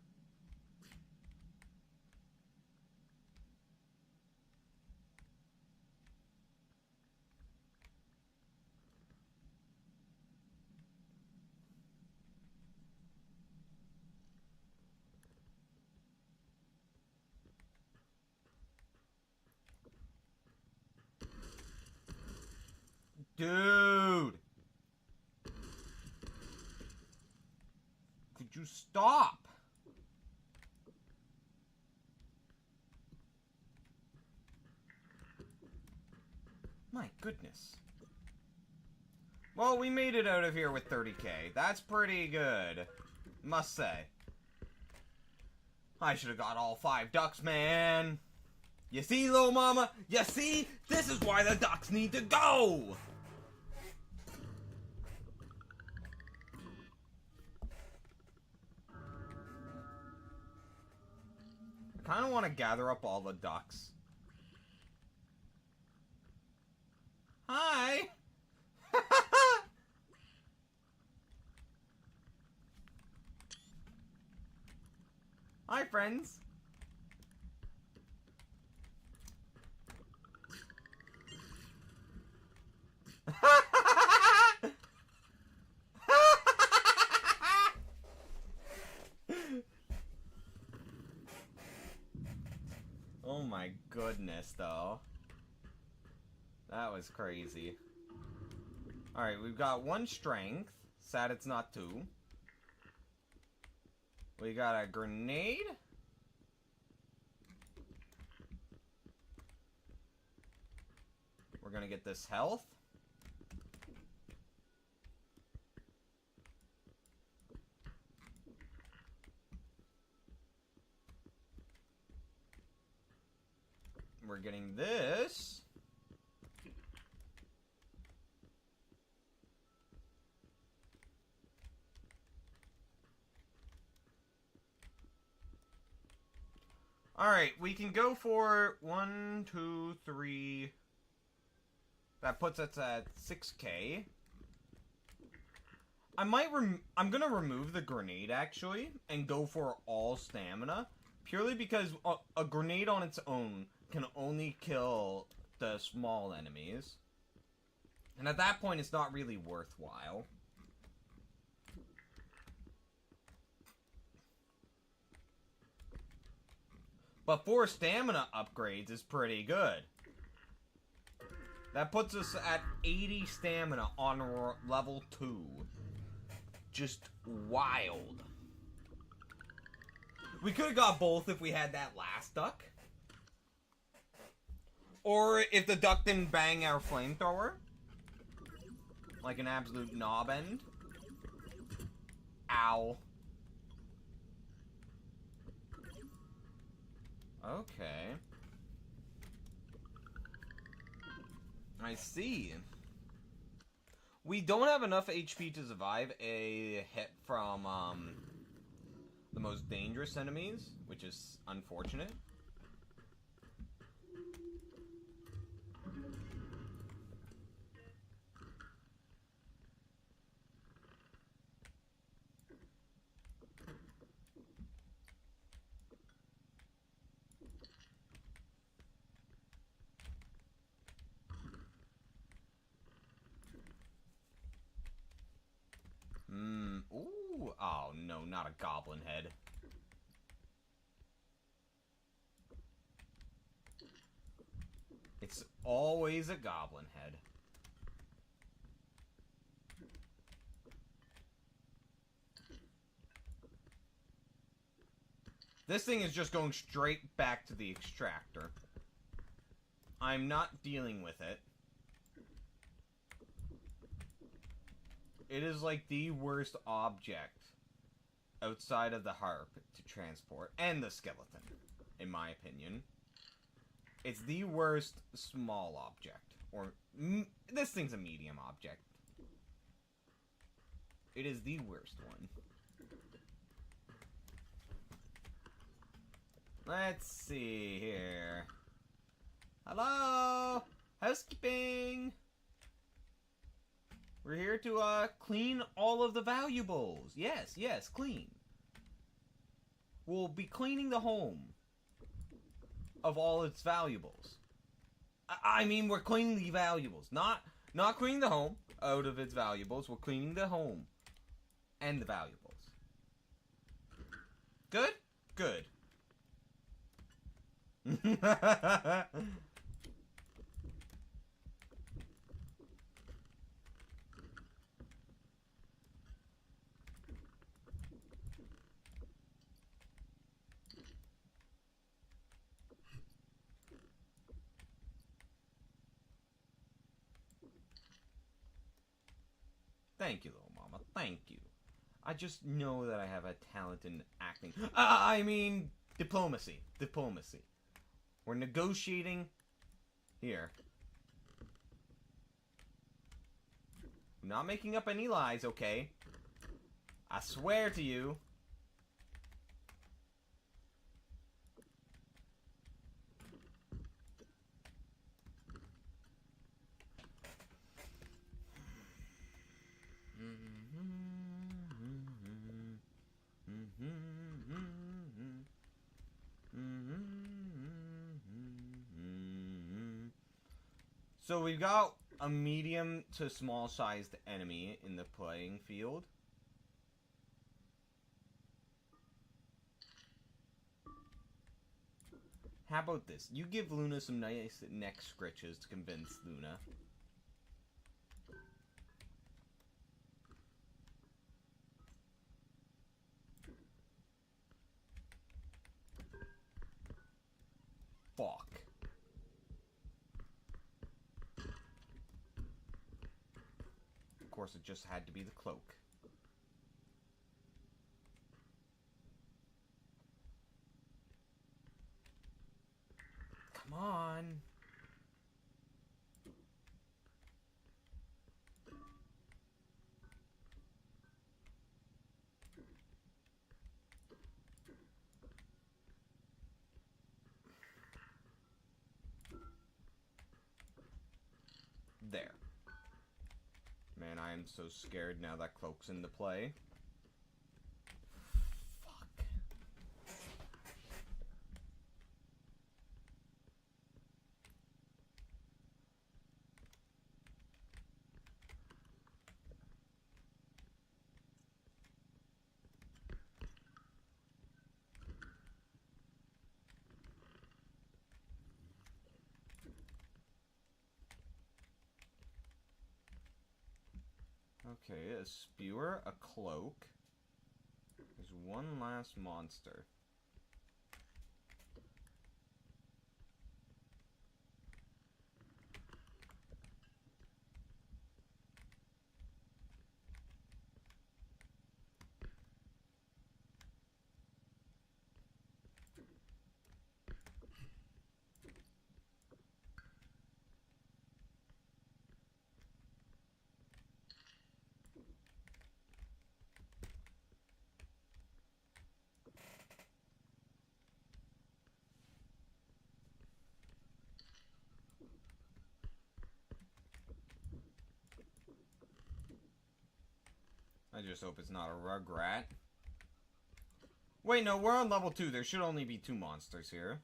Dude! Could you stop? My goodness. Well, we made it out of here with 30k. That's pretty good. Must say. I should have got all 5 ducks, man. You see, little mama? You see? This is why the ducks need to go! I kind of want to gather up all the ducks. Hi! Hi, friends. Oh my goodness, though. That was crazy. Alright, we've got 1 strength. Sad it's not 2. We got a grenade. We're gonna get this health. We're getting this. Alright, we can go for 1, 2, 3. That puts us at 6k. I'm gonna remove the grenade, actually, and go for all stamina. Purely because a grenade on its own can only kill the small enemies. And at that point, it's not really worthwhile. But 4 stamina upgrades is pretty good. That puts us at 80 stamina on level 2. Just wild. We could have got both if we had that last duck. Or if the duck didn't bang our flamethrower. Like an absolute knob end. Ow. Okay. I see. We don't have enough HP to survive a hit from, the most dangerous enemies, which is unfortunate. Ooh. Oh, no, not a goblin head. It's always a goblin head. This thing is just going straight back to the extractor. I'm not dealing with it. It is like the worst object outside of the harp to transport, and the skeleton, in my opinion. It's the worst small object, or this thing's a medium object. It is the worst one. Let's see here. Hello? Housekeeping! We're here to, clean all of the valuables. Yes, yes, clean. We'll be cleaning the home of all its valuables. I mean, we're cleaning the valuables. Not cleaning the home out of its valuables. We're cleaning the home and the valuables. Good? Good. Thank you, little mama. Thank you. I just know that I have a talent in acting. I mean, diplomacy. Diplomacy. We're negotiating here. I'm not making up any lies, okay? I swear to you. So we've got a medium to small sized enemy in the playing field. How about this? You give Luna some nice neck scritches to convince Luna. Fuck. course it just had to be the cloak. Come on. There. Man, I am so scared now that cloak's into play. Fuck. Okay, a spewer, a cloak. There's one last monster. I just hope it's not a rugrat. Wait, no, we're on level 2. There should only be 2 monsters here.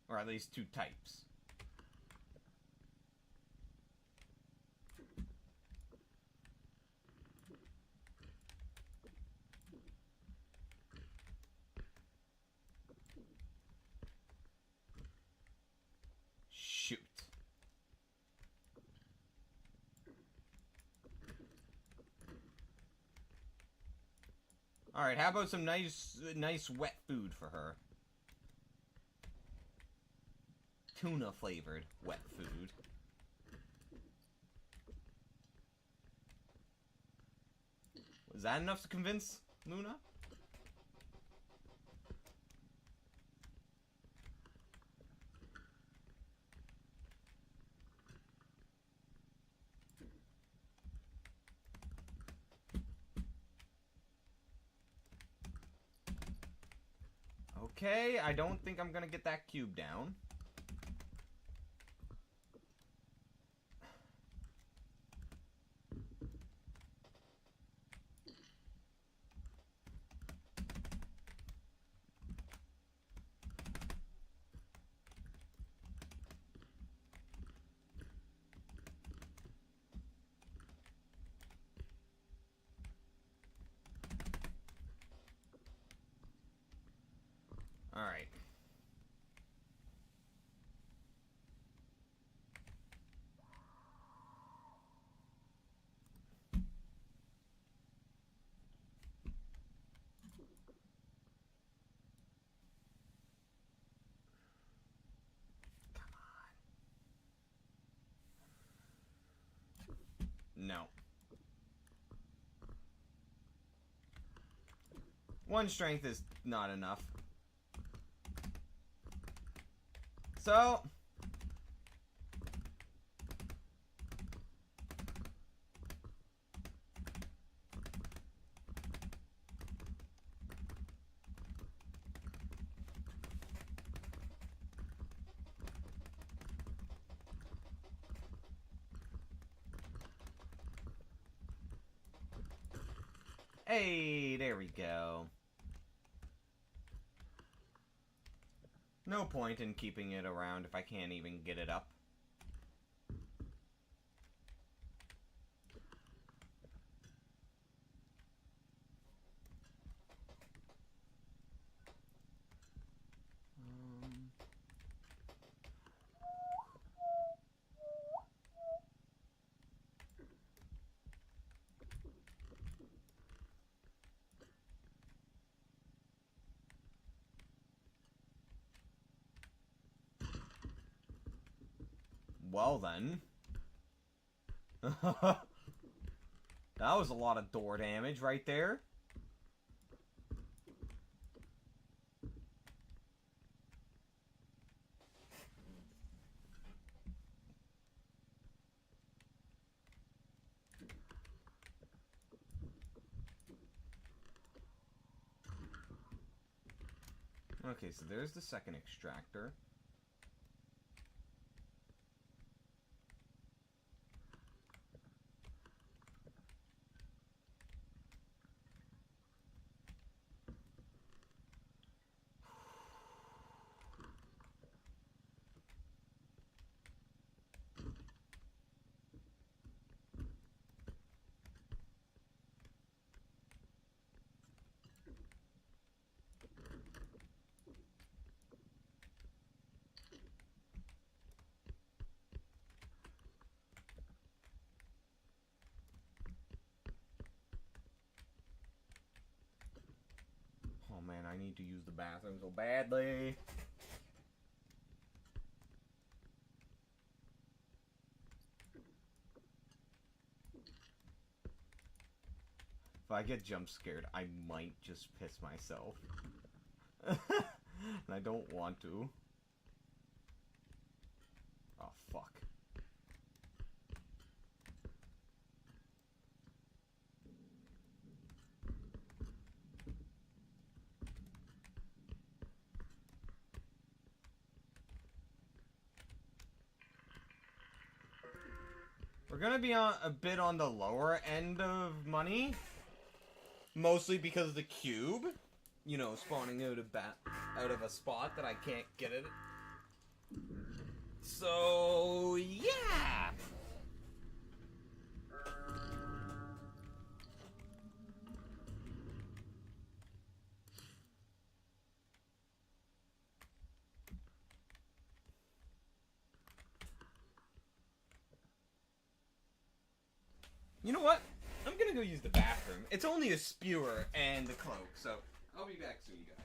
Or at least 2 types. Shoot. Alright, how about some nice wet food for her? Tuna flavored wet food. Was that enough to convince Luna? Okay, I don't think I'm gonna get that cube down. Alright. No. One strength is not enough. So... Hey, there we go. No point in keeping it around if I can't even get it up. Well then. That was a lot of door damage right there. Okay, so there's the second extractor. Oh man, I need to use the bathroom so badly. If I get jump scared, I might just piss myself. And I don't want to. Oh, fuck. We're gonna be on a bit on the lower end of money. Mostly because of the cube. You know, spawning out of a spot that I can't get it. So, yeah! You know what? I'm gonna go use the bathroom. It's only a spewer and the cloak, so I'll be back soon, you guys.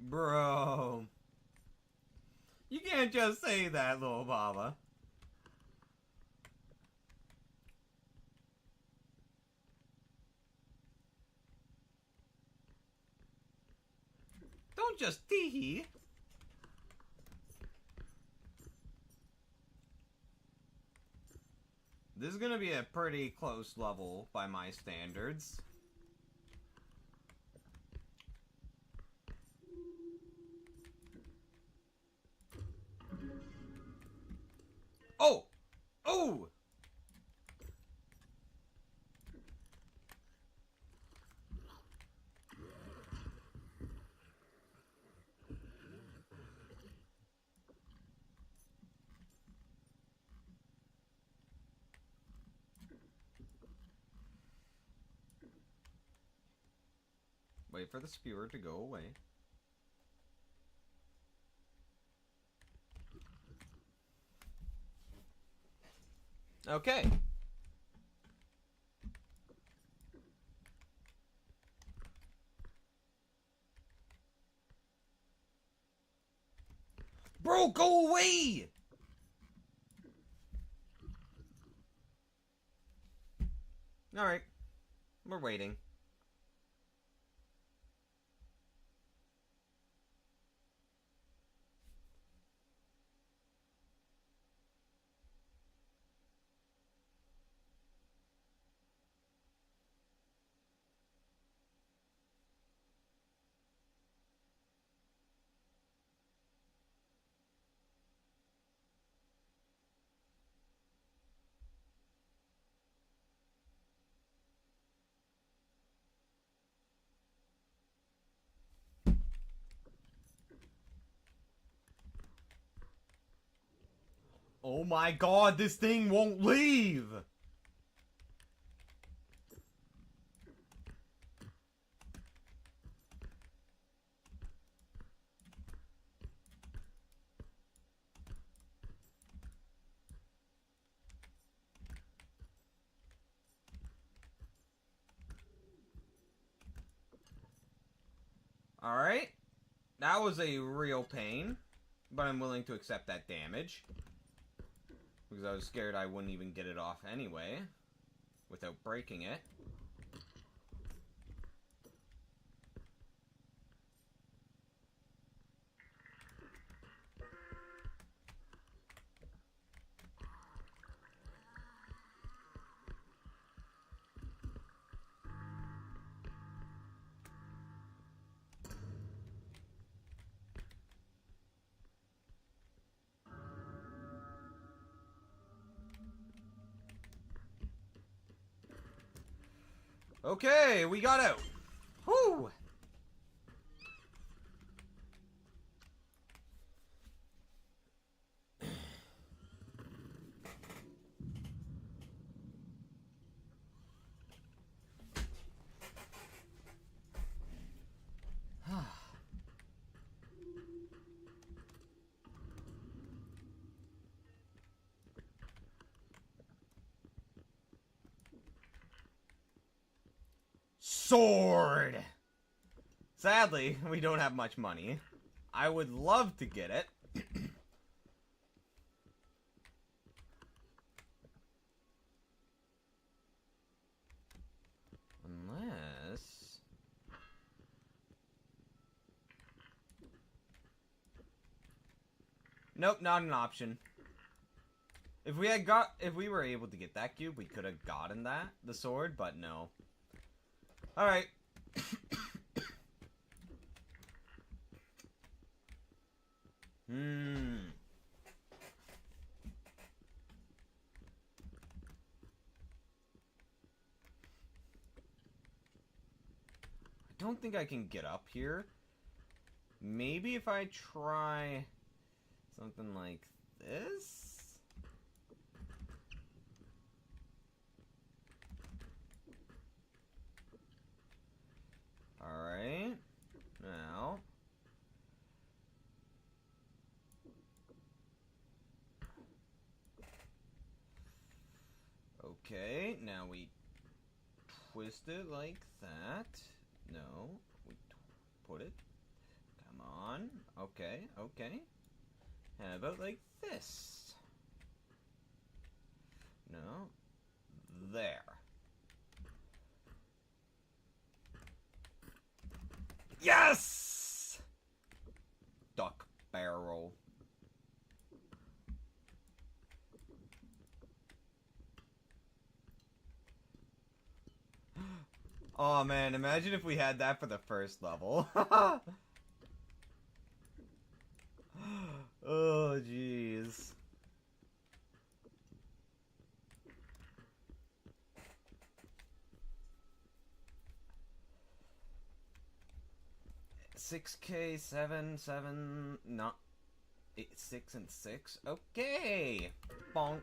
Bro. You can't just say that, little Baba. Don't just tee-hee. This is gonna be a pretty close level by my standards. Oh! Oh! Wait for the spewer to go away. Okay. Bro, go away! Alright. We're waiting. Oh my god, this thing won't leave! Alright. That was a real pain. But I'm willing to accept that damage. Because I was scared I wouldn't even get it off anyway. Without breaking it. Okay, we got out. Whew! Sword! Sadly, we don't have much money. I would love to get it. Unless... Nope, not an option. If we were able to get that cube, we could have gotten the sword, but no. Alright. I don't think I can get up here. Maybe if I try something like this? Alright. Now. Okay, now we twist it like that. No, we put it. Come on. Okay, okay. How about like this? No. There. Yes! Duck barrel. Oh man, imagine if we had that for the first level. Oh jeez. 6K, 7, 7, not 8, 6, and 6. Okay. Bonk.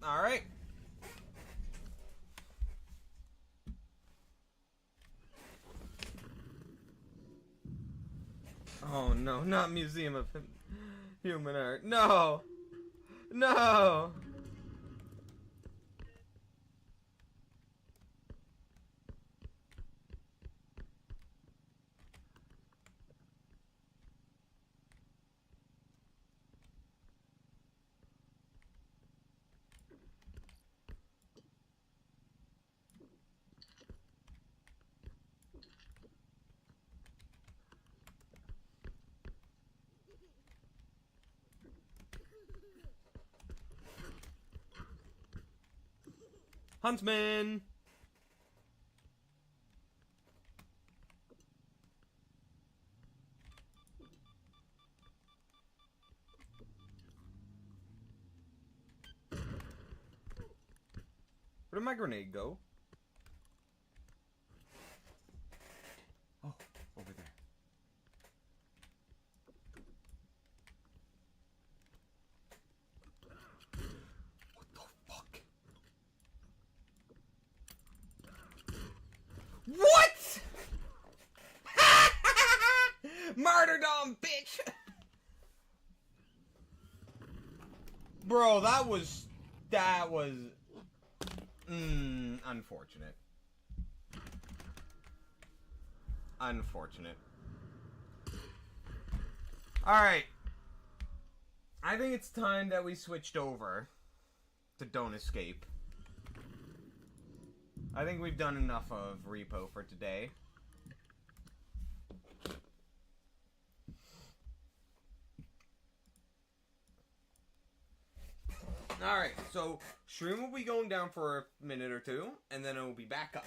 All right. Oh no, not Museum of Human Art. No! No! Huntsman! Where did my grenade go? Oh, over there. What the fuck? What?! Martyrdom, bitch! Bro, that was... unfortunate. Unfortunate. Alright. I think it's time that we switched over to Don't Escape. I think we've done enough of Repo for today. Alright, so stream will be going down for a minute or two, and then it will be back up.